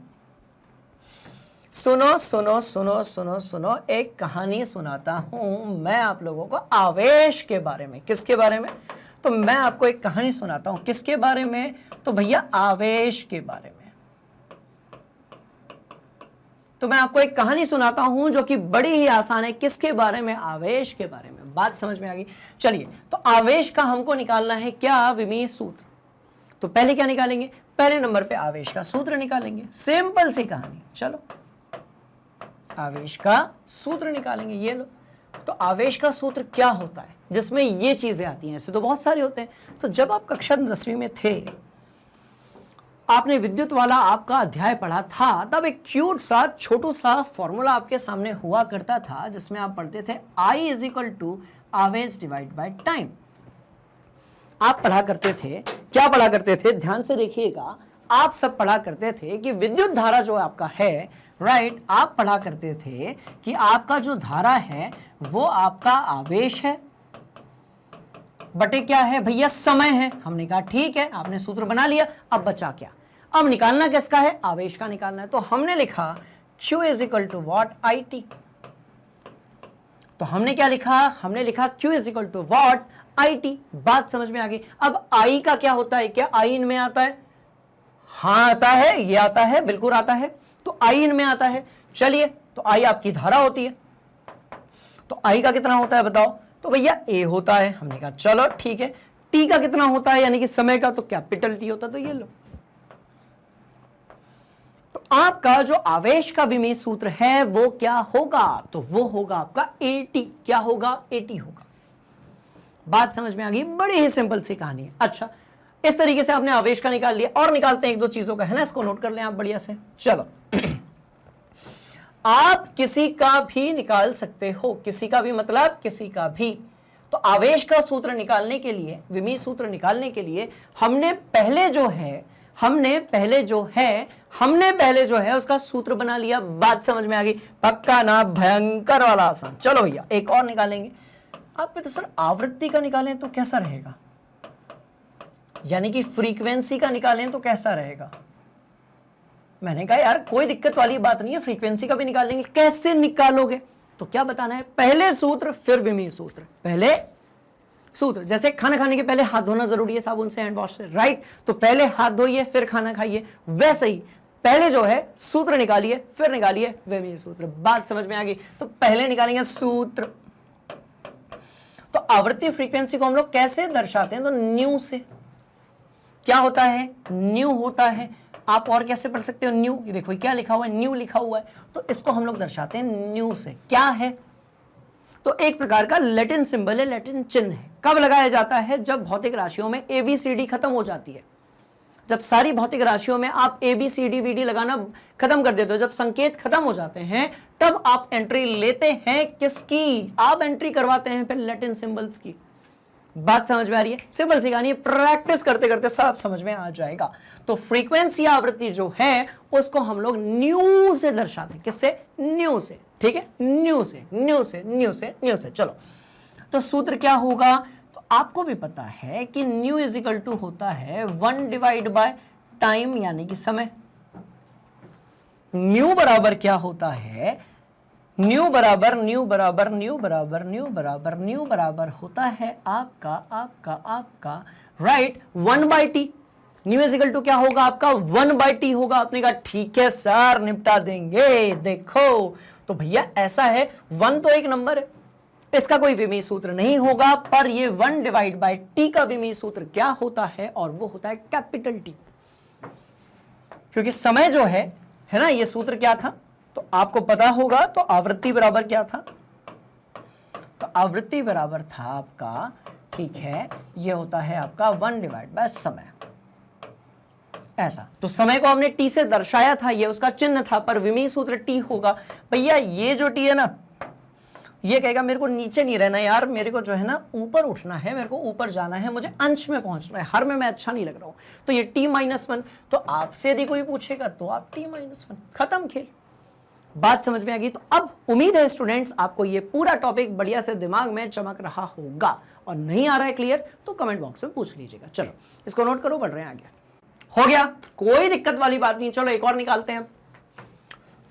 Speaker 1: सुनो सुनो सुनो सुनो सुनो, एक कहानी सुनाता हूं मैं आप लोगों को आवेश के बारे में। किसके बारे में? तो मैं आपको एक कहानी सुनाता हूं। किसके बारे में? तो भैया आवेश के बारे में। तो मैं आपको एक कहानी सुनाता हूं जो कि बड़ी ही आसान है। किसके बारे में? आवेश के बारे में। बात समझ में आ गई? चलिए, तो आवेश का हमको निकालना है क्या? विमीय सूत्र। तो पहले क्या निकालेंगे? पहले नंबर पे आवेश का सूत्र निकालेंगे। सिंपल सी कहानी। चलो, आवेश का सूत्र निकालेंगे। ये लो। तो आवेश का सूत्र क्या होता है जिसमें ये चीजें आती हैं? ऐसे तो बहुत सारे होते हैं। तो जब आप कक्षा 10वीं में थे, आपने विद्युत वाला आपका अध्याय पढ़ा था, तब एक क्यूट सा छोटू सा फॉर्मूला आपके सामने हुआ करता था जिसमें आप पढ़ते थे I इज इक्वल टू आवेश डिवाइड बाय टाइम। आप पढ़ा करते थे, क्या पढ़ा करते थे? ध्यान से देखिएगा। आप सब पढ़ा करते थे कि विद्युत धारा जो आपका है, राइट, आप पढ़ा करते थे कि आपका जो धारा है वो आपका आवेश है बटे क्या है भैया? समय है। हमने कहा ठीक है, आपने सूत्र बना लिया। अब बचा क्या? अब निकालना किसका है? आवेश का निकालना है। तो हमने लिखा Q is equal to what? IT। तो हमने क्या लिखा? हमने लिखा Q is equal to what? IT। बात समझ में आ गई? अब I का क्या होता है? क्या I इनमें आता है? हाँ आता है, ये आता है, बिल्कुल आता है। तो I इनमें आता है। चलिए, तो I आपकी धारा होती है। तो I का कितना होता है बताओ? तो भैया A होता है। हमने कहा चलो ठीक है। T का कितना होता है यानी कि समय का? तो कैपिटल T होता है। तो ये लो। तो आपका जो आवेश का विमीय सूत्र है वो क्या होगा? तो वो होगा आपका AT। क्या होगा? AT होगा। बात समझ में आ गई? बड़ी ही सिंपल सी कहानी है। अच्छा, इस तरीके से आपने आवेश का निकाल लिया। और निकालते हैं एक दो चीजों का, है ना, इसको नोट कर लें आप बढ़िया से। चलो आप किसी का भी निकाल सकते हो। किसी का भी मतलब किसी का भी। तो आवेश का सूत्र निकालने के लिए, विमीय सूत्र निकालने के लिए हमने पहले जो है उसका सूत्र बना लिया। बात समझ में आ गई? पक्का ना? भयंकर वाला आसान। चलो भैया एक और निकालेंगे। आप तो सर आवृत्ति का निकालें तो कैसा रहेगा? यानी कि फ्रीक्वेंसी का निकालें तो कैसा रहेगा? मैंने कहा यार कोई दिक्कत वाली बात नहीं है, फ्रीक्वेंसी का भी निकालेंगे। कैसे निकालोगे? तो क्या बताना है? पहले सूत्र फिर विमीय सूत्र। पहले सूत्र, जैसे खाना खाने के पहले हाथ धोना जरूरी है साबुन से, हैंड वॉश से, राइट? तो पहले हाथ धोइए फिर खाना खाइए। वैसे ही पहले जो है सूत्र निकालिए फिर निकालिए विमीय सूत्र। बात समझ में आ गई? तो पहले निकालेंगे सूत्र। तो आवृत्ति फ्रीक्वेंसी को हम लोग कैसे दर्शाते हैं? तो न्यू से। क्या होता है? न्यू होता है। आप और कैसे पढ़ सकते हो? न्यू। ये देखो क्या लिखा हुआ है? न्यू लिखा हुआ है। तो इसको हम लोग दर्शाते हैं न्यू से। क्या है? तो एक प्रकार का लैटिन सिंबल है, लैटिन चिन्ह है। कब लगाया जाता है? जब भौतिक राशियों में ABCD खत्म हो जाती है। जब सारी भौतिक राशियों में आप ABCD VD लगाना खत्म कर देते हो, जब संकेत खत्म हो जाते हैं, तब आप एंट्री लेते हैं किसकी? आप एंट्री करवाते हैं फिर लैटिन सिंबल्स की। बात समझ में आ रही है? सिंपल सी कहानी, प्रैक्टिस करते करते सब समझ में आ जाएगा। तो फ्रीक्वेंसी आवृत्ति जो है उसको हम लोग न्यू से दर्शाते हैं। किससे? न्यू से। ठीक है, न्यू से, न्यू से, न्यू से, न्यू से। चलो, तो सूत्र क्या होगा? तो आपको भी पता है कि न्यू इज इक्वल टू होता है 1 डिवाइड बाय टाइम यानी कि समय। न्यू बराबर क्या होता है? न्यू बराबर होता है आपका right 1/t। Nu is equal to क्या होगा आपका? 1/t होगा। आपने कहा ठीक है सर, निपटा देंगे। देखो तो भैया ऐसा है, 1 तो एक नंबर है, इसका कोई विमीय सूत्र नहीं होगा, पर ये 1 डिवाइड बाय टी का विमीय सूत्र क्या होता है? और वो होता है कैपिटल टी। क्योंकि समय जो है ना, ये सूत्र क्या था? तो आपको पता होगा। तो आवृत्ति बराबर क्या था? तो आवृत्ति बराबर था आपका, ठीक है, ये होता है आपका 1/, समय। ऐसा, तो समय को हमने टी से दर्शाया था, ये उसका चिन्ह था, पर विमीय सूत्र टी होगा। भैया ये जो टी है ना, ये कहेगा मेरे को नीचे नहीं रहना यार, मेरे को जो है ना ऊपर उठना है, मेरे को ऊपर जाना है, मुझे अंश में पहुंचना है, हर में मैं अच्छा नहीं लग रहा हूं, तो ये t-1। तो आपसे यदि कोई पूछेगा तो आप t-1, खत्म खेल। बात समझ में आ गई? तो अब उम्मीद है स्टूडेंट्स आपको ये पूरा टॉपिक बढ़िया से दिमाग में चमक रहा होगा, और नहीं आ रहा है क्लियर तो कमेंट बॉक्स में पूछ लीजिएगा। चलो इसको नोट करो, बढ़ रहे हैं आगे। हो गया, कोई दिक्कत वाली बात नहीं। चलो एक और निकालते हैं।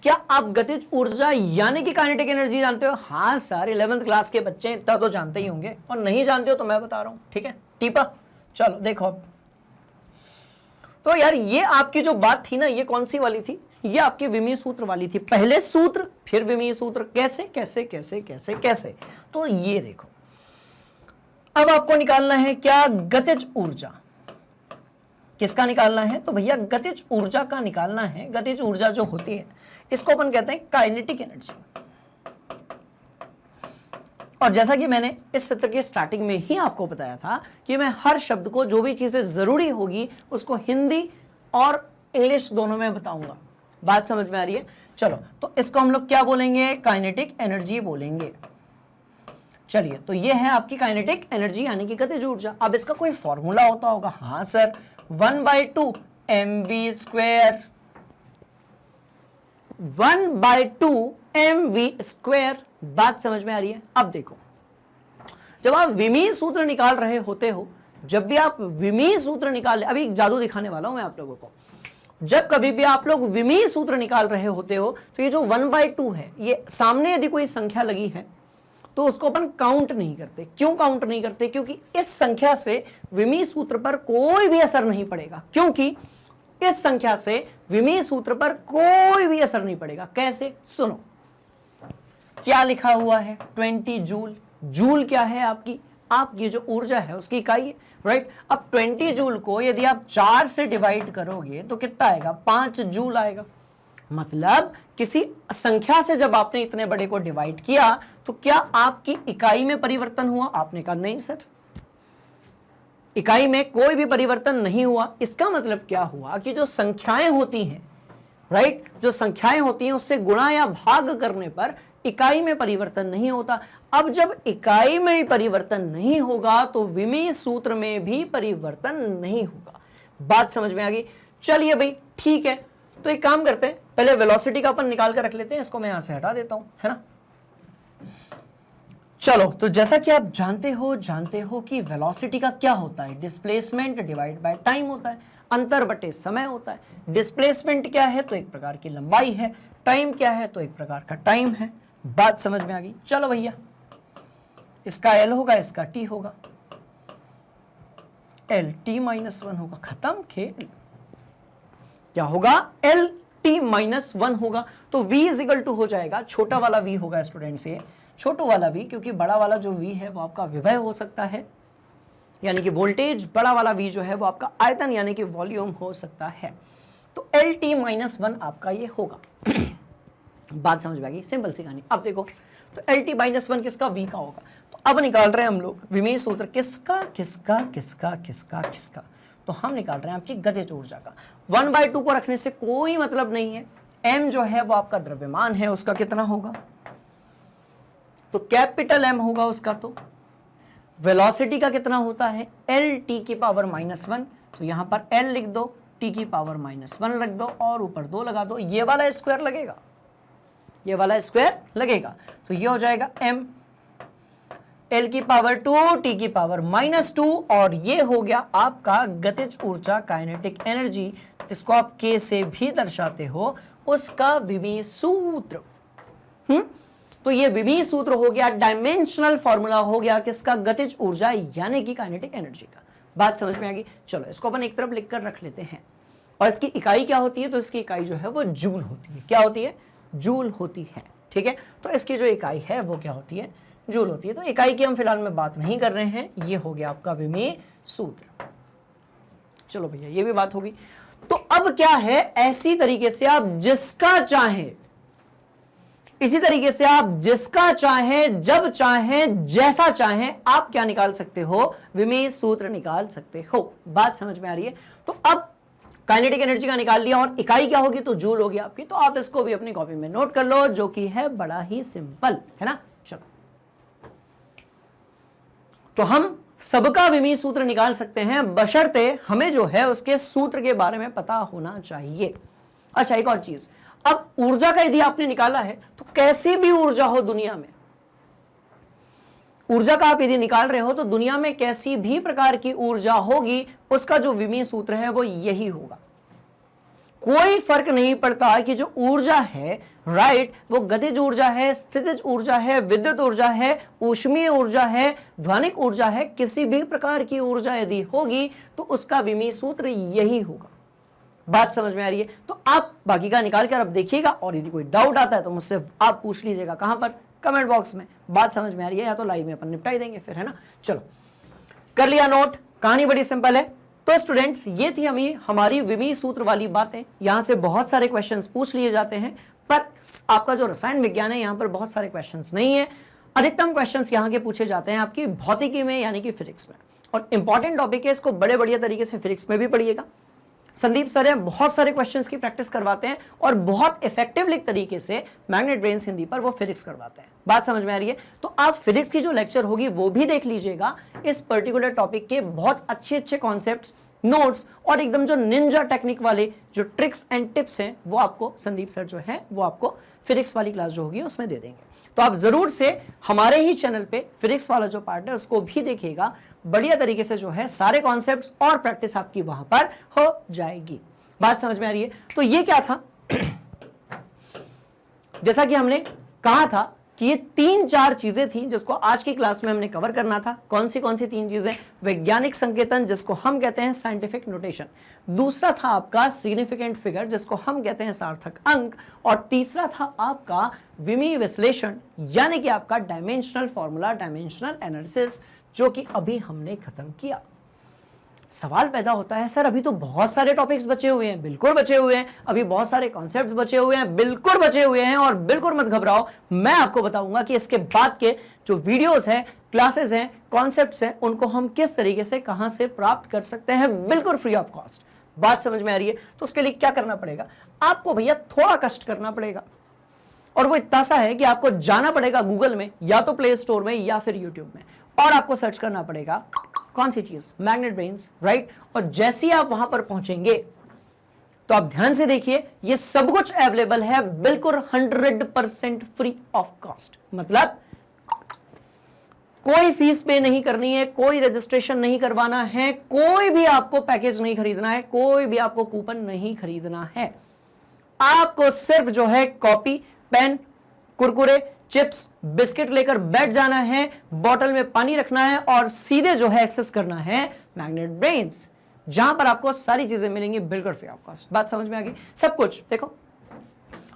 Speaker 1: क्या आप गतिज ऊर्जा यानी कि काइनेटिक एनर्जी जानते हो? हाँ सर, 11th क्लास के बच्चे इतना तो जानते ही होंगे, और नहीं जानते हो तो मैं बता रहा हूं, ठीक है, टीपा। चलो देखो अब, तो यार ये आपकी जो बात थी ना, ये कौन सी वाली थी? ये आपके विमीय सूत्र वाली थी। पहले सूत्र फिर विमीय सूत्र, कैसे कैसे कैसे कैसे कैसे? तो ये देखो, अब आपको निकालना है क्या? गतिज ऊर्जा। किसका निकालना है? तो भैया गतिज ऊर्जा का निकालना है। गतिज ऊर्जा जो होती है इसको अपन कहते हैं काइनेटिक एनर्जी। और जैसा कि मैंने इस सत्र के स्टार्टिंग में ही आपको बताया था कि मैं हर शब्द को, जो भी चीजें जरूरी होगी उसको हिंदी और इंग्लिश दोनों में बताऊंगा। बात समझ में आ रही है? चलो, तो इसको हम लोग क्या बोलेंगे? काइनेटिक एनर्जी बोलेंगे। चलिए, तो ये है आपकी काइनेटिक एनर्जी यानी कि गतिज ऊर्जा। अब इसका कोई फॉर्मूला होता होगा? हाँ सर, 1/2 mv²। 1/2 mv²। बात समझ में आ रही है? अब देखो, जब आप विमीय सूत्र निकाल रहे होते हो, जब भी आप विमीय सूत्र निकाल, अभी जादू दिखाने वाला हूं मैं आप लोगों को, जब कभी भी आप लोग विमीय सूत्र निकाल रहे होते हो तो ये जो 1/2 है, ये सामने यदि कोई संख्या लगी है तो उसको अपन काउंट नहीं करते। क्यों काउंट नहीं करते? क्योंकि इस संख्या से विमीय सूत्र पर कोई भी असर नहीं पड़ेगा। क्योंकि इस संख्या से विमीय सूत्र पर कोई भी असर नहीं पड़ेगा। कैसे? सुनो, क्या लिखा हुआ है? 20 जूल। जूल क्या है? आपकी जो ऊर्जा है उसकी इकाई है, राइट? अब 20 जूल को यदि आप 4 से डिवाइड करोगे तो कितना आएगा? 5 जूल आएगा। मतलब किसी संख्या से जब आपने इतने बड़े को डिवाइड किया तो क्या आपकी इकाई में परिवर्तन हुआ? आपने कहा नहीं सर, इकाई में कोई भी परिवर्तन नहीं हुआ। इसका मतलब क्या हुआ कि जो संख्याएं होती हैं, राइट, जो संख्याएं होती हैं उससे गुणा या भाग करने पर इकाई में परिवर्तन नहीं होता। अब जब इकाई में ही परिवर्तन नहीं होगा तो विमीय सूत्र में भी परिवर्तन नहीं होगा। बात समझ में आ गई? चलिए भाई, ठीक है, तो एक काम करते हैं, पहले वेलोसिटी का अपन निकाल कर रख लेते हैं। इसको मैं यहां से हटा देता हूं, है ना। चलो, तो जैसा कि आप जानते हो कि वेलोसिटी का क्या होता है? डिस्प्लेसमेंट डिवाइड बाय टाइम होता है, अंतर बटे समय होता है। डिस्प्लेसमेंट क्या है? तो एक प्रकार की लंबाई है। टाइम क्या है? तो एक प्रकार का टाइम है। बात समझ में आ गई? चलो भैया, इसका L होगा, इसका T होगा, LT-1 होगा। खत्म खेल। क्या होगा? LT-1 होगा। तो V = हो जाएगा, छोटा वाला V होगा स्टूडेंट्स, ये छोटा वाला V, क्योंकि बड़ा वाला जो V है वो आपका विभव हो सकता है, यानी कि वोल्टेज। बड़ा वाला V जो है वो आपका आयतन यानी कि वॉल्यूम हो सकता है। तो LT-1 आपका ये होगा। बात समझ में आ गई? सिंपल सी कहानी। अब देखो, तो LT-1 किसका? V का होगा। तो अब निकाल रहे हैं हम लोग विमीय सूत्र किसका किसका किसका किसका किसका? तो हम निकाल रहे हैं आपकी गतिज ऊर्जा का। 1/2 को रखने से कोई मतलब नहीं है। m जो है वो आपका द्रव्यमान है, उसका कितना होगा? तो कैपिटल M होगा उसका। तो वेलोसिटी का कितना होता है? LT⁻⁻1। तो यहां पर L लिख दो, T⁻⁻1 रख दो और ऊपर 2 लगा दो। ये वाला स्क्वायर लगेगा, ये वाला स्क्वायर लगेगा। तो ये हो जाएगा M, L⁻2 T⁻⁻2, और ये हो गया आपका गतिज ऊर्जा, काइनेटिक एनर्जी, जिसको आप K से भी दर्शाते हो, उसका विमीय सूत्र। तो ये विमीय सूत्र हो गया, डायमेंशनल फॉर्मूला हो गया किसका? गतिज ऊर्जा यानी कि काइनेटिक एनर्जी का। बात समझ में आ गई? चलो, इसको अपन एक तरफ लिखकर रख लेते हैं। और इसकी इकाई क्या होती है? तो इसकी इकाई जो है वो जूल होती है। क्या होती है? जूल होती है, ठीक है। तो इसकी जो इकाई है वो क्या होती है? जूल होती है। तो इकाई की हम फिलहाल में बात नहीं कर रहे हैं। ये हो गया आपका विमीय सूत्र। चलो भैया, ये भी बात होगी। तो अब क्या है, ऐसी तरीके से आप जिसका चाहे इसी तरीके से आप जिसका चाहें, जब चाहें, जैसा चाहें, आप क्या निकाल सकते हो, विमीय सूत्र निकाल सकते हो। बात समझ में आ रही है? तो अब काइनेटिक एनर्जी का निकाल लिया और इकाई क्या होगी, तो जूल होगी आपकी। तो आप इसको भी अपनी कॉपी में नोट कर लो, जो कि है बड़ा ही सिंपल, है ना। चलो, तो हम सबका विमीय सूत्र निकाल सकते हैं, बशर्ते हमें जो है उसके सूत्र के बारे में पता होना चाहिए। अच्छा, एक और चीज, अब ऊर्जा का यदि आपने निकाला है तो कैसी भी ऊर्जा हो दुनिया में, ऊर्जा का आप यदि निकाल रहे हो तो दुनिया में कैसी भी प्रकार की ऊर्जा होगी, उसका जो विमीय सूत्र है वो यही होगा। कोई फर्क नहीं पड़ता कि जो ऊर्जा है, राइट, वो गतिज ऊर्जा है, स्थितिज ऊर्जा है, विद्युत ऊर्जा है, ऊष्मीय ऊर्जा है, ध्वनिक ऊर्जा है, किसी भी प्रकार की ऊर्जा यदि होगी तो उसका विमीय सूत्र यही होगा। बात समझ में आ रही है? तो आप बाकी का निकाल कर अब देखिएगा, और यदि कोई डाउट आता है तो मुझसे आप पूछ लीजिएगा। कहां पर? कमेंट बॉक्स में। बात समझ में आ रही है? या तो लाइव में अपन निपटाई देंगे फिर, है ना। चलो, कर लिया नोट? कहानी बड़ी सिंपल है। तो स्टूडेंट्स, ये थी हमारी विमीय सूत्र वाली बातें। यहां से बहुत सारे क्वेश्चंस पूछ लिए जाते हैं, पर आपका जो रसायन विज्ञान है यहां पर बहुत सारे क्वेश्चंस नहीं है। अधिकतम क्वेश्चंस यहां के पूछे जाते हैं आपकी भौतिकी में, यानी कि फिजिक्स में। और इंपॉर्टेंट टॉपिक है, इसको बड़े बढ़िया तरीके से फिजिक्स में भी पढ़िएगा। संदीप सर हैं, बहुत सारे क्वेश्चंस की प्रैक्टिस करवाते हैं और बहुत इफेक्टिवली तरीके से मैग्नेट ब्रेन्स हिंदी पर वो फिजिक्स करवाते हैं। बात समझ में आ रही है? तो आप फिजिक्स की जो लेक्चर होगी वो भी देख लीजिएगा। इस पर्टिकुलर टॉपिक के बहुत अच्छे अच्छे कॉन्सेप्ट्स, नोट्स और एकदम जो निंजा टेक्निक वाले जो ट्रिक्स एंड टिप्स हैं वो आपको संदीप सर जो है वो आपको फिजिक्स वाली क्लास जो होगी उसमें दे देंगे। तो आप जरूर से हमारे ही चैनल पे फिजिक्स वाला जो पार्ट है उसको भी देखिएगा। बढ़िया तरीके से जो है सारे कॉन्सेप्ट्स और प्रैक्टिस आपकी वहां पर हो जाएगी। बात समझ में आ रही है? तो ये क्या था, जैसा कि हमने कहा था कि ये 3-4 चीजें थी जिसको आज की क्लास में हमने कवर करना था। कौन सी 3 चीजें? वैज्ञानिक संकेतन, जिसको हम कहते हैं साइंटिफिक नोटेशन। दूसरा था आपका सिग्निफिकेंट फिगर, जिसको हम कहते हैं सार्थक अंक। और तीसरा था आपका विमीय विश्लेषण, यानी कि आपका डायमेंशनल फॉर्मूला, डायमेंशनल एनालिसिस, जो कि अभी हमने खत्म किया। सवाल पैदा होता है, सर अभी तो बहुत सारे टॉपिक्स बचे हुए हैं। बिल्कुल बचे हुए हैं, अभी बहुत सारे कॉन्सेप्ट्स बचे हुए हैं, बिल्कुल बचे हुए हैं। और बिल्कुल मत घबराओ, मैं आपको बताऊंगा कि इसके बाद के जो वीडियोस हैं, क्लासेस हैं, कॉन्सेप्ट्स हैं, उनको हम किस तरीके से कहां से प्राप्त कर सकते हैं, बिल्कुल फ्री ऑफ कॉस्ट। बात समझ में आ रही है? तो उसके लिए क्या करना पड़ेगा? आपको भैया थोड़ा कष्ट करना पड़ेगा, और वो इतना सा है कि आपको जाना पड़ेगा गूगल में, या तो प्ले स्टोर में या फिर यूट्यूब में, और आपको सर्च करना पड़ेगा कौन सी चीज, मैग्नेट ब्रेन्स, राइट। और जैसे ही आप वहां पर पहुंचेंगे तो आप ध्यान से देखिए, ये सब कुछ अवेलेबल है बिल्कुल 100% फ्री ऑफ कॉस्ट। मतलब कोई फीस पे नहीं करनी है, कोई रजिस्ट्रेशन नहीं करवाना है, कोई भी आपको पैकेज नहीं खरीदना है, कोई भी आपको कूपन नहीं खरीदना है। आपको सिर्फ जो है copy, pen, Kurkure, chips, biscuit लेकर बैठ जाना है, बोतल में पानी रखना है और सीधे जो है एक्सेस करना है मैग्नेट ब्रेन्स, जहां पर आपको सारी चीजें मिलेंगी बिल्कुल फ्री ऑफ कॉस्ट। बात समझ में आ गई? सब कुछ देखो,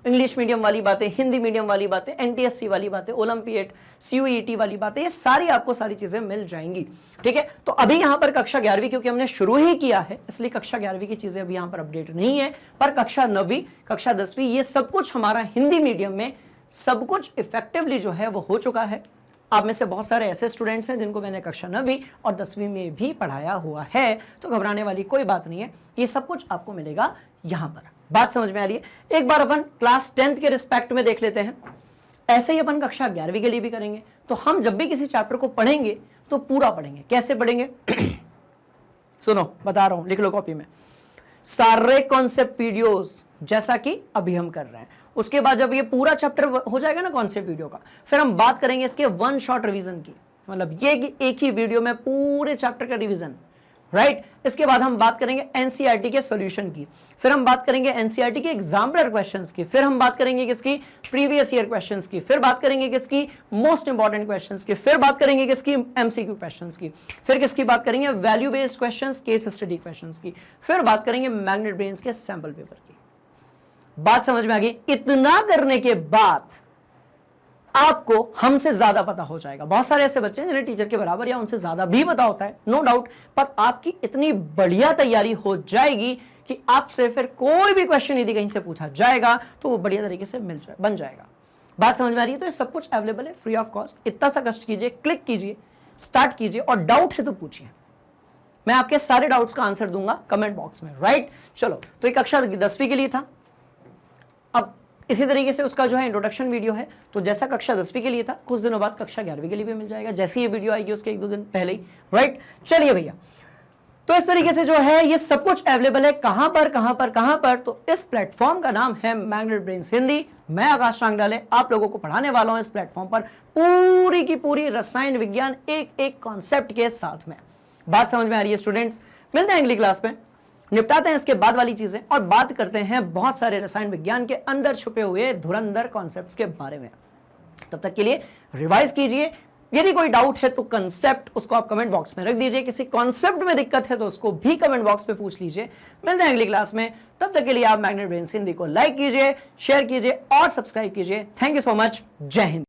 Speaker 1: इंग्लिश मीडियम वाली बातें, हिंदी मीडियम वाली बातें, एनटीएससी वाली बातें, ओलंपियड, सीयूईटी वाली बातें, ये सारी आपको सारी चीजें मिल जाएंगी। ठीक है, तो अभी यहां पर कक्षा 11वीं, क्योंकि हमने शुरू ही किया है इसलिए कक्षा 11वीं की चीजें अभी यहां पर अपडेट नहीं है, पर कक्षा 9वीं, कक्षा 10वीं, ये सब कुछ हमारा हिंदी मीडियम में सब कुछ इफेक्टिवली जो है वो हो चुका है। आप में से बहुत सारे ऐसे स्टूडेंट्स हैं जिनको मैंने कक्षा 9वीं और 10वीं में भी पढ़ाया हुआ है, तो घबराने वाली कोई बात नहीं है, ये सब कुछ आपको मिलेगा यहां पर। बात समझ में आ रही है? एक बार अपन क्लास 10th के रिस्पेक्ट में देख लेते हैं, ऐसे ही अपन कक्षा 11वीं के लिए भी करेंगे। तो हम जब भी किसी चैप्टर को पढ़ेंगे तो पूरा पढ़ेंगे। कैसे पढ़ेंगे? सुनो, बता रहा हूं, लिख लो कॉपी में। सारे कॉन्सेप्ट वीडियोस जैसा कि अभी हम कर रहे हैं, उसके बाद जब ये पूरा चैप्टर हो जाएगा ना कॉन्सेप्ट वीडियो का, फिर हम बात करेंगे इसके वन शॉट रिवीजन की। मतलब ये कि एक ही वीडियो में पूरे चैप्टर का रिवीजन, राइट। इसके बाद हम बात करेंगे एनसीईआरटी के सॉल्यूशन की, फिर हम बात करेंगे एनसीईआरटी के एग्जाम्पलर क्वेश्चंस की, फिर हम बात करेंगे किसकी, प्रीवियस ईयर क्वेश्चंस की, फिर बात करेंगे किसकी, मोस्ट इंपॉर्टेंट क्वेश्चंस की, फिर बात करेंगे किसकी, एमसीक्यू क्वेश्चंस की, फिर किसकी बात करेंगे, value based questions, case study questions की, फिर बात करेंगे मैग्नेट ब्रेन्स के सैंपल पेपर की। बात समझ में आ गई? इतना करने के बाद आपको हमसे ज्यादा पता हो जाएगा। बहुत सारे ऐसे बच्चे हैं जिन्हें टीचर के बराबर या उनसे ज्यादा भी पता होता है, नो डाउट, पर आपकी इतनी बढ़िया तैयारी हो जाएगी कि आपसे फिर कोई भी क्वेश्चन यदि कहीं से पूछा जाएगा तो वो बढ़िया तरीके से बन जाएगा। बात समझ में आ रही है? तो ये सब कुछ अवेलेबल है फ्री ऑफ कॉस्ट। इतना सा कष्ट कीजिए, क्लिक कीजिए, स्टार्ट कीजिए, और डाउट है तो पूछिए, मैं आपके सारे डाउट्स का आंसर दूंगा कमेंट बॉक्स में, राइट। चलो, तो एक कक्षा 10वीं के लिए था। अब इसी तरीके से उसका जो है इंट्रोडक्शन वीडियो है, तो जैसा कक्षा 10वीं के लिए था, कुछ दिनों बाद कक्षा 11वीं के लिए भी मिल जाएगा, जैसे ये वीडियो आएगी उसके 1-2 दिन पहले ही, राइट। चलिए भैया, तो इस तरीके से जो है ये सब कुछ अवेलेबल है। कहां पर? तो इस प्लेटफॉर्म का नाम है मैग्नेट ब्रेन्स हिंदी। मैं आकाश रांगडाले आप लोगों को पढ़ाने वाला हूं इस प्लेटफॉर्म पर पूरी की पूरी रसायन विज्ञान एक एक कॉन्सेप्ट के साथ में। बात समझ में आ रही है स्टूडेंट्स? मिलते हैं अगली क्लास में, निपटाते हैं इसके बाद वाली चीजें और बात करते हैं बहुत सारे रसायन विज्ञान के अंदर छुपे हुए धुरंधर कॉन्सेप्ट्स के बारे में। तब तक के लिए रिवाइज कीजिए। यदि कोई डाउट है तो कंसेप्ट उसको आप कमेंट बॉक्स में रख दीजिए, किसी कॉन्सेप्ट में दिक्कत है तो उसको भी कमेंट बॉक्स में पूछ लीजिए। मिलते हैं अगली क्लास में, तब तक के लिए आप मैग्नेट ब्रेन्स हिंदी को लाइक कीजिए, शेयर कीजिए और सब्सक्राइब कीजिए। Thank you so much. जय हिंद।